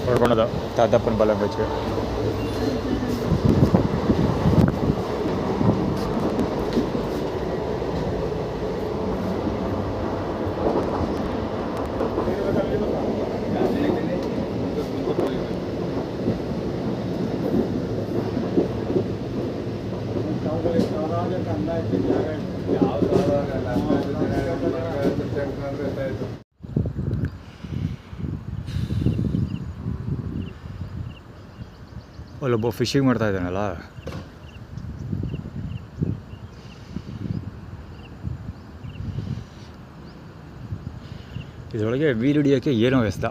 ನೋಡ್ಕೊಳೋದು ತಾತಪ್ಪನ ಬಲ ಬಚ್ಚು. ಅಲ್ಲೊಬ್ಬ ಫಿಶಿಂಗ್ ಮಾಡ್ತಾ ಇದ್ದಾನಲ್ಲ, ಇದರೊಳಗೆ ಮೀನು ಹಿಡಿಯೋಕ್ಕೆ ಏನೋ ವ್ಯಸ್ತ.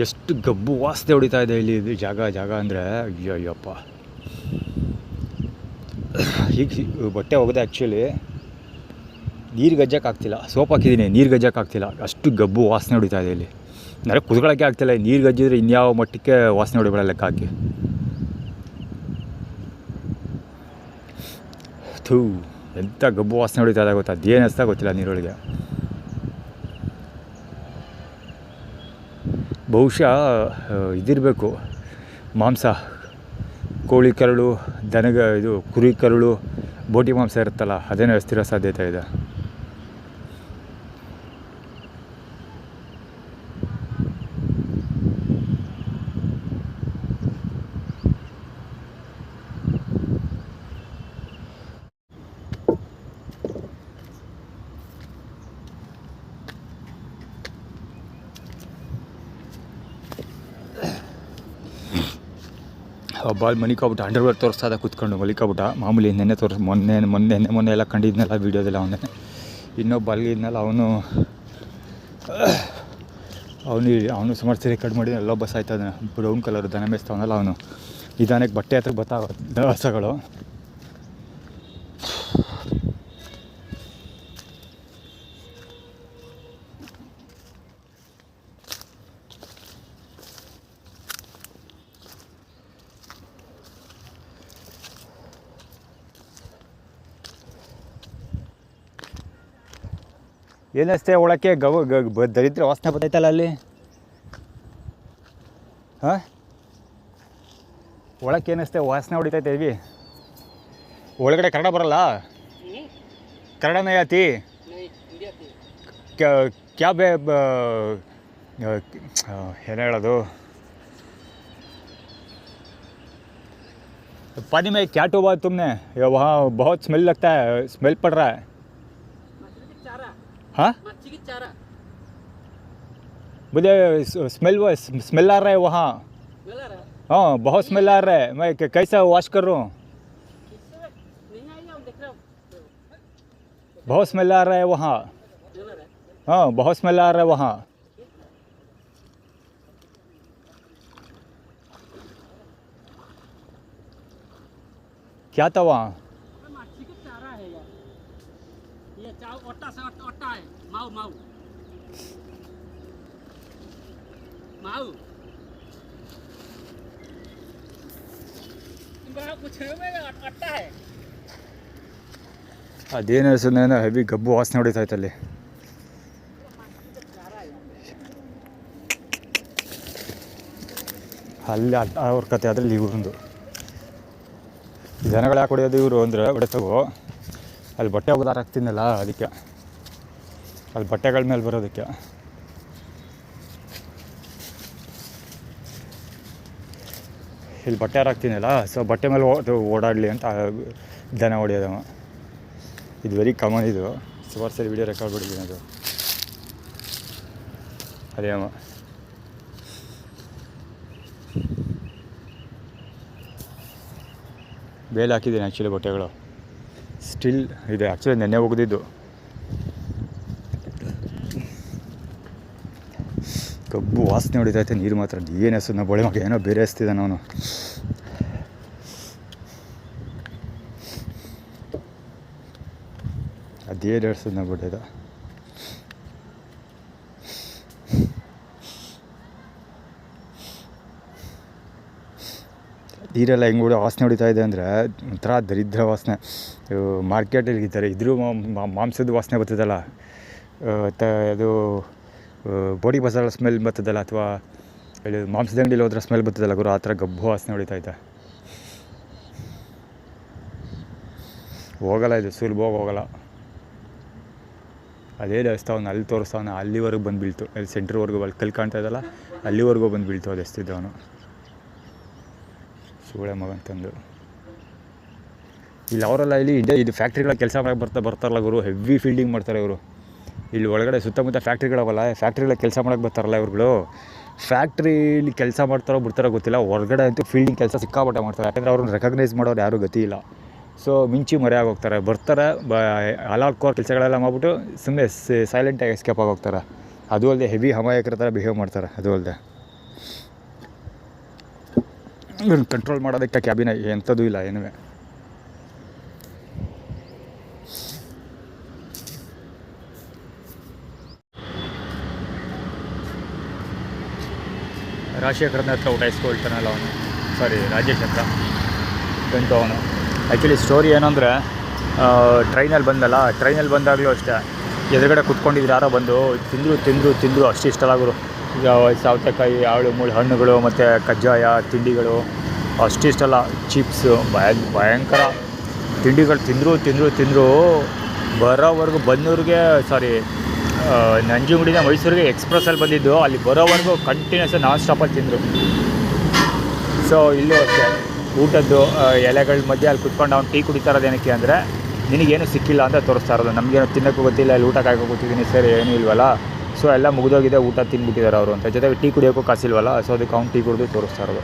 ಎಷ್ಟು ಗಬ್ಬು ವಾಸನೆ ಹೊಡಿತಾ ಇದೆ ಇಲ್ಲಿ. ಇದು ಜಾಗ ಅಂದರೆ ಅಯ್ಯಪ್ಪ ಹೀಗೆ ಬಟ್ಟೆ ಒಗೆದೆ ಆ್ಯಕ್ಚುಲಿ ನೀರು ಗಜ್ಜಕ್ಕಾಗ್ತಿಲ್ಲ. ಸೋಪ್ ಹಾಕಿದ್ದೀನಿ, ನೀರು ಗಜ್ಜಕ್ಕಾಗ್ತಿಲ್ಲ, ಅಷ್ಟು ಗಬ್ಬು ವಾಸನೆ ಹೊಡಿತಾ ಇದೆ ಇಲ್ಲಿ. ನನಗೆ ಕುತ್ಕೊಳ್ಳೋಕ್ಕೆ ಆಗ್ತಿಲ್ಲ. ನೀರು ಗಜ್ಜಿದ್ರೆ ಇನ್ಯಾವ ಮಟ್ಟಕ್ಕೆ ವಾಸನೆ ಹೊಡಿಬೇಡ ಲೆಕ್ಕ ಹಾಕಿ. ಥೂ, ಎಂಥ ಗಬ್ಬು ವಾಸನೆ ಹೊಡಿತಾ ಇದೆ ಗೊತ್ತಾ. ಅದೇನು ಅನಿಸ್ತಾ ಗೊತ್ತಿಲ್ಲ ನೀರೊಳಗೆ. ಬಹುಶಃ ಇದಿರಬೇಕು, ಮಾಂಸ, ಕೋಳಿ ಕರಳು, ಇದು ಕುರಿ ಕರಳು, ಬೋಟಿ ಮಾಂಸ ಇರುತ್ತಲ್ಲ, ಅದೇನೋ ಎಸ್ತಿರೋ ಸಾಧ್ಯತೆ ಇದೆ. ಬಾಲ್ ಮಲಿಕಾಬಿಟ್ಟ, ಅಂಡರ್ವೇರ್ ತೋರಿಸ್ತಾ ಇದ್ದ ಕೂತ್ಕೊಂಡು ಮಲಿಕಾಬಿಟ್ಟ. ಮಾಮೂಲಿ ಮೊನ್ನೆ ಎಲ್ಲ ಕಂಡಿದ್ನೆಲ್ಲ ವೀಡಿಯೋದೆಲ್ಲ ಇನ್ನೊಬ್ಬ ಅಲ್ಲಿದ್ನಲ್ಲ ಅವನು ಸುಮಾರು ಸರಿ ಕಟ್ ಮಾಡಿ ಎಲ್ಲೊಬ್ಬ ಸಾಯ್ತಾ ಇದ್ದಾನೆ. ಬ್ರೌನ್ ಕಲರ್ ದನ ಮೇಯಿಸ್ತಾವನಲ್ಲ ಅವನು. ನಿಧಾನಕ್ಕೆ ಬಟ್ಟೆ ಹತ್ರ ಬರ್ತಾವ ಹಸಗಳು. ಏನಷ್ಟೇ ಒಳಕ್ಕೆ ದರಿದ್ರ ವಾಸನೆ ಬರ್ತೈತಲ್ಲ ಅಲ್ಲಿ. ಹಾಂ, ಒಳಕ್ಕೆ ಏನಷ್ಟೇ ವಾಸನೆ ಹೊಡಿತೈತೆ ಇವಿ. ಒಳಗಡೆ ಕನ್ನಡ ಬರಲ್ಲ? ಕನ್ನಡನೇ ಆತಿ ಕ್ಯಾ ಏನು ಹೇಳೋದು, पानी में क्या टोबा तुमने? वहाँ बहुत स्मेल लगता है, स्मेल पड़ रहा है. हाँ, मुझे स्मेल आ रहा है वहाँ. हाँ, बहुत स्मेल आ रहा है. मैं कैसा वॉश कर रहा हूँ? बहुत स्मेल आ रहा है वहाँ. हाँ, बहुत स्मेल आ रहा है वहाँ. क्या था वहाँ? मच्छी का चारा है यार. ये ओट्टा से ओट्टा है. माऊ कुछ ओट्टा है. ಅದೇನು ಸುಮ್ಮನೆ ಹೆವಿ ಗಬ್ಬು ವಾಸನೆ ಹೊಡಿತೈತೆ ಅಲ್ಲಿ. ಅಲ್ಲಿ ಅವ್ರ ಕತೆ ಅದರಲ್ಲಿ ಇವ್ರೊಂದು ಜನಗಳು ಯಾಕೆ ಹೊಡೆಯೋದು ಇವರು ಅಂದರೆ ಹೊಡೆತವು ಅಲ್ಲಿ ಬಟ್ಟೆ ಒಗ್ದಾರ ಹಾಕ್ತೀನಲ್ಲ ಅದಕ್ಕೆ, ಅಲ್ಲಿ ಬಟ್ಟೆಗಳ ಮೇಲೆ ಬರೋದಕ್ಕೆ. ಇಲ್ಲಿ ಬಟ್ಟೆ ಹಾಕ್ತೀನಲ್ಲ, ಸೊ ಬಟ್ಟೆ ಮೇಲೆ ಓಡಾಡಲಿ ಅಂತ ದನ ಹೊಡೆಯೋದವ. ಇದು ವೆರಿ ಕಾಮನ್. ಇದು ಸುಮಾರು ಸರಿ ವಿಡಿಯೋ ರೆಕಾರ್ಡ್ ಮಾಡಿದ್ದೀನಿ. ಅದು ಅದೇ ಅವ ಬೇಲೆ ಹಾಕಿದ್ದೀನಿ ಆ್ಯಕ್ಚುಲಿ. ಬಟ್ಟೆಗಳು ಸ್ಟಿಲ್ ಇದೆ ಆ್ಯಕ್ಚುಲಿ, ನೆನ್ನೆ ಒಗೆದಿದ್ದು. ಕಬ್ಬು ವಾಸನೆ ಹೊಡಿತೈತೆ. ನೀರು ಮಾತ್ರ ಏನು ಹೆಸರು ನಾವು ಬಳೆ ಮಗ ಏನೋ ಬೇರೆ ಹಸ್ತಿದ್ದಾನೆ ಅವನು. ಅದೇನು ಹೇಳ್ಸೋದು ನಾವು ಬಿಟ್ಟಿದ್ದ. ನೀರೆಲ್ಲ ಹೆಂಗೆ ವಾಸನೆ ಹೊಡಿತಾ ಇದೆ ಅಂದರೆ ಒಂಥರ ದರಿದ್ರ ವಾಸನೆ. ಮಾರ್ಕೆಟಲ್ಲಿ ಇದ್ದಾರೆ ಇದ್ರೂ ಮಾಂಸದ ವಾಸನೆ ಬರ್ತದಲ್ಲ, ಅದು ಬೋಡಿ ಬಸಾಲ ಸ್ಮೆಲ್ ಬರ್ತದಲ್ಲ, ಅಥವಾ ಇಲ್ಲಿ ಮಾಂಸದ ಅಂಗಡಿಲಿ ಹೋದ್ರೆ ಸ್ಮೆಲ್ ಬರ್ತದಲ್ಲ ಗುರು, ಆ ಥರ ಗಬ್ಬು ವಾಸನೆ ಹೊಡಿತೈತೆ. ಹೋಗಲ್ಲ ಇದು, ಸುಲಭವಾಗಿ ಹೋಗಲ್ಲ. ಅದೇ ದೇವಸ್ಥಾನ ಅಲ್ಲಿ ತೋರಿಸ್ತಾವನ, ಅಲ್ಲಿವರೆಗೂ ಬಂದು ಬೀಳ್ತು. ಅಲ್ಲಿ ಸೆಂಟ್ರ್ವರೆಗೂ ಅಲ್ಲಿ ಕಲ್ ಕಾಣ್ತಾ ಇದ್ದಲ್ಲ, ಅಲ್ಲಿವರೆಗೂ ಬಂದು ಬೀಳ್ತು ಅದು ಎಸ್ತಿದ್ದವನು. ಸೂಳೆ ಮಗಂತಂದು ಇಲ್ಲಿ ಅವರೆಲ್ಲ ಇಲ್ಲಿ ಇದು ಫ್ಯಾಕ್ಟ್ರಿಗಳ ಕೆಲಸ ಮಾಡಕ್ಕೆ ಬರ್ತಾರಲ್ಲ ಗುರು, ಹೆವಿ ಫೀಲ್ಡಿಂಗ್ ಮಾಡ್ತಾರೆ ಇವರು. ಇಲ್ಲಿ ಒಳಗಡೆ ಸುತ್ತಮುತ್ತ ಫ್ಯಾಕ್ಟ್ರಿಗಳವಲ್ಲ, ಫ್ಯಾಕ್ಟ್ರಿಗಳ ಕೆಲಸ ಮಾಡೋಕ್ಕೆ ಬರ್ತಾರಲ್ಲ ಇವ್ರುಗಳು. ಫ್ಯಾಕ್ಟ್ರಿಲಿ ಕೆಲಸ ಮಾಡ್ತಾರೋ ಬಿಡ್ತಾರೋ ಗೊತ್ತಿಲ್ಲ, ಹೊರಗಡೆ ಅಂತೂ ಫೀಲ್ಡಿಂಗ್ ಕೆಲಸ ಸಿಕ್ಕಾಪಟ್ಟೆ ಮಾಡ್ತಾರೆ. ಯಾಕಂದರೆ ಅವ್ರನ್ನ ರೆಕಗ್ನೈಸ್ ಮಾಡೋರು ಯಾರೂ ಗತಿ ಇಲ್ಲ. ಸೊ ಮಿಂಚಿ ಮರೆಯಾಗಿ ಹೋಗ್ತಾರೆ. ಬರ್ತಾರೆ, ಅಲಾಡ್ಕೋರ್ ಕೆಲಸಗಳೆಲ್ಲ ಮಾಡಿಬಿಟ್ಟು ಸುಮ್ಮನೆ ಸೈಲೆಂಟಾಗಿ ಎಸ್ಕೇಪ್ ಆಗೋಗ್ತಾರೆ. ಅದು ಅಲ್ಲದೆ ಹೆವಿ ಅಮಾಯಕರ ಥರ ಬಿಹೇವ್ ಮಾಡ್ತಾರೆ. ಅದು ಅಲ್ಲದೆ ಇವ್ರನ್ನ ಕಂಟ್ರೋಲ್ ಮಾಡೋದಕ್ಕೆ ಕ್ಯಾಬಿನ ಎಂಥದ್ದು ಇಲ್ಲ. ಏನುವೆ ರಾಜಶೇಖರನ ಹತ್ರ ಊಟ ಇಸ್ಕೊಳ್ತಾನಲ್ಲ ಅವನು, ಸಾರಿ ರಾಜೇಶ್ ಹತ್ರ ಗಂಟು ಅವನು. ಆ್ಯಕ್ಚುಲಿ ಸ್ಟೋರಿ ಏನಂದರೆ ಟ್ರೈನಲ್ಲಿ ಬಂದಾಗಲೂ ಅಷ್ಟೇ ಎದುರುಗಡೆ ಕುತ್ಕೊಂಡಿದ್ರು ಯಾರೋ ಬಂದು ತಿಂದರು ಅಷ್ಟಿಷ್ಟಲಾಗರು. ಈಗ ಸೌತೆಕಾಯಿ, ಆಳು ಮೂಳು ಹಣ್ಣುಗಳು ಮತ್ತು ಕಜ್ಜಾಯ ತಿಂಡಿಗಳು ಅಷ್ಟಿಷ್ಟಲ್ಲ. ಚಿಪ್ಸು ಭಯಂಕರ ತಿಂಡಿಗಳು ತಿಂದರು ಬರೋವರೆಗೂ ಬನ್ನೂರಿಗೆ ನಂಜನಗೂಡಿನ ಮೈಸೂರಿಗೆ ಎಕ್ಸ್ಪ್ರೆಸ್ಸಲ್ಲಿ ಬಂದಿದ್ದು, ಅಲ್ಲಿ ಬರೋವರೆಗೂ ಕಂಟಿನ್ಯೂಸ್ ನಾನ್ ಸ್ಟಾಪಲ್ಲಿ ತಿಂದರು. ಸೊ ಇಲ್ಲೂ ಅಷ್ಟೇ ಊಟದ್ದು ಎಲೆಗಳ ಮಧ್ಯೆ ಅಲ್ಲಿ ಕುತ್ಕೊಂಡು ಅವ್ನು ಟೀ ಕುಡಿತಾ ಇರೋದೇನಕ್ಕೆ ಅಂದರೆ ನಿನಗೇನು ಸಿಕ್ಕಿಲ್ಲ ಅಂತ ತೋರಿಸ್ತಾ ಇರೋದು. ನಮಗೇನು ತಿನ್ನೋಕ್ಕೂ ಗೊತ್ತಿಲ್ಲ, ಇಲ್ಲಿ ಊಟ ಕಾಯ್ಕೊ ಕೂತಿದ್ದೀನಿ ಸರ್, ಏನೂ ಇಲ್ವಲ್ಲ. ಸೊ ಎಲ್ಲ ಮುಗಿದೋಗಿದೆ, ಊಟ ತಿಂದ್ಬಿಟ್ಟಿದ್ದಾರೆ ಅವರು ಅಂತ. ಜೊತೆಗೆ ಟೀ ಕುಡಿಯೋಕ್ಕೂ ಕಾಸಿಲ್ವಲ್ಲ, ಸೊ ಅದಕ್ಕೆ ಅವ್ನು ಟೀ ಕುಡಿದು ತೋರಿಸ್ತಾ ಇರೋದು.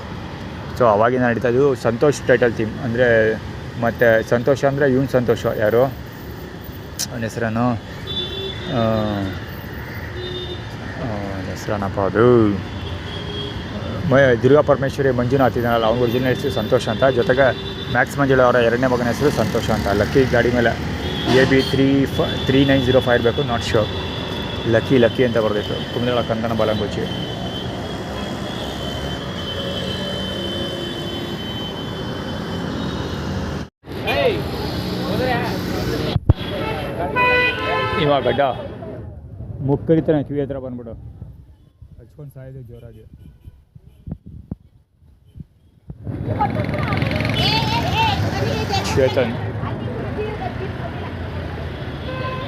ಸೊ ಅವಾಗಿಂದ ನಡೀತಾ ಇದು ಸಂತೋಷ್ ಟೈಟಲ್ ಥೀಮ್ ಅಂದರೆ. ಮತ್ತು ಸಂತೋಷ ಅಂದರೆ ಇವನು ಸಂತೋಷ ಯಾರು ಅವನ ಹೆಸರೇನು ಹೆಸರನಪ್ಪ ಅದು ದುರ್ಗಾ ಪರಮೇಶ್ವರಿ ಮಂಜುನಾಥ್ ಇದ್ದಾನಲ್ಲ, ಅವ್ನ ಒರಿಜಿನಲ್ ಹೆಸರು ಸಂತೋಷ ಅಂತ. ಜೊತೆಗೆ ಮ್ಯಾಕ್ಸ್ ಮಂಜುಳ ಅವರ ಎರಡನೇ ಮಗನ ಹೆಸರು ಸಂತೋಷ ಅಂತ. ಲಕ್ಕಿ ಗಾಡಿ ಮೇಲೆ AB 3905 ಇರಬೇಕು, ನಾಟ್ ಶ್ಯೂರ್. ಲಕ್ಕಿ ಅಂತ ಬರಬೇಕು. ಕುಂದಳ ಕಂದನ ಬಾಲಂಗುಚಿ. ಇವಾಗ ಗಡ್ಡ ಮುಕ್ಕರಿತಾನೆ ಕಿವಿ ಹತ್ರ ಬಂದ್ಬಿಡು ಹಚ್ಕೊಂಡು ಸಾಯೋದು ಜೋರಾಗಿ. ಚೇತನ್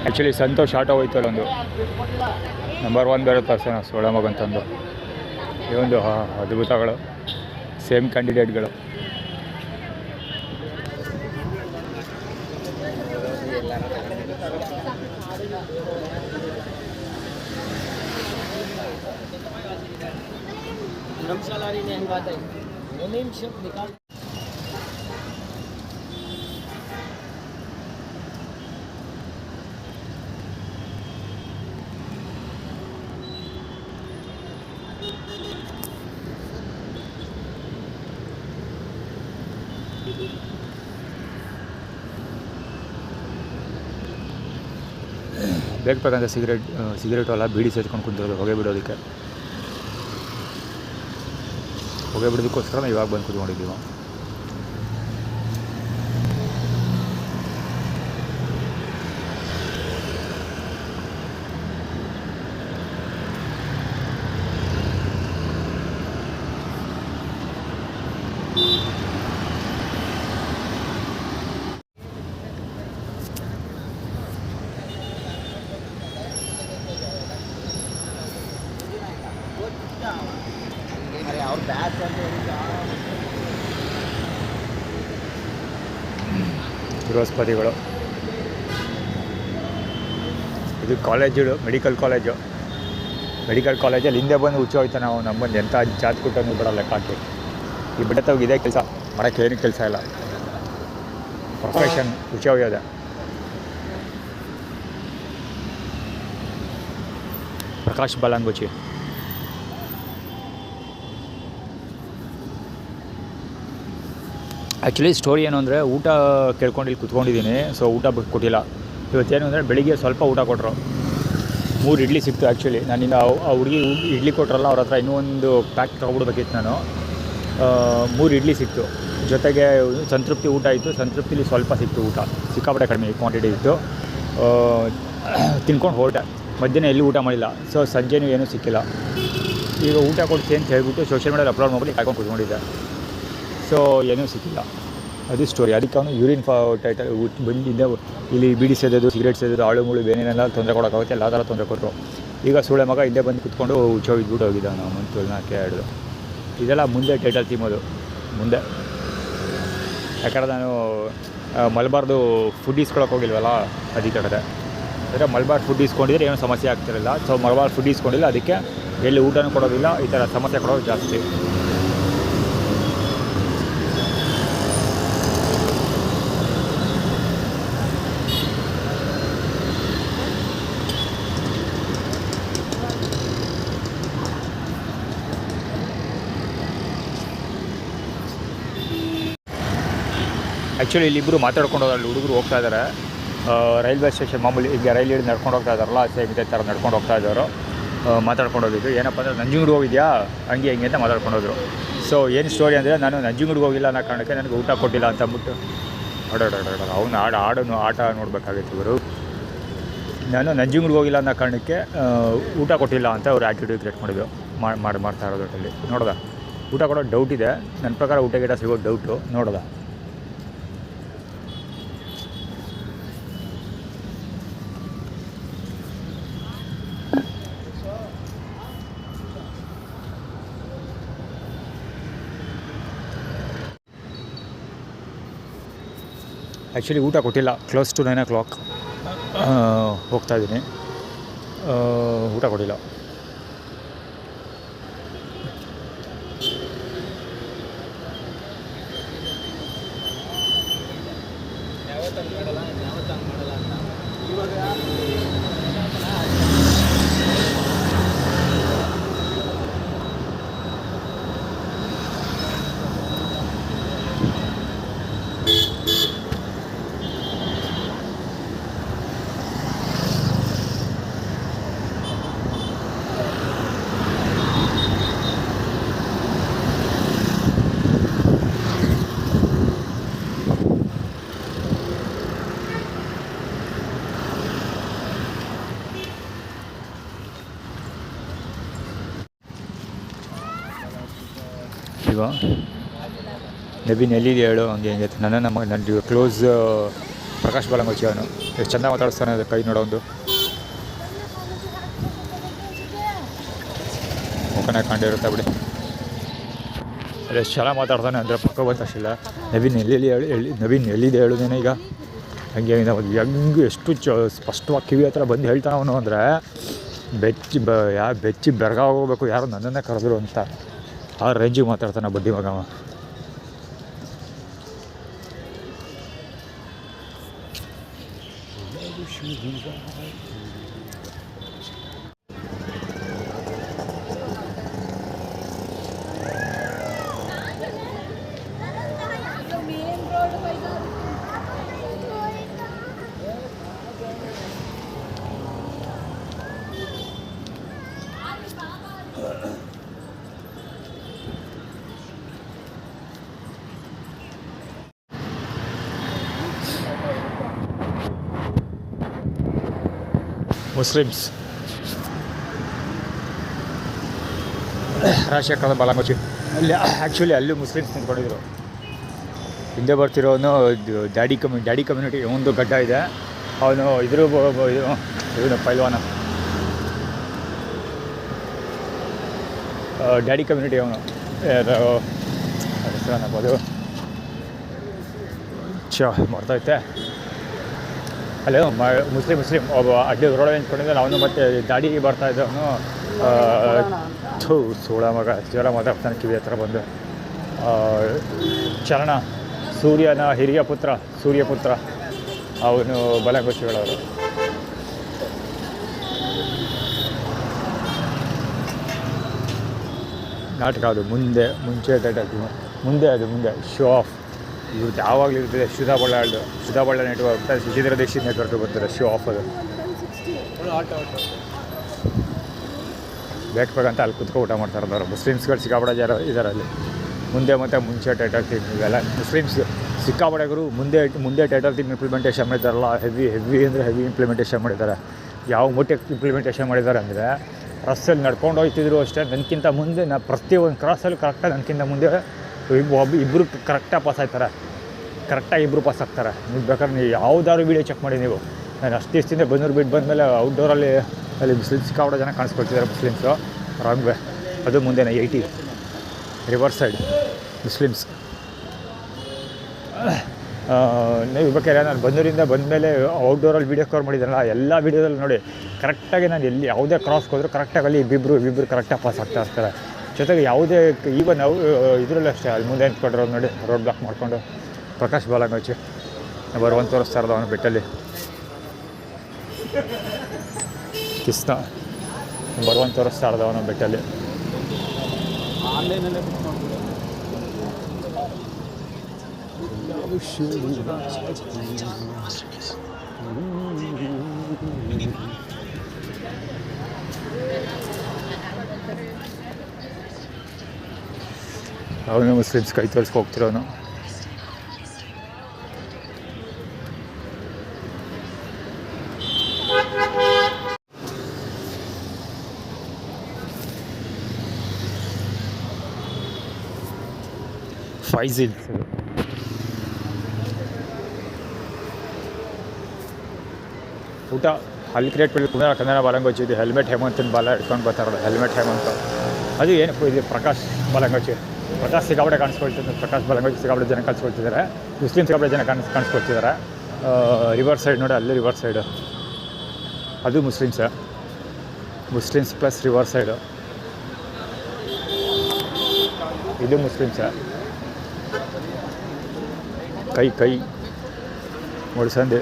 ಆ್ಯಕ್ಚುಲಿ ಸಂತೋಷ್ ಆಟೋ ಹೋಯ್ತಲ್ಲ ಒಂದು ನಂಬರ್ 1 ಬೇರೆ ತರ್ಸೋಣ ಸೊಳ ಮಗಂತಂದು. ಇವೊಂದು ಅದ್ಭುತಗಳು, ಸೇಮ್ ಕ್ಯಾಂಡಿಡೇಟ್ಗಳು. ಬೇಕಂತ ಸಿಗರೇಟು ಅಲ್ಲ, ಬೀಡಿ ಸೇರ್ಕೊಂಡು ಕುಂತಿರೋದು ಹೊಗೆ ಬಿಡೋದಕ್ಕೆ. ಹೊಗೆ ಬಿಡೋದಕ್ಕೋಸ್ಕರ ಇವಾಗ ಬಂದು ಕೂತ್ಕೊಂಡಿದ್ದೀವಿ. ಬೃಹಸ್ಪತಿಗಳು ಇದು ಕಾಲೇಜು, ಮೆಡಿಕಲ್ ಕಾಲೇಜಲ್ಲಿ ಹಿಂದೆ ಬಂದು ಹುಚ್ಚು ಹೋಯ್ತಾ ನಾವು ನಮ್ಮಂದು ಎಂಥ ಜಾತ್ ಕುಟ್ಟನ್ನು ಬಿಡೋ ಲೆಕ್ಕ ಹಾಕಿ. ಈ ಬಿಡ ತಗ ಇದೇ ಕೆಲಸ ಮಾಡೋಕ್ಕೆ ಏನೂ ಕೆಲಸ ಇಲ್ಲ, ಪ್ರೊಫೆಷನ್ ಹುಚ್ಚು ಹೋಗ್ಯೋದೆ. ಪ್ರಕಾಶ್ ಬಾಲಂಗುಚಿ ಆ್ಯಕ್ಚುಲಿ ಸ್ಟೋರಿ ಏನು ಅಂದರೆ, ಊಟ ಕೇಳ್ಕೊಂಡು ಇಲ್ಲಿ ಕುತ್ಕೊಂಡಿದ್ದೀನಿ. ಸೊ ಊಟ ಕೊಟ್ಟಿಲ್ಲ ಇವತ್ತೇನು ಅಂದರೆ, ಬೆಳಿಗ್ಗೆ ಸ್ವಲ್ಪ ಊಟ ಕೊಟ್ಟರು, 3 ಇಡ್ಲಿ ಸಿಕ್ತು. ಆ್ಯಕ್ಚುಲಿ ನಾನಿನ್ನು ಆ ಹುಡುಗಿ ಇಡ್ಲಿ ಕೊಟ್ಟರಲ್ಲ ಅವ್ರ ಹತ್ರ ಇನ್ನೂ ಒಂದು ಪ್ಯಾಕ್ ತೊಗೊಬಿಡ್ಬೇಕಿತ್ತು ನಾನು. 3 ಇಡ್ಲಿ ಸಿಕ್ತು, ಜೊತೆಗೆ ಸಂತೃಪ್ತಿ ಊಟ ಇತ್ತು. ಸಂತೃಪ್ತಿಲಿ ಸ್ವಲ್ಪ ಸಿಕ್ತು ಊಟ, ಸಿಕ್ಕಾಪಟ್ಟೆ ಕಡಿಮೆ ಕ್ವಾಂಟಿಟಿ ಇತ್ತು. ತಿನ್ಕೊಂಡು ಹೊರಟೆ, ಮಧ್ಯಾಹ್ನ ಎಲ್ಲೂ ಊಟ ಮಾಡಿಲ್ಲ. ಸೊ ಸಂಜೆನೂ ಏನೂ ಸಿಕ್ಕಿಲ್ಲ. ಈಗ ಊಟ ಕೊಡ್ತೀನಿ ಅಂತ ಹೇಳ್ಬಿಟ್ಟು ಸೋಷಿಯಲ್ ಮೀಡಿಯಾದಲ್ಲಿ ಅಪ್ಲೋಡ್ ಮಾಡಿ ಕಾಯ್ಕೊಂಡು ಕುತ್ಕೊಂಡಿದ್ದೆ. ಸೊ ಏನೂ ಸಿಕ್ಕಿಲ್ಲ, ಅದು ಸ್ಟೋರಿ. ಅದಕ್ಕೆ ಅವನು ಯೂರಿನ್ ಟೈಟಲ್ ಬಂದಿದ್ದೆ. ಇಲ್ಲಿ ಬೀಡಿ ಸೇದೋದು, ಸಿಗರೇಟ್ ಸೇದೋದು, ಆಳು ಮೂಳು ಬೇನೇನೆಲ್ಲ ತೊಂದರೆ ಕೊಡೋಕ್ಕಾಗುತ್ತೆ, ಎಲ್ಲ ಥರ ತೊಂದರೆ ಕೊಟ್ಟರು. ಈಗ ಸೂಳೆ ಮಗ ಇಲ್ಲೇ ಬಂದು ಕುತ್ಕೊಂಡು ಹುಚ್ಚೋ ಇದ್ಬಿಟ್ಟು ಹೋಗಿದ್ದ. ನಾವು ಮಂತು 4 ಇದೆಲ್ಲ ಮುಂದೆ ಟೈಟಲ್ ಥೀಮೋದು ಮುಂದೆ. ಯಾಕಂದ್ರೆ ನಾನು ಮಲಬಾರ್ದು ಫುಡ್ ಇಸ್ಕೊಳಕ್ಕೆ ಹೋಗಿಲ್ವಲ್ಲ, ಅದಕ್ಕೆ ಕಡೆ ಅಂದರೆ ಮಲಬಾರ್ ಫುಡ್ ಇಸ್ಕೊಂಡಿದ್ರೆ ಏನೂ ಸಮಸ್ಯೆ ಆಗ್ತಿರಲಿಲ್ಲ. ಸೊ ಮಲಬಾರ್ ಫುಡ್ ಇಸ್ಕೊಂಡಿಲ್ಲ, ಅದಕ್ಕೆ ಎಲ್ಲಿ ಊಟನೂ ಕೊಡೋದಿಲ್ಲ, ಈ ಥರ ಸಮಸ್ಯೆ ಕೊಡೋದು ಜಾಸ್ತಿ. ಆ್ಯಕ್ಚುಲಿ ಇಲ್ಲಿಬ್ಬರು ಮಾತಾಡ್ಕೊಂಡು ಹೋದಲ್ಲಿ ಹುಡುಗರು ಹೋಗ್ತಾ ಇದ್ದಾರೆ ರೈಲ್ವೆ ಸ್ಟೇಷನ್. ಮಾಮೂಲಿ ಈಗ ರೈಲ್ ಹಿಡಿದು ನಡ್ಕೊಂಡು ಹೋಗ್ತಾ ಇದ್ದಾರಲ್ಲ, ಸೇಮ್ ಇದೇ ಥರ ನಡ್ಕೊಂಡು ಹೋಗ್ತಾ ಇದ್ದಾರೆ. ಮಾತಾಡ್ಕೊಂಡು ಹೋಗಿದ್ದು. ಏನಪ್ಪ ಅಂದರೆ ನಂಜನಗೂಡು ಹೋಗಿದ್ಯಾ ಹಂಗೆ ಹಿಂಗೆ ಅಂತ ಮಾತಾಡ್ಕೊಂಡು ಹೋದ್ರು. ಸೊ ಏನು ಸ್ಟೋರಿ ಅಂದರೆ ನಾನು ನಂಜನಗೂಡಿಗೆ ಹೋಗಿಲ್ಲ ಅನ್ನೋ ಕಾರಣಕ್ಕೆ ನನಗೆ ಊಟ ಕೊಟ್ಟಿಲ್ಲ ಅಂತ ಅಂದ್ಬಿಟ್ಟು ಅವ್ನು ಆಟ ನೋಡಬೇಕಾಗಿತ್ತು ಇವರು. ನಾನು ನಂಜನಗೂಡಿಗೆ ಹೋಗಿಲ್ಲ ಅನ್ನೋ ಕಾರಣಕ್ಕೆ ಊಟ ಕೊಟ್ಟಿಲ್ಲ ಅಂತ ಅವ್ರು ಆ್ಯಟಿಟ್ಯೂಡ್ ಕ್ರಿಯೇಟ್ ಮಾಡಿದ್ದು ಮಾಡ್ತಾ ಇರೋದ್ರಲ್ಲಿ ನೋಡ್ದ. ಊಟ ಕೊಡೋ ಡೌಟ್ ಇದೆ ನನ್ನ ಪ್ರಕಾರ, ಊಟ ಗಿಟ ಸಿಗೋ ಡೌಟು ನೋಡ್ದ. ಆ್ಯಕ್ಚುಲಿ ಊಟ ಕೊಟ್ಟಿಲ್ಲ, ಕ್ಲೋಸ್ ಟು 9 o'clock ಹೋಗ್ತಾಯಿದ್ದೀನಿ. ಊಟ ಕೊಟ್ಟಿಲ್ಲ. ಈಗ ನವೀನ್ ಎಲ್ಲಿದೆ ಹೇಳು ಹಂಗೆ ಹಿಂಗೆ ನನ್ನ ಕ್ಲೋಸ್ ಪ್ರಕಾಶ್ ಬಾಲಂಗೋಚಿ ಅವನು ಎಷ್ಟು ಚೆಂದ ಮಾತಾಡಿಸ್ತಾನೆ, ಅದು ಕೈ ನೋಡೋ ಒಂದು ಮುಖನೇ ಕಂಡಿರುತ್ತೆ ಬಿಡಿ. ಅಲ್ಲಿ ಎಷ್ಟು ಚೆನ್ನಾಗಿ ಮಾತಾಡ್ತಾನೆ ಅಂದರೆ ಪಕ್ಕ ಬಂತಷ್ಟಿಲ್ಲ. ನವೀನ್ ಎಲ್ಲಿದೆ ಹೇಳೋದೇನೆ ಈಗ ಹಂಗೆ ಹೆಂಗೆ ಎಷ್ಟು ಸ್ಪಷ್ಟವಾಗಿ ಕಿವಿ ಹತ್ರ ಬಂದು ಹೇಳ್ತಾನೆ ಅವನು ಅಂದರೆ ಬೆಚ್ಚಿ ಬೆರಗಾಗೋಗ್ಬೇಕು ಯಾರು ನನ್ನನ್ನೇ ಕರೆದ್ರು ಅಂತ ಆ ರೇಂಜಿಗೆ ಮಾತಾಡ್ತಾನೆ ಬಡ್ಡಿ ಮಗವ. ಮುಸ್ಲಿಮ್ಸ್ ರಾಜಶೇಖರದ ಬಾಲಂಗೋಚಿ ಅಲ್ಲಿ ಆ್ಯಕ್ಚುಲಿ ಅಲ್ಲೂ ಮುಸ್ಲಿಮ್ಸ್ ನಿಂತ್ಕೊಂಡಿದ್ರು. ಹಿಂದೆ ಬರ್ತಿರೋನು ಡ್ಯಾಡಿ ಕಮ್ಯುನಿಟಿ ಒಂದು ಗಡ್ಡ ಇದೆ, ಅವನು ಇವನು ಪೈಲ್ವಾನ ಡ್ಯಾಡಿ ಕಮ್ಯುನಿಟಿ ಅವನು ಹೆಸರನ್ನಬೋದು ಮಾಡ್ತೈತೆ ಅಲ್ಲೇ ಮುಸ್ಲಿಮ್ ಒಬ್ಬ ಅಡ್ಡಿ ರೋಡಲ್ಲಿ ನಿಂತ್ಕೊಂಡಿದ್ದ ಅವನು ಮತ್ತು ದಾಡಿ ಬರ್ತಾಯಿದ್ದವನು ಸೋಳ ಮಗ ಜ್ವರ ಮಾತಾಡ್ತಾನೆ ಕಿವಿ ಹತ್ರ ಬಂದು. ಚರಣ ಸೂರ್ಯನ ಹಿರಿಯ ಪುತ್ರ ಸೂರ್ಯಪುತ್ರ ಅವನು ಬಾಲಂಗೋಚಿಗಳವರು. ನಾಟಕ ಅದು ಮುಂಚೆ ಮುಂದೆ ಶೋ ಆಫ್ ಇವ್ರದ್ದು ಯಾವಾಗಲೂ ಇರ್ತದೆ. ಸುಧಾಬಳ್ಳ ನೆಟ್ವರ್ಕ್ ಸುಚೀಂದ್ರ ದೀಕ್ಷಿತ್ ನೆಟ್ವರ್ಕ್ ಬರ್ತಾರೆ ಶೋ ಆಫ್. ಅದು ಬೇಕಂತ ಅಲ್ಲಿ ಕುತ್ಕೊ ಊಟ ಮಾಡ್ತಾ ಇರೋದವ್ರು. ಮುಸ್ಲಿಮ್ಸ್ಗಳು ಸಿಕ್ಕಾಪಡೆ ಜನ ಇದ್ದಾರೆ ಅಲ್ಲಿ. ಮುಂಚೆ ಟೈಟಲ್ ಟೀಮ್ ಇವೆಲ್ಲ ಮುಸ್ಲಿಮ್ಸ್ ಸಿಕ್ಕಾಪಡೆಗರು ಮುಂದೆ ಟೈಟಲ್ ಟೀಮ್ ಇಂಪ್ಲಿಮೆಂಟೇಷನ್ ಮಾಡಿದ್ದಾರಲ್ಲ, ಹೆವಿ ಇಂಪ್ಲಿಮೆಂಟೇಷನ್ ಮಾಡಿದ್ದಾರೆ. ಯಾವ ಮಟ್ಟಿಗೆ ಇಂಪ್ಲಿಮೆಂಟೇಷನ್ ಮಾಡಿದ್ದಾರೆ ಅಂದರೆ ರಸ್ಸಲ್ಲಿ ನಡ್ಕೊಂಡು ಹೋಗ್ತಿದ್ರು ಅಷ್ಟೇ. ನನಗಿಂತ ಮುಂದೆ ಪ್ರತಿಯೊಂದು ಕ್ರಾಸಲ್ಲಿ ಕರೆಕ್ಟಾಗಿ ನನಗಿಂತ ಮುಂದೆ ಇಬ್ಬರು ಕರೆಕ್ಟಾಗಿ ಪಾಸ್ ಆಗ್ತಾರೆ. ಕರೆಕ್ಟಾಗಿ ಇಬ್ಬರು ಪಾಸ್ ಆಗ್ತಾರೆ. ನೀವು ಬೇಕಾದ್ರೆ ನೀವು ಯಾವುದಾದ್ರು ವೀಡಿಯೋ ಚೆಕ್ ಮಾಡಿ ನೀವು. ನಾನು ಅಷ್ಟು ದಿವಸದಿಂದ ಬೆಂಗಳೂರು ಬಿಟ್ಟು ಬಂದಮೇಲೆ ಔಟ್ಡೋರಲ್ಲಿ ಅಲ್ಲಿ ಮುಸ್ಲಿಮ್ಸ್ ಸಿಕ್ಕಾಪಡೆ ಜನ ಕಾಣಿಸ್ಕೊಳ್ತಿದ್ದಾರೆ. ಮುಸ್ಲಿಮ್ಸು ರಾಂಗ್ ವೇ, ಅದು ಮುಂದೆನೇ 80 ರಿವರ್ಸ್ ಸೈಡ್ ಮುಸ್ಲಿಮ್ಸ್. ನೀವು ಬೇಕಾದ್ರೆ ನಾನು ಬೆಂಗಳೂರಿಂದ ಬಂದಮೇಲೆ ಔಟ್ಡೋರಲ್ಲಿ ವೀಡಿಯೋ ಕವರ್ ಮಾಡಿದ್ದಾರಲ್ಲ, ಎಲ್ಲ ವೀಡಿಯೋದಲ್ಲಿ ನೋಡಿ ಕರೆಕ್ಟಾಗಿ ನಾನು ಎಲ್ಲಿ ಯಾವುದೇ ಕ್ರಾಸ್ಗೆ ಹೋದರೂ ಕರೆಕ್ಟಾಗಿ ಅಲ್ಲಿ ಇಬ್ಬಿಬ್ಬರು ಕರೆಕ್ಟಾಗಿ ಪಾಸ್ ಆಗ್ತಾ ಇರ್ತಾರೆ. ಜೊತೆಗೆ ಯಾವುದೇ ಈವನ್ ನಾವು ಇದರಲ್ಲೂ ಅಷ್ಟೇ ಅಲ್ಲಿ ಮುಂದೆ ನಿಂತ್ಕೊಂಡಿರೋದು ನೋಡಿ ರೋಡ್ ಬ್ಲಾಕ್ ಮಾಡಿಕೊಂಡು ಪ್ರಕಾಶ್ ಬಾಲಂಗೋಚಿ ಬರುವಂತ ತೋರಿಸ್ತಾ ಇರೋದು ಅವನು ಬೆಟ್ಟಲ್ಲಿ ಕಿಸ್ನ ಬರುವಂತ ತೋರಿಸ್ತಾ ಇರೋದು ಅವನು ಬೆಟ್ಟಲ್ಲಿ. ಆನ್ಲೈನಲ್ಲೇ ಬುಕ್ ಮಾಡ್ಬೋದು. ಅವನು ಮುಸ್ಲಿಮ್ಸ್ ಕೈ ತೋರಿಸ್ಕೊ ಹೋಗ್ತಿರೋನು. ಫೈಜಿಲ್ ಊಟ ಅಲ್ಲಿ ಕ್ರಿಯೇಟ್ ಮಾಡಿ ಕನ್ನಡ ಬಾಲಂಗೋಚಿ ಇದು ಹೆಲ್ಮೆಟ್ ಹೇಮಂತನ ಬಾಲ ಇಟ್ಕೊಂಡು ಬರ್ತಾರಲ್ಲ ಹೆಲ್ಮೆಟ್ ಹೇಮಂತ ಅದು ಏನಪ್ಪ ಇದು ಪ್ರಕಾಶ್ ಬಾಲಂಗೋಚಿ. ಪ್ರಕಾಶ್ ಸಿಕ್ಕಾಪಟ್ಟೆ ಕಾಣಿಸ್ಕೊಳ್ತಿದ್ದಾರೆ. ಪ್ರಕಾಶ್ ಬಾಲಂಗೋಚಿ ಸಿಕ್ಕಾಪಟ್ಟೆ ಜನ ಕಾಣಿಸ್ಕೊಳ್ತಿದ್ದಾರೆ. ಮುಸ್ಲಿಮ್ ಸಿಕ್ಕಾಪಟ್ಟೆ ಜನ ಕಾಣಿಸ್ಕೊಳ್ತಿದ್ದಾರೆ. ರಿವರ್ಸ್ ಸೈಡ್ ನೋಡಿ ಅಲ್ಲಿ ರಿವರ್ಸ್ ಸೈಡು ಅದು ಮುಸ್ಲಿಮ್ಸ್ ಪ್ಲಸ್ ರಿವರ್ಸ್ ಸೈಡು ಇದು ಮುಸ್ಲಿಮ್ಸ. ಕೈ ಮುಳ್ಸಂದಿ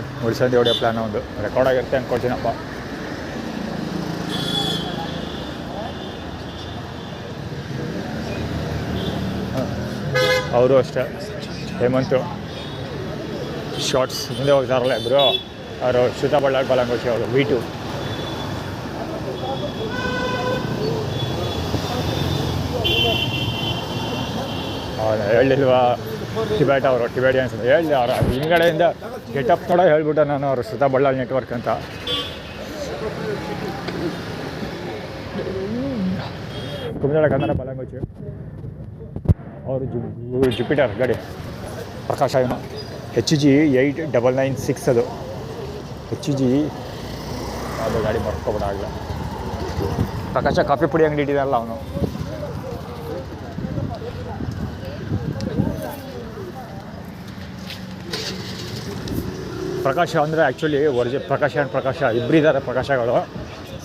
ಹೊಡೆಯೋ ಪ್ಲ್ಯಾನ್ ಒಂದು ರೆಕಾರ್ಡ್ ಆಗಿರುತ್ತೆ ಅಂದ್ಕೊಳ್ತೀನಪ್ಪ. ಅವರು ಅಷ್ಟೇ ಹೇಮಂತು ಶಾರ್ಟ್ಸ್ ಮುಂದೆ ಹೋಗ್ತಾರಲ್ಲ ಇಬ್ಬರು ಅವರು ಶ್ರುತಾ ಬಳ್ಳಾಳ್ ಬಾಲಂಗೋಚಿ ಅವರು V2 ಹೇಳಿಲ್ವಾ ಟಿಬೇಟಿಯನ್ಸ್ ಅಂತ ಹೇಳಿ ಅವ್ರು ಹಿಂದ್ಗಡೆಯಿಂದ ಗೆಟಪ್ ಥರ ಹೇಳ್ಬಿಟ್ಟು ನಾನು ಅವರು ಶ್ರುತಾ ಬಳ್ಳಾಳ್ ನೆಟ್ವರ್ಕ್ ಅಂತ. ಕುಂದಳ ಕನ್ನಡ ಬಾಲಂಗೋಚಿ ಅವರು ಜುಪಿಟರ್ ಗಾಡಿ ಪ್ರಕಾಶ ಇವನು HG 8996 ಅದು HG ಅದು ಗಾಡಿ ಮರ್ಕೊಬೇಡ ಆಗಲ್ಲ. ಪ್ರಕಾಶ ಕಾಫಿ ಪುಡಿ ಅಂಗಡಿ ಇಟ್ಟಿದ್ದಾರಲ್ಲ ಅವನು. ಪ್ರಕಾಶ ಅಂದರೆ ಆ್ಯಕ್ಚುಲಿ ಪ್ರಕಾಶ ಆ್ಯಂಡ್ ಪ್ರಕಾಶ ಇಬ್ಬರಿದ್ದಾರೆ ಪ್ರಕಾಶಗಳು.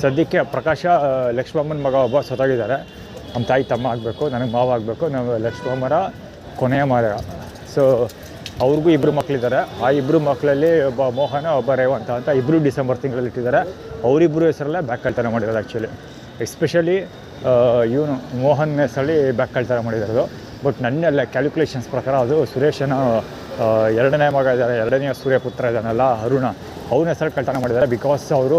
ಸದ್ಯಕ್ಕೆ ಪ್ರಕಾಶ ಲಕ್ಷ್ಮಮ್ಮನ ಮಗ ಒಬ್ಬ ಸತ್ತೋಗಿದ್ದಾರೆ. ನಮ್ಮ ತಾಯಿ ತಮ್ಮ ಆಗಬೇಕು, ನನಗೆ ಮಾವ ಆಗಬೇಕು. ನಾವು ಲಕ್ಷ್ಮಮ್ಮರ ಕೊನೆಯ ಮಗ. ಸೊ ಅವ್ರಿಗೂ ಇಬ್ಬರು ಮಕ್ಕಳಿದ್ದಾರೆ. ಆ ಇಬ್ಬರು ಮಕ್ಕಳಲ್ಲಿ ಒಬ್ಬ ಮೋಹನ ಒಬ್ಬ ರೇವಂತ ಅಂತ ಇಬ್ಬರು ಡಿಸೆಂಬರ್ ತಿಂಗಳಲ್ಲಿ ಇಟ್ಟಿದ್ದಾರೆ. ಅವರಿಬ್ಬರು ಹೆಸರಲ್ಲೇ ಬ್ಯಾಕ್ ಕಳ್ತನ ಮಾಡಿರೋದು ಆ್ಯಕ್ಚುಲಿ. ಎಸ್ಪೆಷಲಿ ಇವನು ಮೋಹನ್ ಹೆಸರಲ್ಲಿ ಬ್ಯಾಕ್ ಕಳ್ತನ ಮಾಡಿರೋದು. ಬಟ್ ನನ್ನೆಲ್ಲ ಕ್ಯಾಲ್ಕುಲೇಷನ್ಸ್ ಪ್ರಕಾರ ಅದು ಸುರೇಶನ ಎರಡನೇ ಮಗ ಇದ್ದಾರೆ, ಎರಡನೇ ಸೂರ್ಯಪುತ್ರ ಇದ್ದಾನಲ್ಲ ಅರುಣ, ಅವನ ಹೆಸರು ಕಳ್ತನ ಮಾಡಿದ್ದಾರೆ. ಬಿಕಾಸ್ ಅವರು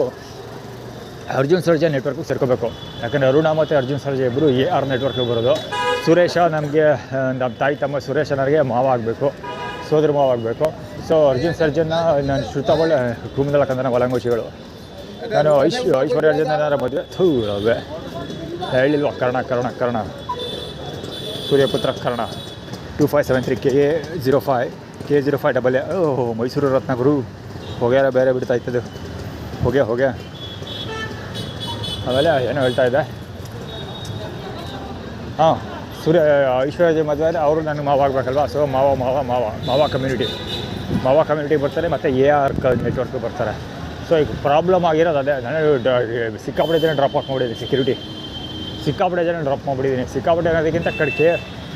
ಅರ್ಜುನ್ ಸರ್ಜಾ ನೆಟ್ವರ್ಕ್ಗೆ ಸೇರ್ಕೋಬೇಕು. ಯಾಕಂದರೆ ಅರುಣ ಮತ್ತು ಅರ್ಜುನ್ ಸರ್ಜಾ ಇಬ್ಬರು AR ನೆಟ್ವರ್ಕ್ಗೆ ಬರೋದು. ಸುರೇಶ ನಮಗೆ ನಮ್ಮ ತಾಯಿ ತಮ್ಮ ಸುರೇಶನರಿಗೆ ಮಾವ ಆಗಬೇಕು, ಸೋದರ ಮಾವ ಆಗಬೇಕು. ಸೊ ಅರ್ಜುನ್ ಸರ್ಜನ್ನ ನಾನು ಶ್ರುತಾ ಕುಂದಳ ಕನ್ನಡ ಬಾಲಂಗೋಚಿಗಳು. ನಾನು ಐಶ್ವರ್ಯ ಅರ್ಜುನರ ಮದುವೆ ಅವೇ ಹೇಳಿಲ್ವ ಕರ್ಣ ಸೂರ್ಯಪುತ್ರ ಕರ್ಣ 2573 K05 ಓಹ್ ಮೈಸೂರು ರತ್ನ ಗುರು ಹೊಗೆಲ್ಲ ಬೇರೆ ಬಿಡ್ತಾ ಇತ್ತದು ಹೊಗೆ ಆಮೇಲೆ ಏನೋ ಹೇಳ್ತಾ ಇದ್ದೆ. ಹಾಂ ಐಶ್ವರ್ಯ ಮದುವೆ ಅವರು ನನಗೆ ಮಾವ ಆಗಬೇಕಲ್ವ. ಸೊ ಮಾವ ಕಮ್ಯುನಿಟಿ ಬರ್ತಾರೆ ಮತ್ತು AR ನೆಟ್ವರ್ಕ್ ಬರ್ತಾರೆ. ಸೊ ಈಗ ಪ್ರಾಬ್ಲಮ್ ಆಗಿರೋದು ಅದೇ. ನಾನು ಸಿಕ್ಕಾಪಟ್ಟೆ ಜನ ಡ್ರಾಪ್ ಮಾಡಿದ್ದೀನಿ. ಸಿಕ್ಕಾಪಟ್ಟೆ ಜನ ಡ್ರಾಪ್ ಮಾಡಿಬಿಟ್ಟಿದ್ದೀನಿ. ಸಿಕ್ಕಾಪಟ್ಟೆ ಅನ್ನೋದಕ್ಕಿಂತ ಕಡಿಕೆ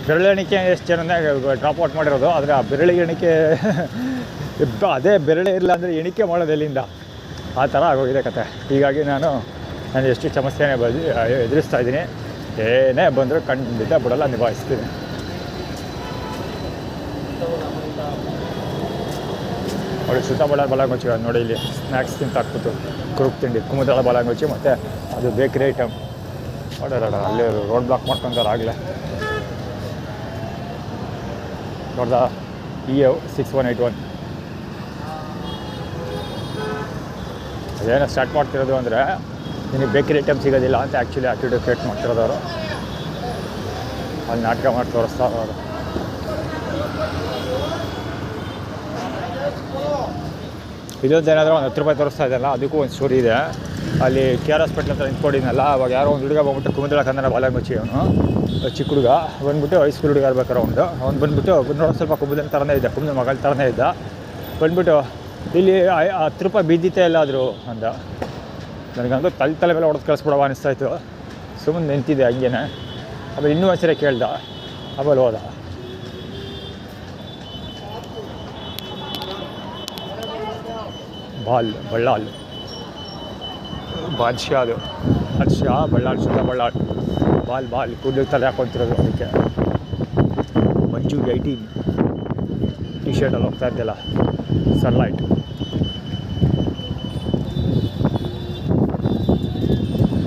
ಬೆರಳೆಣಿಕೆ ಎಷ್ಟು ಜನನೇ ಡ್ರಾಪ್ ಔಟ್ ಮಾಡಿರೋದು. ಆದರೆ ಆ ಬೆರಳಿಗೆ ಅದೇ ಬೆರಳೆ ಇಲ್ಲ ಅಂದರೆ ಎಣಿಕೆ ಮಾಡೋದು ಎಲ್ಲಿಂದ, ಆ ಥರ ಆಗೋಗಿದೆ ಕತೆ. ಹೀಗಾಗಿ ನಾನು ಎಷ್ಟು ಸಮಸ್ಯೆನೇ ಎದುರಿಸ್ತಾ ಇದ್ದೀನಿ. ಏನೇ ಬಂದರೂ ಖಂಡಿತ ಬಿಡಲ್ಲ, ನಿಭಾಯಿಸ್ತೀನಿ. ಅವಳು ಶ್ರುತಾ ಬಳ್ಳಾಳ್ ಬಾಲಂಗೋಚಿ ನೋಡಿ ಇಲ್ಲಿ ಸ್ನ್ಯಾಕ್ಸ್ ತಿಂತ ಹಾಕ್ಬಿಟ್ಟು ಕುರುಕ್ ತಿಂಡಿ ಕುಮುದಳ ಬಾಲಂಗೋಚಿ ಮತ್ತು ಅದು ಬೇಕ್ರಿ ಐಟಮ್. ಅಲ್ಲಿ ರೋಡ್ ಬ್ಲಾಕ್ ಮಾಡ್ಕೊಂತಾರೆ ಆಗಲೇ. ನೋಡ್ದ EO 6181 ಅದೇನೋ ಸ್ಟಾರ್ಟ್ ಮಾಡ್ತಿರೋದು ಅಂದರೆ ನಿನಗೆ ಬೇಕರಿ ಐಟಮ್ ಸಿಗೋದಿಲ್ಲ ಅಂತ ಆ್ಯಕ್ಚುಲಿ ಆ್ಯಕ್ಟಿವಿಟಿ ಕ್ರಿಯೇಟ್ ಮಾಡ್ತಿರೋದು ಅವರು. ಅಲ್ಲಿ ನಾಟಕ ಮಾಡಿ ತೋರಿಸ್ತಾರೆ ಅವರು. ಇದೊಂದು ಏನಾದರೂ ಒಂದು 10 ರೂಪಾಯಿ ತೋರಿಸ್ತಾ ಇದೆಯಲ್ಲ, ಅದಕ್ಕೂ ಒಂದು ಸ್ಟೋರಿ ಇದೆ. ಅಲ್ಲಿ KR ಹಾಸ್ಪಿಟ್ಲ್ ಹತ್ರ ನಿಂತ್ಕೊಂಡಿದ್ನಲ್ಲ, ಅವಾಗ ಯಾರೋ ಒಂದು ಹುಡುಗ ಬಂದ್ಬಿಟ್ಟು ಕುಮುದಳ ಕನ್ನಡ ಬಾಲಂಗೋಚಿ ಅವನು ಚಿಕ್ಕ ಹುಡುಗ ಬಂದ್ಬಿಟ್ಟು ಹೈಸ್ಕೂಲ್ ಹುಡುಗ ಇರ್ಬೇಕಾರೆ ಅವ್ನು ಬಂದ್ಬಿಟ್ಟು ನೋಡೋ ಸ್ವಲ್ಪ ಕುಮುದನ ಥರನೇ ಇದ್ದ, ಕುಮುದನ ಮಗಳ ಥರನೇ ಇದ್ದ. ಬಂದ್ಬಿಟ್ಟು ಇಲ್ಲಿ 10 ರೂಪಾಯಿ ಬಿದ್ದಿತ್ತೆ ಎಲ್ಲಾದರೂ ಅಂದ. ನನಗಂತೂ ತಲೆ ಮೇಲೆ ಹೊಡೆದು ಕಳಿಸ್ಬಿಡವ ಅನಿಸ್ತಾಯಿತ್ತು. ಸುಮ್ಮನೆ ನಿಂತಿದ್ದೆ ಹಂಗೇನೆ. ಆಮೇಲೆ ಇನ್ನೂ ಒಂದ್ಸರಿ ಕೇಳ್ದ, ಆಮೇಲೆ ಹೋದ. ಬಳ್ಳಾಳ್ ಬಾದ್ಶಾ ಅದು ಹರ್ಷ ಬಳ್ಳಾಳ್ ಶ್ರುತಾ ಬಳ್ಳಾಳ್ ಬಾಲ್ ಕೂದಲು ತಲೆ ಹಾಕೊತಿರೋದು. ಅದಕ್ಕೆ ಮಂಜು 18 ಟಿ ಶರ್ಟಲ್ಲಿ ಹೋಗ್ತಾ ಇದ್ದೆಲ್ಲ ಸನ್ಲೈಟ್.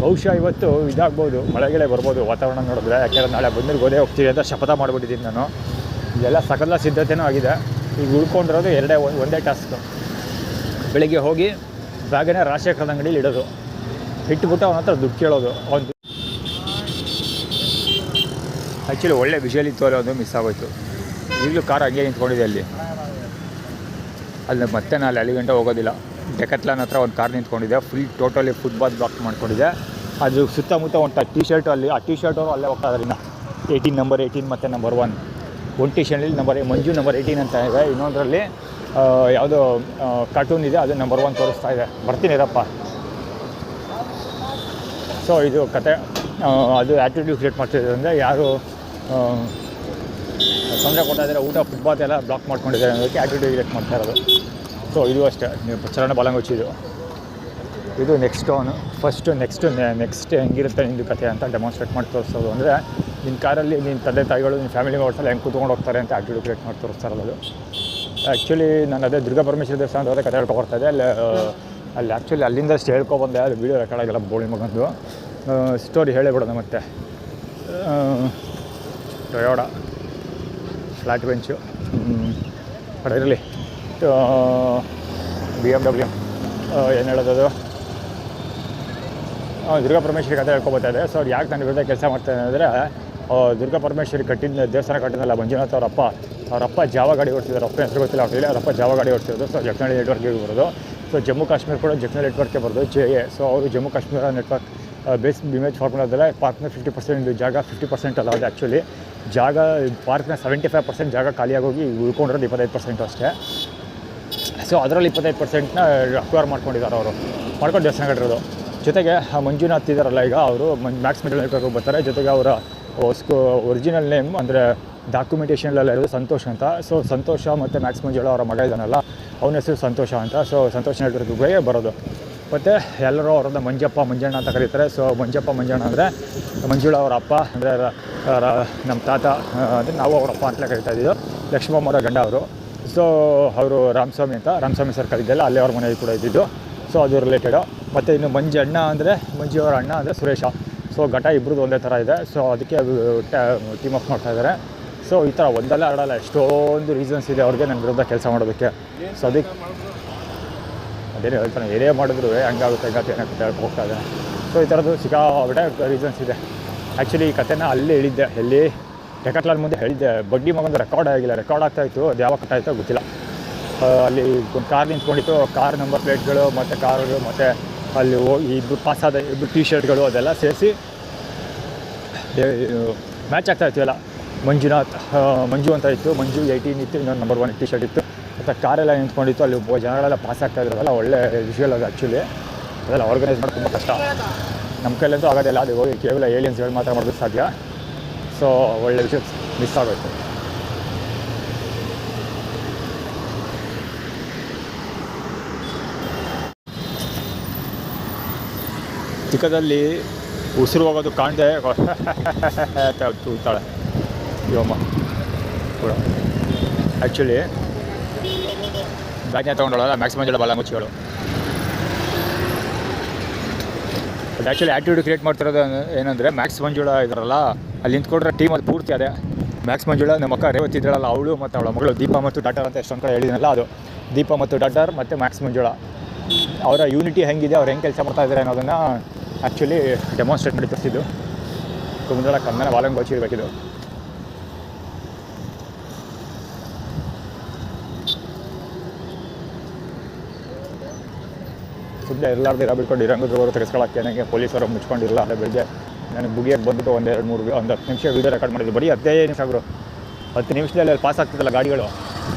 ಬಹುಶಃ ಇವತ್ತು ಇದಾಗ್ಬೋದು, ಮಳೆಗಳೇ ಬರ್ಬೋದು ವಾತಾವರಣ ನೋಡಿದ್ರೆ. ಯಾಕೆಂದರೆ ನಾಳೆ ಬಂದಿರು ಗೋದೆ ಹೋಗ್ತೀವಿ ಅಂತ ಶಪಥ ಮಾಡಿಬಿಟ್ಟಿದ್ದೀನಿ ನಾನು. ಇದೆಲ್ಲ ಸಕಲ ಸಿದ್ಧತೆಯೂ ಆಗಿದೆ. ಈಗ ಉಳ್ಕೊಂಡಿರೋದು ಒಂದೇ ಟಾಸ್ಕ್. ಬೆಳಿಗ್ಗೆ ಹೋಗಿ ಬ್ಯಾಗನ್ನೇ ರಾಜಶೇಖರದ ಅಂಗಡೀಲಿ ಇಡೋದು, ಇಟ್ಬಿಟ್ಟು ಅವನ ಹತ್ರ ದುಡ್ಡು ಕೇಳೋದು. ಅವ್ನು ಆ್ಯಕ್ಚುಲಿ ಒಳ್ಳೆ ವಿಷುವಲ್ ಇತ್ತು, ಅದು ಮಿಸ್ ಆಗೋಯ್ತು. ಈಗಲೂ ಕಾರ್ ಹಂಗೆ ನಿಂತ್ಕೊಂಡಿದೆ ಅಲ್ಲಿ ಮತ್ತೆ ನಾನು ಅಲ್ಲಿ ಗಂಟೆ ಹೋಗೋದಿಲ್ಲ. ಡೆಕತ್ಲಾನ್ ಹತ್ರ ಒಂದು ಕಾರ್ ನಿಂತ್ಕೊಂಡಿದೆ, ಫುಲ್ ಟೋಟಲಿ ಫುಟ್ಪಾತ್ ಬ್ಲಾಕ್ ಮಾಡ್ಕೊಂಡಿದೆ. ಅದು ಸುತ್ತಮುತ್ತ ಒಂದು ಟೀ ಶರ್ಟ್ ಅಲ್ಲಿ, ಆ ಟೀ ಶರ್ಟ್ ಅವರು ಅಲ್ಲೇ ಹೋಗ್ತಾ ಇದ್ದಾರೆ. ಇನ್ನು 18 ನಂಬರ್ 18 ಮತ್ತು ನಂಬರ್ 1 ಒಂದು ಟೀ ಶರ್ಟಲ್ಲಿ ಮಂಜು ನಂಬರ್ 18 ಅಂತ ಇದೆ. ಇನ್ನೊಂದರಲ್ಲಿ ಯಾವುದೋ ಕಾರ್ಟೂನ್ ಇದೆ, ಅದು ನಂಬರ್ 1 ತೋರಿಸ್ತಾ ಇದೆ. ಬರ್ತೀನಿ ಇರಪ್ಪ. ಸೊ ಇದು ಕತೆ. ಅದು ಆ್ಯಟಿಟ್ಯೂಡ್ ಕ್ರಿಯೇಟ್ ಮಾಡ್ತಿದೆ ಅಂದರೆ ಯಾರು ತೊಂದರೆ ಕೊಡ್ತಾ ಇದ್ದಾರೆ, ಊಟ ಫುಟ್ಪಾತ್ ಎಲ್ಲ ಬ್ಲಾಕ್ ಮಾಡ್ಕೊಂಡಿದ್ದಾರೆ ಅನ್ನೋದಕ್ಕೆ ಆ್ಯಟಿಟ್ಯೂಡ್ ಕ್ರಿಯೇಟ್ ಮಾಡ್ತಾ ಇರೋದು. ಸೊ ಇದು ಅಷ್ಟೇ, ಚರಣ ಬಾಲಂಗುಚ್ಚಿ ಇದು ನೆಕ್ಸ್ಟ್ ಅವನು ನೆಕ್ಸ್ಟ್ ಹೆಂಗಿರುತ್ತೆ ನಿಂದು ಕತೆ ಅಂತ ಡೆಮಾನ್ಸ್ಟ್ರೇಟ್ ಮಾಡಿ ತೋರಿಸೋದು. ಅಂದರೆ ನಿನ್ನ ಕಾರಲ್ಲಿ ನಿನ್ನ ತಂದೆ ತಾಯಿಗಳು ನಿನ್ನ ಫ್ಯಾಮಿಲಿ ಮೆಂಬರ್ಸೆಲ್ಲ ಹೆಂಗೆ ಕೂತ್ಕೊಂಡು ಹೋಗ್ತಾರೆ ಅಂತ ಆ್ಯಟಿಟ್ಯೂಡ್ ಕ್ರಿಯೇಟ್ ಮಾಡಿ ತೋರಿಸ್ತಾ ಇರೋದು. ಆ್ಯಕ್ಚುಲಿ ನಾನು ಅದೇ ದುರ್ಗಾ ಪರಮೇಶ್ವರಿ ದೇವಸ್ಥಾನದ ಹೋದರೆ ಕತೆ ಹೇಳ್ಕೊಬರ್ತಾಯಿದ್ದೆ. ಅಲ್ಲಿ ಆ್ಯಕ್ಚುಲಿ ಅಲ್ಲಿಂದ ಅಷ್ಟು ಹೇಳ್ಕೊಬಂದೆ, ಅದು ವೀಡಿಯೋ ರೆಕಾರ್ಡ್ ಆಗಿಲ್ಲ ಬೋಳಿ ಮಗಂದು. ಸ್ಟೋರಿ ಹೇಳಿಬಿಡೋಣ ಮತ್ತೆ. ಟೊಯೋಟಾ ಫ್ಲಾಟ್ ಬೆಂಚು ಇರಲಿ, BMW ಏನು ಹೇಳೋದು, ದುರ್ಗಾ ಪರಮೇಶ್ವರಿ ಕತೆ ಹೇಳ್ಕೊಬರ್ತಾಯಿದೆ. ಸೊ ಯಾಕೆ ನಾನು ವಿರುದ್ಧ ಕೆಲಸ ಮಾಡ್ತಾನೆ ಅಂದರೆ, ದುರ್ಗಾ ಪರಮೇಶ್ವರಿ ದೇವಸ್ಥಾನ ಕಟ್ಟಿದ್ನಲ್ಲ ಮಂಜುನಾಥ್ ಅವರಪ್ಪ ಜಾವ ಗಾಡಿ ಓಡಿಸಿದ್ದಾರೆ. ಅಪ್ಪ ಹೆಸರು ಗೊತ್ತಿಲ್ಲ ಅವ್ರಿಗೆ, ಅವರಪ್ಪ ಜಾವ ಗಾಡಿ ಓಡಿಸಿರೋದು. ಸೊ ಜಕ್ನಳ್ಳಿ ನೆಟ್ವರ್ಕಿಗೆ ಬರೋದು. ಸೊ ಜಮ್ಮು ಕಾಶ್ಮೀರ ಕೂಡ ಜಕ್ನಳ್ಳಿ ನೆಟ್ವರ್ಕ್ಗೆ ಬರೋದು, JA. ಸೊ ಅವರು Jammu Kashmir network base image ಫಾರ್ಮುಲಾದಲ್ಲೇ ಪಾರ್ಕ್ನ 50% ಜಾಗ 50% ಅಲ್ಲ, ಅದು ಆ್ಯಕ್ಚುಲಿ ಜಾಗ ಪಾರ್ಕ್ನ 75% ಜಾಗ ಖಾಲಿಯಾಗೋಗಿ ಉಳ್ಕೊಂಡಿರೋದು 25% ಅಷ್ಟೇ. ಸೊ ಅದರಲ್ಲಿ 25%ನ ಅಕ್ವೈರ್ ಮಾಡ್ಕೊಂಡಿದ್ದಾರೆ ಅವರು, ಮಾಡ್ಕೊಂಡು ದೇವಸ್ಥಾನ ಕಟ್ಟಿರೋದು. ಜೊತೆಗೆ ಮಂಜುನಾಥ್ ಇದ್ದಾರಲ್ಲ ಈಗ, ಅವರು ಮ್ಯಾಕ್ಸ್ ಮಿಡಲ್ ನೆಟ್ವರ್ಕ್ ಬರ್ತಾರೆ. ಜೊತೆಗೆ ಅವರ ಒರಿಜಿನಲ್ ನೇಮ್ ಅಂದರೆ ಡಾಕ್ಯುಮೆಂಟೇಷನ್ಲೆಲ್ಲ ಇರೋದು ಸಂತೋಷ್ ಅಂತ. ಸೊ ಸಂತೋಷ ಮತ್ತು ಮ್ಯಾಕ್ಸ್ ಮಂಜುಳ ಅವರ ಮಗ ಇದ್ದಾನಲ್ಲ, ಅವನ ಹೆಸರು ಸಂತೋಷ ಅಂತ. ಸೊ ಸಂತೋಷ್ ನೆಟ್ವರ್ಕ್ಗೆ ಬರೋದು. ಮತ್ತು ಎಲ್ಲರೂ ಅವರನ್ನ ಮಂಜಣ್ಣ ಅಂತ ಕರೀತಾರೆ. ಸೊ ಮಂಜಣ್ಣ ಅಂದರೆ ಮಂಜುಳ ಅವರ ಅಪ್ಪ, ಅಂದರೆ ನಮ್ಮ ತಾತ, ಅಂದರೆ ನಾವು ಅವರಪ್ಪ ಅಂತಲೇ ಕರಿತಾ ಇದ್ದಿದ್ದು. ಲಕ್ಷ್ಮಮ್ಮರ ಗಂಡ ಅವರು. ಸೊ ಅವರು ರಾಮಸ್ವಾಮಿ ಸರ್ಕಲ್ ಇದೆಯಲ್ಲ, ಅಲ್ಲೇ ಅವ್ರ ಮನೆ ಕೂಡ ಇದ್ದಿದ್ದು. ಸೊ ಅದು ರಿಲೇಟೆಡು. ಮತ್ತು ಇನ್ನು ಮಂಜು ಅವರ ಅಣ್ಣ ಅಂದರೆ ಸುರೇಶ. ಸೊ ಘಟ ಇಬ್ಬರದ್ದು ಒಂದೇ ಥರ ಇದೆ. ಸೊ ಅದಕ್ಕೆ ಟೀಮ್ ಅಪ್ ಮಾಡ್ತಾಯಿದ್ದಾರೆ. ಸೊ ಈ ಥರ ಒಂದಲ್ಲ ಎರಡಲ್ಲ ಎಷ್ಟೊಂದು ರೀಸನ್ಸ್ ಇದೆ ಅವ್ರಿಗೆ ನನ್ನ ವಿರುದ್ಧ ಕೆಲಸ ಮಾಡೋದಕ್ಕೆ. ಸೊ ಅದಕ್ಕೆ ಅದೇನು ಹೇಳ್ತಾನೆ, ಏನೇ ಮಾಡಿದ್ರು ಹಂಗಾಗುತ್ತೆ ಏನಾಗುತ್ತೆ ಹೋಗ್ತಾ ಇದ್ದಾನೆ. ಸೊ ಈ ಥರದ್ದು ಸಿಕ್ಕಾಪಟ್ಟೆ ರೀಸನ್ಸ್ ಇದೆ. ಆ್ಯಕ್ಚುಲಿ ಈ ಕಥೆನ ಅಲ್ಲೇ ಹೇಳಿದ್ದೆ, ಎಲ್ಲಿ ಡೆಕತ್ಲಾನ್ ಮುಂದೆ ಹೇಳಿದ್ದೆ. ಬಡ್ಡಿ ಮಗಂದು ರೆಕಾರ್ಡ್ ಆಗಿಲ್ಲ, ರೆಕಾರ್ಡ್ ಆಗ್ತಾಯಿತ್ತು, ಅದು ಯಾವಾಗ ಕಟ್ಟಾಯಿತೋ ಗೊತ್ತಿಲ್ಲ. ಅಲ್ಲಿ ಒಂದು ಕಾರ್ ನಿಂತ್ಕೊಂಡಿತ್ತು, ಕಾರ್ ನಂಬರ್ ಪ್ಲೇಟ್ಗಳು ಮತ್ತು ಕಾರು ಮತ್ತು ಅಲ್ಲಿ ಹೋಗಿ ಇಬ್ಬರು ಪಾಸಾದ ಇಬ್ಬರು ಟೀ ಶರ್ಟ್ಗಳು ಅದೆಲ್ಲ ಸೇರಿಸಿ ಮ್ಯಾಚ್ ಆಗ್ತಾಯಿತ್ತು ಎಲ್ಲ. ಮಂಜು ಅಂತ ಇತ್ತು, ಮಂಜು 18 ಇತ್ತು, ಇನ್ನೊಂದು ನಂಬರ್ 1 ಟೀ ಶರ್ಟ್ ಇತ್ತು. ಮತ್ತು ಕಾರೆಲ್ಲ ನಿಂತ್ಕೊಂಡಿತ್ತು, ಅಲ್ಲಿ ಜನಗಳೆಲ್ಲ ಪಾಸ್ ಆಗ್ತಾಯಿದ್ರಲ್ಲ, ಒಳ್ಳೆ ವಿಷುವಲ್ ಅದು ಆ್ಯಕ್ಚುಲಿ. ಅದೆಲ್ಲ ಆರ್ಗನೈಸ್ ಮಾಡೋದು ತುಂಬ ಕಷ್ಟ, ನಮ್ಮ ಕೈಲಂತೂ ಆಗೋದಿಲ್ಲ. ಅದು ಹೋಗಿ ಕೇವಲ ಏಲಿಯನ್ಸ್ಗಳು ಮಾತ್ರ ಮಾಡೋದು ಸಾಧ್ಯ. ಸೊ ಒಳ್ಳೆ ವಿಷಯ ಮಿಸ್ ಆಗೋಯ್ತು. ಚಿಕ್ಕದಲ್ಲಿ ಉಸಿರು ಹೋಗೋದು ಕಾಣದೆ ತೂತಾಳೆ ಇವಮ್ಮ ಕೂಡ. ಆ್ಯಕ್ಚುಲಿ ಬ್ಯಾಗ್ನ ತೊಗೊಂಡೋಳಲ್ಲ ಮ್ಯಾಕ್ಸ್ ಮಂಜುಳ ಬಾಲಂಗುಚ್ಚಿಗಳು. ಅದು ಆ್ಯಕ್ಚುಲಿ ಆ್ಯಟಿಟ್ಯೂಡ್ ಕ್ರಿಯೇಟ್ ಮಾಡ್ತಿರೋದು ಏನಂದರೆ, ಮ್ಯಾಕ್ಸ್ ಮಂಜುಳ ಇದ್ದಾರಲ್ಲ ಅಲ್ಲಿ ನಿಂತ್ಕೊಂಡ್ರೆ ಟೀಮ್ ಅದು ಪೂರ್ತಿ ಅದೇ. ಮ್ಯಾಕ್ಸ್ ಮಂಜುಳ ನಮ್ಮ ಅಕ್ಕ ರೇವತಿ ಇದ್ದಾಳಲ್ಲ, ಅವಳು ಮತ್ತು ಅವಳ ಮಗಳು ದೀಪಾ ಮತ್ತು ಡಾಟರ್ ಅಂತ ಎಷ್ಟೊಂದು ಕಡೆ ಹೇಳಿದ್ನಲ್ಲ, ಅದು ದೀಪಾ ಮತ್ತು ಡಾಟರ್ ಮತ್ತು ಮ್ಯಾಕ್ಸ್ ಮಂಜುಳ ಅವರ ಯೂನಿಟಿ ಹೆಂಗಿದೆ, ಅವ್ರು ಹೆಂಗೆ ಕೆಲಸ ಮಾಡ್ತಾಯಿದ್ದಾರೆ ಅನ್ನೋದನ್ನು ಆ್ಯಕ್ಚುಲಿ ಡೆಮಾನ್ಸ್ಟ್ರೇಟ್ ಮಾಡಿ ತೋರಿಸಿದ್ದು. ಕುಂದಳ ಕನ್ನಡ ಬಾಲಂಗುಚ್ಚಿ ಇರಬೇಕಿದು. ಸುಮ್ಮನೆ ಇರಲಾರ್ದು ಬಿಟ್ಕೊಂಡು ಇರಂಗದ್ರು ತೆಗೆಸ್ಕೊಳ್ಳೋಕ್ಕೆ ನನಗೆ ಪೊಲೀಸರು ಮುಚ್ಕೊಂಡಿರಲ್ಲ. ಅದೇ ಬೆಳಗ್ಗೆ ನನಗೆ ಬುಗಿಯಾಗಿ ಬಂದುಬಿಟ್ಟು ಒಂದು 10 ನಿಮಿಷ ವೀಡಿಯೋ ರೆಕಾರ್ಡ್ ಮಾಡಿದ್ದು. ಬರೀ 15 ನಿಮಿಷ ಆದರು. 10 ನಿಮಿಷದಲ್ಲಿ ಅಲ್ಲಿ ಪಾಸ್ ಆಗ್ತಿದ್ದಲ್ಲ ಗಾಡಿಗಳು,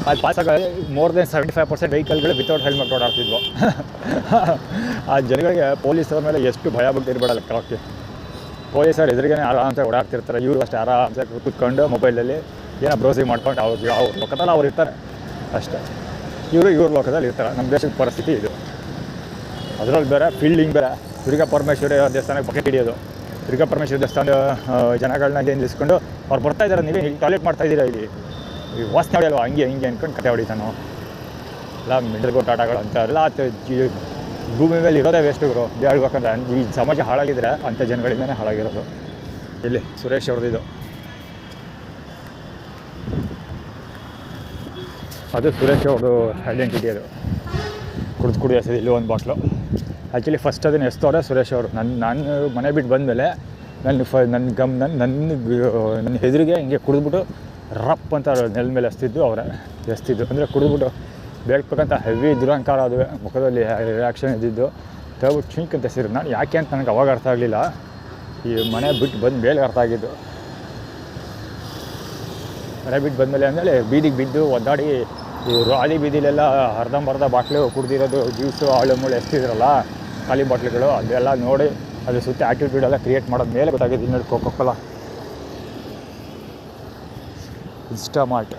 ಅಲ್ಲಿ ಪಾಸ್ ಆಗ ಮೋರ್ ದೆನ್ 75% ವೆಹಿಕಲ್ಗಳು ವಿತೌಟ್ ಹೆಲ್ಮೆಟ್ ಓಡಾಡ್ತಿದ್ವು. ಆ ಜನಗಳಿಗೆ ಪೊಲೀಸರ ಮೇಲೆ ಎಷ್ಟು ಭಯ ಇರಬೇಡ ಲೆಕ್ಕಕ್ಕೆ. ಪೊಲೀಸರು ಎದುರಿಗೇ ಆರಾಮ್ಸೆ ಓಡಾಡ್ತಿರ್ತಾರೆ, ಇವರು ಅಷ್ಟೇ ಆರಾಮ್ಸೆ ಕೂತ್ಕೊಂಡು ಮೊಬೈಲಲ್ಲಿ ಏನೋ ಬ್ರೌಸಿಂಗ್ ಮಾಡ್ಕೊಂಡು ಅವ್ರ ಲೋಕದಲ್ಲಿ ಅವ್ರು ಇರ್ತಾರೆ ಅಷ್ಟೇ. ಇವ್ರ ಲೋಕದಲ್ಲಿ ಇರ್ತಾರೆ. ನಮ್ಮ ದೇಶದ ಪರಿಸ್ಥಿತಿ ಇದು. ಅದರಲ್ಲಿ ಬೇರೆ ಫೀಲ್ಡಿಂಗ್ ಬೇರೆ. ದುರ್ಗಾ ಪರಮೇಶ್ವರಿ ದೇವಸ್ಥಾನಕ್ಕೆ ಬಕೆಟ್ ಹಿಡಿಯೋದು, ದುರ್ಗಾ ಪರಮೇಶ್ವರಿ ದೇವಸ್ಥಾನದ ಜನಗಳನ್ನ ನಿಲ್ಲಿಸ್ಕೊಂಡು ಅವ್ರು ಬರ್ತಾಯಿದ್ದಾರೆ, ನೀವೇ ಇಲ್ಲಿ ಟಾಯ್ಲೆಟ್ ಮಾಡ್ತಾಯಿದ್ದೀರಾ, ಇಲ್ಲಿ ವಾಸನೆ ಹೊಡೆಯಲ್ವ, ಹಂಗೆ ಅಂದ್ಕೊಂಡು ಕತೆ ಹೊಡಿತಾನೋ ಎಲ್ಲ ಮಿಡಲ್ ಗೋಟ್ ಆಟಗಳು ಅಂತ ಎಲ್ಲ ಭೂಮಿ ಮೇಲೆ ಇರೋದೇ ವೇಸ್ಟ್ ಗುರು ಹೇಳ್ಬೇಕಂದ್ರೆ. ಈ ಸಮಾಜ ಹಾಳಾಗಿದ್ರೆ ಅಂಥ ಜನಗಳಿಂದನೇ ಹಾಳಾಗಿರೋದು. ಇಲ್ಲಿ ಸುರೇಶ್ ಅವ್ರದ್ದು ಅದು ಸುರೇಶ್ ಅವ್ರದ್ದು ಐಡೆಂಟಿಟಿ. ಅದು ಕುಡಿದು ಎಸೆದು ಇಲ್ಲಿ ಒಂದು ಬಾಟ್ಲು. ಆ್ಯಕ್ಚುಲಿ ಫಸ್ಟ್ ಅದನ್ನು ಎಸ್ತವ್ರೆ ಸುರೇಶ್ ಅವರು. ನಾನು ಮನೆ ಬಿಟ್ಟು ಬಂದಮೇಲೆ ನನ್ನ ಎದುರಿಗೆ ಹಿಂಗೆ ಕುಡಿದ್ಬಿಟ್ಟು ರಪ್ ಅಂತ ನೆಲದ ಮೇಲೆ ಎಸ್ತಿದ್ದು ಅಂದರೆ ಕುಡಿದ್ಬಿಟ್ಟು ಬೇಕಂತ ಹೆವಿ ದುರಂಕಾರ ಅದು ಮುಖದಲ್ಲಿ ರಿಯಾಕ್ಷನ್ ಇದ್ದಿದ್ದು ತಗೊಬಿಟ್ಟು ಚಿಂಕ್ ಎಸಿದ್ರು. ನಾನು ಯಾಕೆ ಅಂತ ನನಗೆ ಅವಾಗ ಅರ್ಥ ಆಗಲಿಲ್ಲ, ಈ ಮನೆ ಬಿಟ್ಟು ಬಂದ ಮೇಲೆ ಅರ್ಥ ಆಗಿದ್ದು. ಮನೆ ಬಿಟ್ಟು ಬಂದಮೇಲೆ ಅಂದಮೇಲೆ ಬೀದಿಗೆ ಬಿದ್ದು ಒದ್ದಾಡಿ ಈ ರಾಲಿ ಬೀದಿಲೆಲ್ಲ ಅರ್ಧಂಬರ್ಧ ಬಾಟ್ಲು ಕುಡ್ದಿರೋದು ಜ್ಯೂಸು ಆಳು ಮೂಳೆ ಎಸ್ತಿದ್ರಲ್ಲ ಖಾಲಿ ಬಾಟ್ಲುಗಳು, ಅದೆಲ್ಲ ನೋಡಿ ಅದ್ರ ಸುತ್ತ ಆ್ಯಟಿಟ್ಯೂಡ್ ಎಲ್ಲ ಕ್ರಿಯೇಟ್ ಮಾಡೋದ ಮೇಲೆ ಗೊತ್ತಾಗಿದೆ. ಇನ್ನೊಂದು ಕೋಕೋ ಕೋಲಾ ಇನ್ಸ್ಟಾಮಾರ್ಟ್